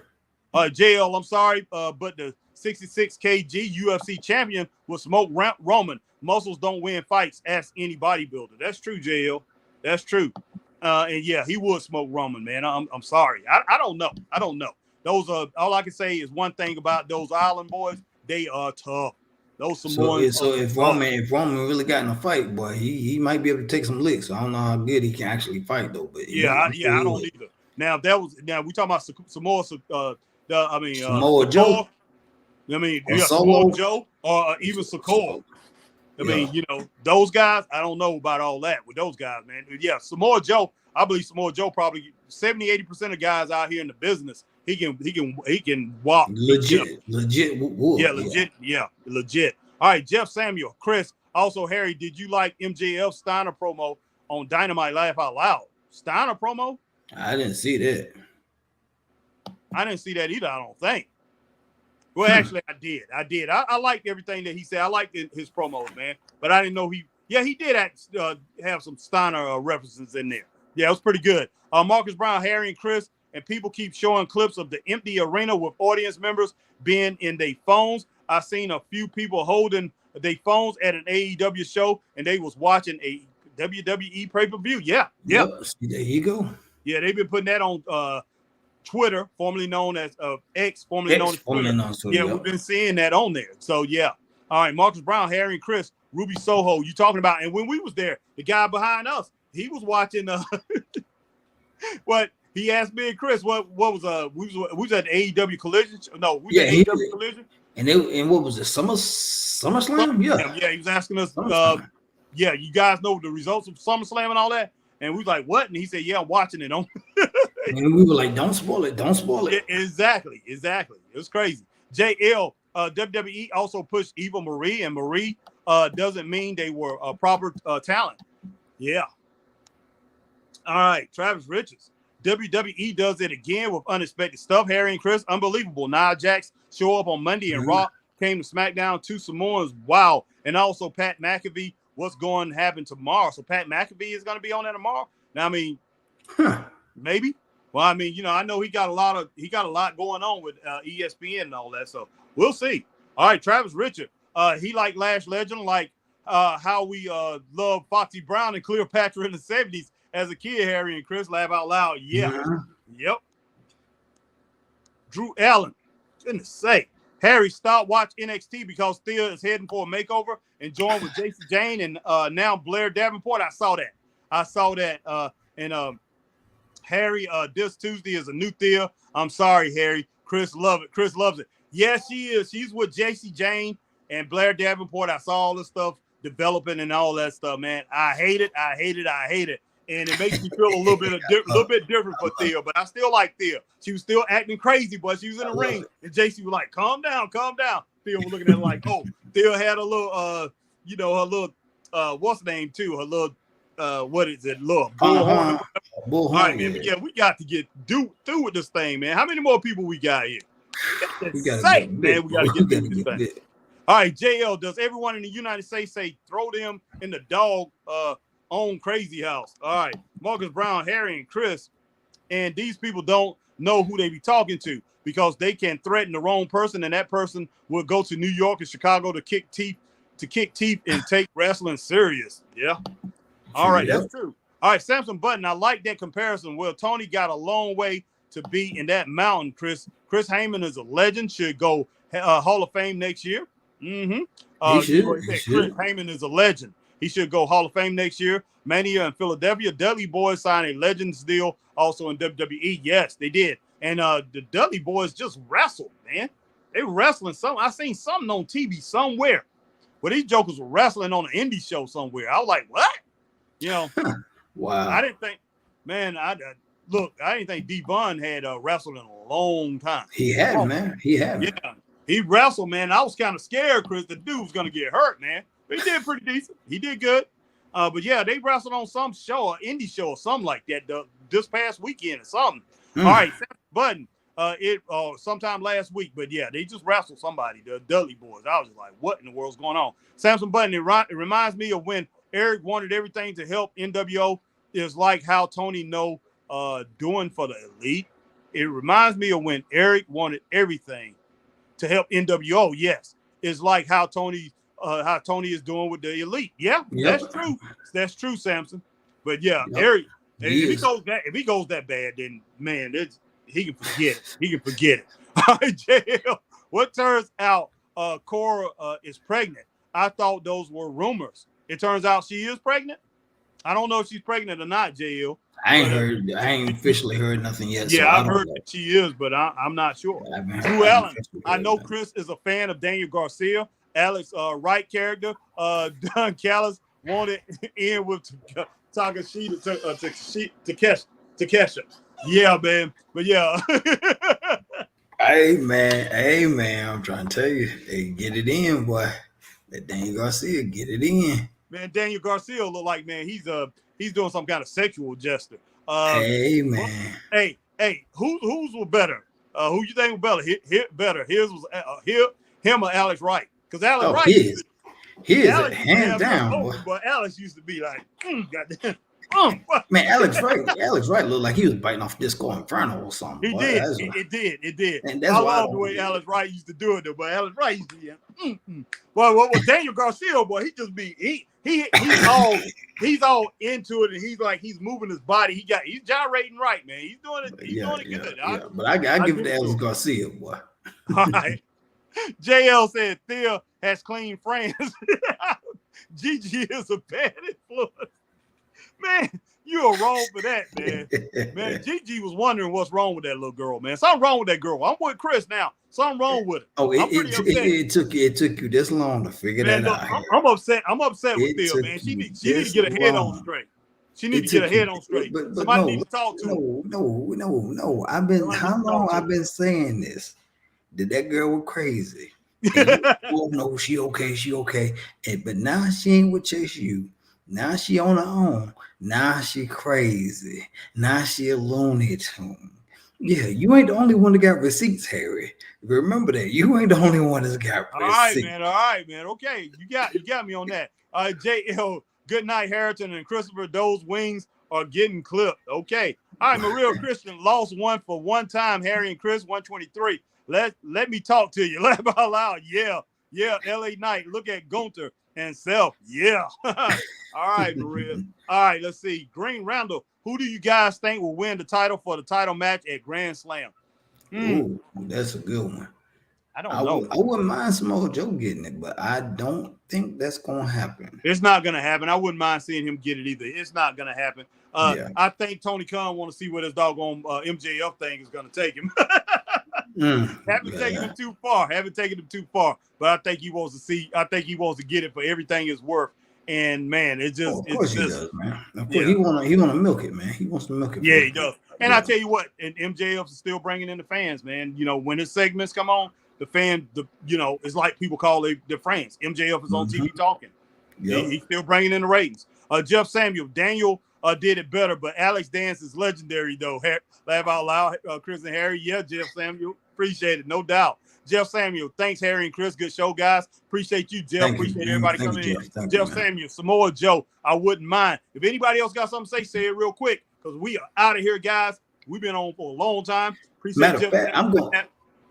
JL, I'm sorry, but the 66 kg UFC champion will smoke Roman. Muscles don't win fights. Ask any bodybuilder. That's true, JL. That's true. And yeah, he would smoke Roman, man. I'm sorry. I don't know. I don't know. Those all I can say is one thing about those island boys. They are tough. Those Samoans. So if Roman really got in a fight, boy, he might be able to take some licks. I don't know how good he can actually fight though. But I don't either. Now we talking about Samoa. Samoa Joe. Samoa Joe or even Sikoa. I mean, those guys. I don't know about all that with those guys, man. Yeah, Samoa Joe. I believe Samoa Joe probably 70-80% of guys out here in the business. He can walk legit. Legit. All right, Jeff Samuel, Chris, also Harry. Did you like MJF Steiner promo on Dynamite? Laugh out loud. Steiner promo? I didn't see that. I didn't see that either. I don't think. Well, actually, I did. I liked everything that he said. I liked his promos, man. But I didn't know he did have some Steiner references in there. Yeah, it was pretty good. Marcus Brown, Harry, and Chris. And people keep showing clips of the empty arena with audience members being in their phones. I've seen a few people holding their phones at an AEW show, and they was watching a WWE pay-per-view. Yeah. Yep. There you go. Yeah, they've been putting that on Twitter, formerly known as X, formerly known as Twitter. Yeah, we've been seeing that on there. So, yeah. All right, Marcus Brown, Harry, and Chris, Ruby Soho, you talking about. And when we was there, the guy behind us, he was watching what – he asked me and Chris, what was we was at the AEW Collision? No, we at AEW Collision. And what was it? SummerSlam? Yeah, he was asking us. You guys know the results of SummerSlam and all that. And we was like, what? And he said, yeah, I'm watching it. And we were like, don't spoil it. Yeah, exactly. It was crazy. JL, WWE also pushed Eva Marie, and Marie doesn't mean they were proper talent. Yeah. All right, Travis Richards. WWE does it again with unexpected stuff. Harry and Chris, unbelievable. Nia Jax show up on Monday and Raw, came to SmackDown, 2 Samoans. Wow. And also Pat McAfee, what's going to happen tomorrow? So Pat McAfee is going to be on there tomorrow? Now, I mean, maybe. Well, I mean, I know he got a lot going on with ESPN and all that. So we'll see. All right, Travis Richard. He like Lash Legend, like how we love Foxy Brown and Cleopatra in the 70s. As a kid, Harry and Chris, laugh out loud. Yeah. Yep. Drew Allen. Goodness sake. Harry, stop watch NXT because Thea is heading for a makeover and joined with Jason Jane and now Blair Davenport. I saw that. And Harry, this Tuesday is a new Thea. I'm sorry, Harry. Chris love it. Chris loves it. Yes, she is. She's with JC Jane and Blair Davenport. I saw all this stuff developing and all that stuff, man. I hate it. I hate it. I hate it. And it makes me feel a little bit different for Thea, but I still like Thea. She was still acting crazy, but she was in the ring, and JC was like, calm down, calm down. Thea was looking at her like, oh, Thea had a little, you know, her little, what's the name too? Her little, what is it? Little bullhorn. All right, man. Yeah, we got to get through with this thing, man. How many more people we got here? We got to get through this thing. All right, JL, does everyone in the United States say throw them in the dog own crazy house? All right, Marcus Brown, Harry, and Chris, and these people don't know who they be talking to because they can threaten the wrong person, and that person will go to New York and Chicago to kick teeth and take wrestling serious. Yeah. All right, that's true. All right, Samson Button, I like that comparison. Well, Tony got a long way to be in that mountain, Chris. Chris Heyman is a legend, should go Hall of Fame next year. Mm-hmm. Chris Heyman is a legend. He should go Hall of Fame next year. Mania in Philadelphia. Dudley Boys signed a Legends deal also in WWE. Yes, they did. And the Dudley Boys just wrestled, man. They were wrestling something. I seen something on TV somewhere where these jokers were wrestling on an indie show somewhere. I was like, what? You know, wow. I didn't think, man, I didn't think D-Von had wrestled in a long time. He had, man. He had. Yeah. He wrestled, man. I was kind of scared, Chris. The dude was going to get hurt, man. But he did pretty decent. He did good. But yeah, they wrestled on some show, an indie show or something like that this past weekend or something. All right, Button. Sometime last week, but yeah, they just wrestled somebody, the Dudley Boys. I was just like, what in the world's going on? Samson Button, it reminds me of when Eric wanted everything to help NWO. It's like how Tony doing for the Elite. It reminds me of when Eric wanted everything to help NWO. Yes, it's like how Tony is doing with the Elite. Yeah, that's true. That's true, Samson. But yeah, Eric, if he goes that bad, then man, he can forget it. He can forget it. All right, JL, what turns out Cora is pregnant? I thought those were rumors. It turns out she is pregnant. I don't know if she's pregnant or not, JL. I ain't officially heard nothing yet. Yeah, so I've heard that she is, but I'm not sure. Drew Allen. I know Chris is a fan of Daniel Garcia. Alex Wright character. Don Callis wanted in with Takeshita Takesha. Yeah, man. But yeah. Hey man. I'm trying to tell you, they get it in, boy. That Daniel Garcia get it in. Man, Daniel Garcia look like, man, he's doing some kind of sexual gesture. Hey man. Hey, who's was better? Who you think was better? His was him or Alex Wright? Because Alex Wright, his hands down, boy. But Alex used to be like, goddamn. Man, Alex Wright looked like he was biting off Disco Inferno or something. It did. And that's I love the way Alex Wright used to do it, though. But Alex Wright used to be, Well, what was Daniel Garcia, boy? He just be he's all into it, and he's moving his body. He's gyrating right, man. He's doing it. He's doing it good. Yeah. But I give it to Alex Garcia, boy. All right. JL said Thea has clean friends. Gigi is a bad influence. Man, you are wrong for that, man. Man, Gigi was wondering what's wrong with that little girl, man. Something wrong with that girl. I'm with Chris now. Something wrong with it. Oh, it took you this long to figure that out. I'm upset. I'm upset with Thea, man. She need to get her head on straight. She need to get her head on straight. But somebody need to talk to her. No. I've been saying this. That girl was crazy. Oh no, she okay. But now she ain't with Chase U. Now she on her own. Now she crazy. Now she a Looney Tune. Yeah, you ain't the only one that got receipts, Harry. Remember that. You ain't the only one that's got receipts. All right, man. Okay, you got me on that. JL, good night, Harrington and Christopher. Those wings are getting clipped. Okay. All right, Maria Christian lost one for one time. Harry and Chris, 123. Let me talk to you. Laugh out loud. Yeah. LA Knight. Look at Gunther and Self. Yeah. All right, Maria. All right, let's see. Green Randall. Who do you guys think will win the title for the title match at Grand Slam? Ooh, that's a good one. I don't know. I wouldn't mind Samoa Joe getting it, but I don't think that's gonna happen. It's not gonna happen. I wouldn't mind seeing him get it either. It's not gonna happen. Yeah. I think Tony Khan want to see where this doggone MJF thing is gonna take him. Haven't taken him too far. But I think he wants to see. I think he wants to get it for everything it's worth. And man, it just of course he does, man. Of course he wanna milk it, man. He wants to milk it. Yeah, he does. And I tell you what, and MJF is still bringing in the fans, man. You know, when his segments come on, the fan, it's like people call their friends. MJF is on TV talking. Yep. He's still bringing in the ratings. Jeff Samuel, Daniel did it better, but Alex Dance is legendary, though. Laugh out loud, Chris and Harry. Yeah, Jeff Samuel. Appreciate it, no doubt. Jeff Samuel, thanks, Harry and Chris. Good show, guys. Appreciate you, Jeff. Appreciate everybody coming in. Jeff Samuel, Samoa Joe, I wouldn't mind. If anybody else got something to say it real quick, because we are out of here, guys. We've been on for a long time. Appreciate Matter of fact,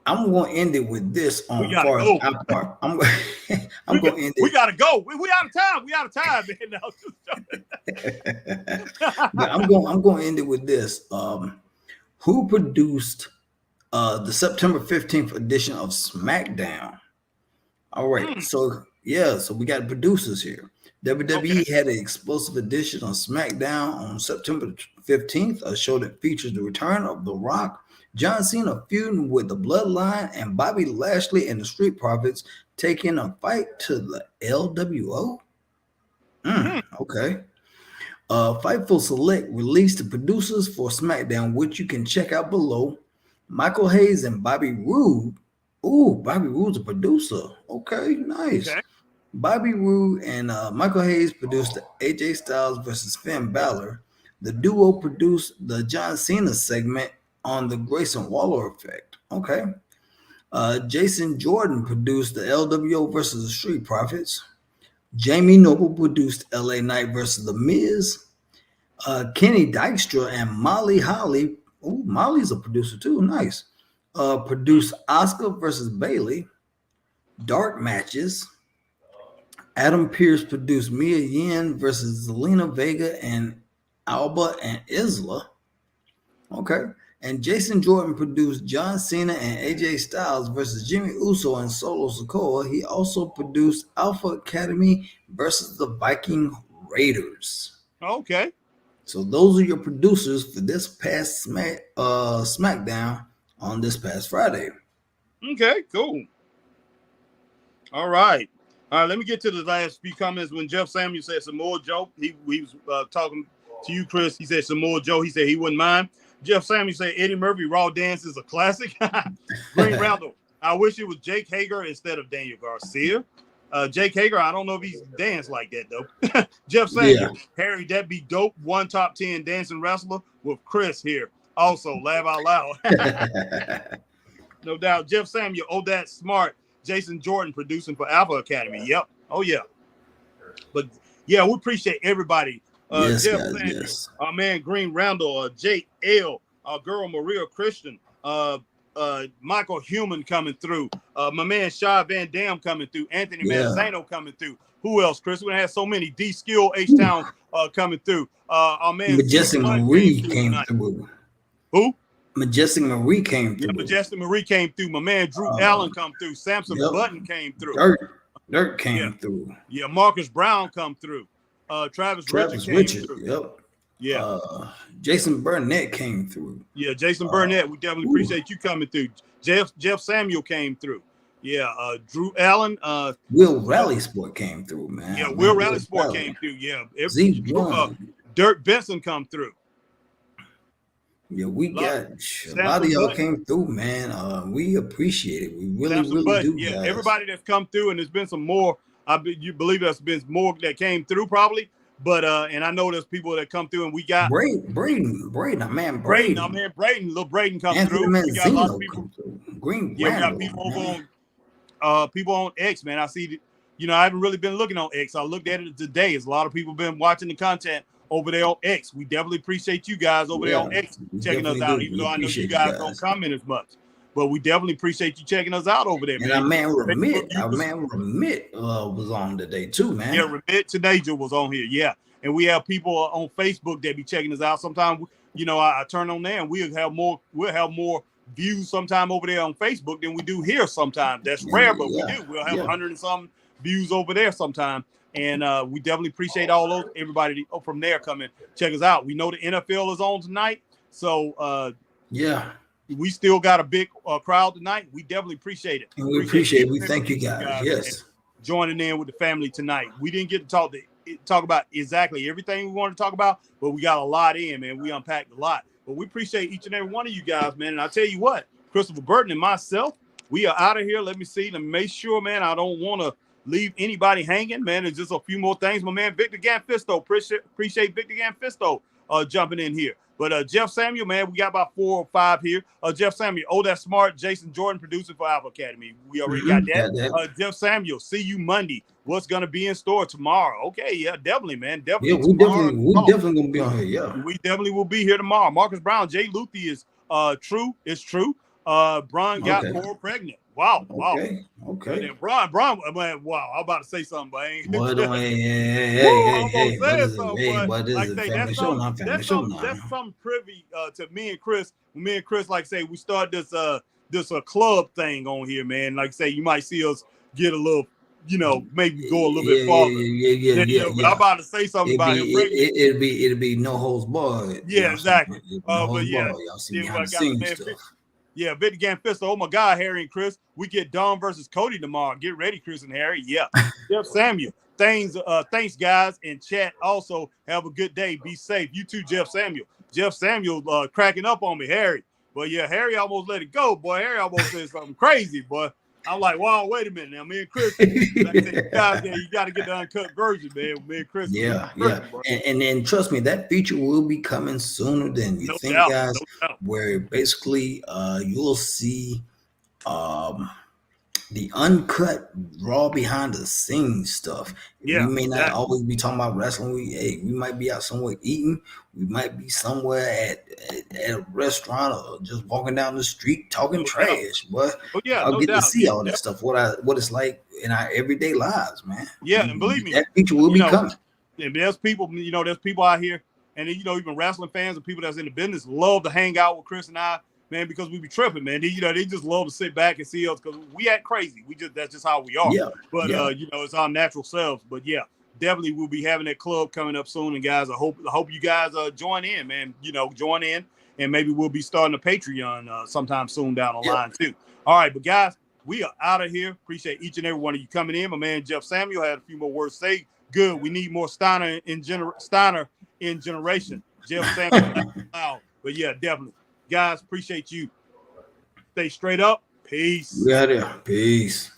I'm going to end it with this on far as our part. I'm going to end it. We got to go. We out of time. We out of time, man. But I'm going to end it with this. Who produced the September 15th edition of SmackDown? All right. So we got producers here. WWE had an explosive edition of SmackDown on September 15th, a show that features the return of The Rock, John Cena feuding with the Bloodline, and Bobby Lashley and the Street Profits taking a fight to the LWO. Okay. Fightful Select released the producers for SmackDown, which you can check out below. Michael Hayes and Bobby Roode. Ooh, Bobby Roode's a producer. Okay, nice. Okay. Bobby Roode and Michael Hayes produced the AJ Styles versus Finn Balor. The duo produced the John Cena segment on the Grayson Waller effect. Okay. Jason Jordan produced the LWO versus the Street Profits. Jamie Noble produced LA Knight versus The Miz. Kenny Dykstra and Molly Holly. Oh, Molly's a producer too. Nice. Produced Asuka versus Bayley. Dark matches. Adam Pearce produced Mia Yim versus Zelina Vega and Alba and Isla. Okay. And Jason Jordan produced John Cena and AJ Styles versus Jimmy Uso and Solo Sikoa. He also produced Alpha Academy versus the Viking Raiders. Okay. So those are your producers for this past SmackDown on this past Friday. Okay, cool. All right. Let me get to the last few comments. When Jeff Samuel said Samoa Joe, he was talking to you, Chris. He said Samoa Joe. He said he wouldn't mind. Jeff Samuel said Eddie Murphy Raw Dance is a classic. Green Randall. I wish it was Jake Hager instead of Daniel Garcia. Jake Hager, I don't know if he's danced like that, though. Jeff Samuel, Harry, that'd be dope. One top 10 dancing wrestler with Chris here. Also, laugh out loud. No doubt. Jeff Samuel, oh, that's smart. Jason Jordan producing for Alpha Academy. Yep. Oh, yeah. But, yeah, we appreciate everybody. Yes, Jeff guys, Samuel, yes. Our man Green Randall, Jake L., our girl Maria Christian, Michael Human coming through, my man Shah Van Dam coming through, Anthony Manzano coming through. Who else, Chris? We had so many. D Skill H-Town coming through. Our man Majestic Marie came through. Who? Majestic Marie came through. Yeah, Majestic Marie came through. My man Drew Allen come through. Samson Button came through. Dirt came through. Yeah, Marcus Brown come through. Travis Richard came through. Yep. Yeah. Jason Burnett came through. Yeah, Jason Burnett. We definitely appreciate you coming through. Jeff Samuel came through. Yeah, Drew Allen. Will Rally Sport came through, man. Yeah, Will Rally Sport came through. Yeah. Dirk Benson come through. Yeah, we got a lot of y'all came through, man. We appreciate it. We really do. Yeah, guys. Everybody that's come through, and there's been some more. You believe there's been more that came through, probably. But and I know there's people that come through, and we got Braden, our man Braden, little Braden come Anthony through. Manzino We got a lot of people. Green, yeah, we got people over on people on X, man. I see, I haven't really been looking on X. I looked at it today. There's a lot of people been watching the content over there on X. We definitely appreciate you guys over there on X checking us out, even though I know you guys don't comment as much. But we definitely appreciate you checking us out over there, man. And our man Remit was on today too, man. Yeah, Remit Tanaja was on here, yeah. And we have people on Facebook that be checking us out. Sometimes, I turn on there and we'll have more views sometime over there on Facebook than we do here sometimes. That's rare, but we do. We'll have 100 and some views over there sometime. And we definitely appreciate all those everybody from there coming check us out. We know the NFL is on tonight, so we still got a big crowd tonight. We definitely appreciate it. And we appreciate it. We thank you guys. Yes, joining in with the family tonight. We didn't get to talk about exactly everything we wanted to talk about, but we got a lot in, man. We unpacked a lot. But we appreciate each and every one of you guys, man. And I'll tell you what, Christopher Burton and myself, we are out of here. Let me see. Let me make sure, man, I don't want to leave anybody hanging, man. There's just a few more things. My man, Victor Ganfisto. Appreciate Victor Ganfisto jumping in here. But Jeff Samuel, man, we got about 4 or 5 here. Jeff Samuel, oh, that's smart. Jason Jordan, producing for Alpha Academy. We already got that. Jeff Samuel, see you Monday. What's going to be in store tomorrow? Okay, yeah, definitely, man. Definitely. Yeah, we definitely going to be on here, yeah. We definitely will be here tomorrow. Marcus Brown, Jay Luthi is true. It's true. Bron got 4 pregnant. Wow. Okay. And Bron, man, wow. I'm about to say something, but I ain't. That's something privy to me and Chris. Me and Chris, like say, we start this club thing on here, man. Like say, you might see us get a little, maybe go a little bit farther. Yeah. But I'm about to say something about him. It'll be no holds barred. Yeah, exactly. But yeah, y'all see behind the scenes stuff. Yeah, Victor Ganfisto. Oh my God, Harry and Chris. We get Dom versus Cody tomorrow. Get ready, Chris and Harry. Yeah. Jeff Samuel. Thanks, guys. And chat also have a good day. Be safe. You too, Jeff Samuel. Jeff Samuel cracking up on me, Harry. But yeah, Harry almost let it go, boy. Harry almost said something crazy, boy. I'm like, wow, wait a minute now. Me and Chris, like you got to get the uncut version, man. Me and Chris. Yeah. And then trust me, that feature will be coming sooner than you think, guys. Where basically you'll see the uncut, raw, behind the scenes stuff. Yeah, we may not always be talking about wrestling. We might be out somewhere eating. We might be somewhere at a restaurant or just walking down the street talking trash. But I'll get to see all that stuff. What it's like in our everyday lives, man. Yeah, and believe me, that feature will be coming. And there's people, there's people out here, and even wrestling fans and people that's in the business love to hang out with Chris and I. Man, because we be tripping, man. They just love to sit back and see us because we act crazy. That's just how we are. Yeah. But it's our natural selves. But yeah, definitely we'll be having that club coming up soon. And guys, I hope you guys join in, man. Join in, and maybe we'll be starting a Patreon sometime soon down the line too. All right, but guys, we are out of here. Appreciate each and every one of you coming in. My man Jeff Samuel had a few more words to say. Good. We need more Steiner in generation. Jeff Samuel. But yeah, definitely. Guys, appreciate you. Stay straight up. Peace. We out here. Peace.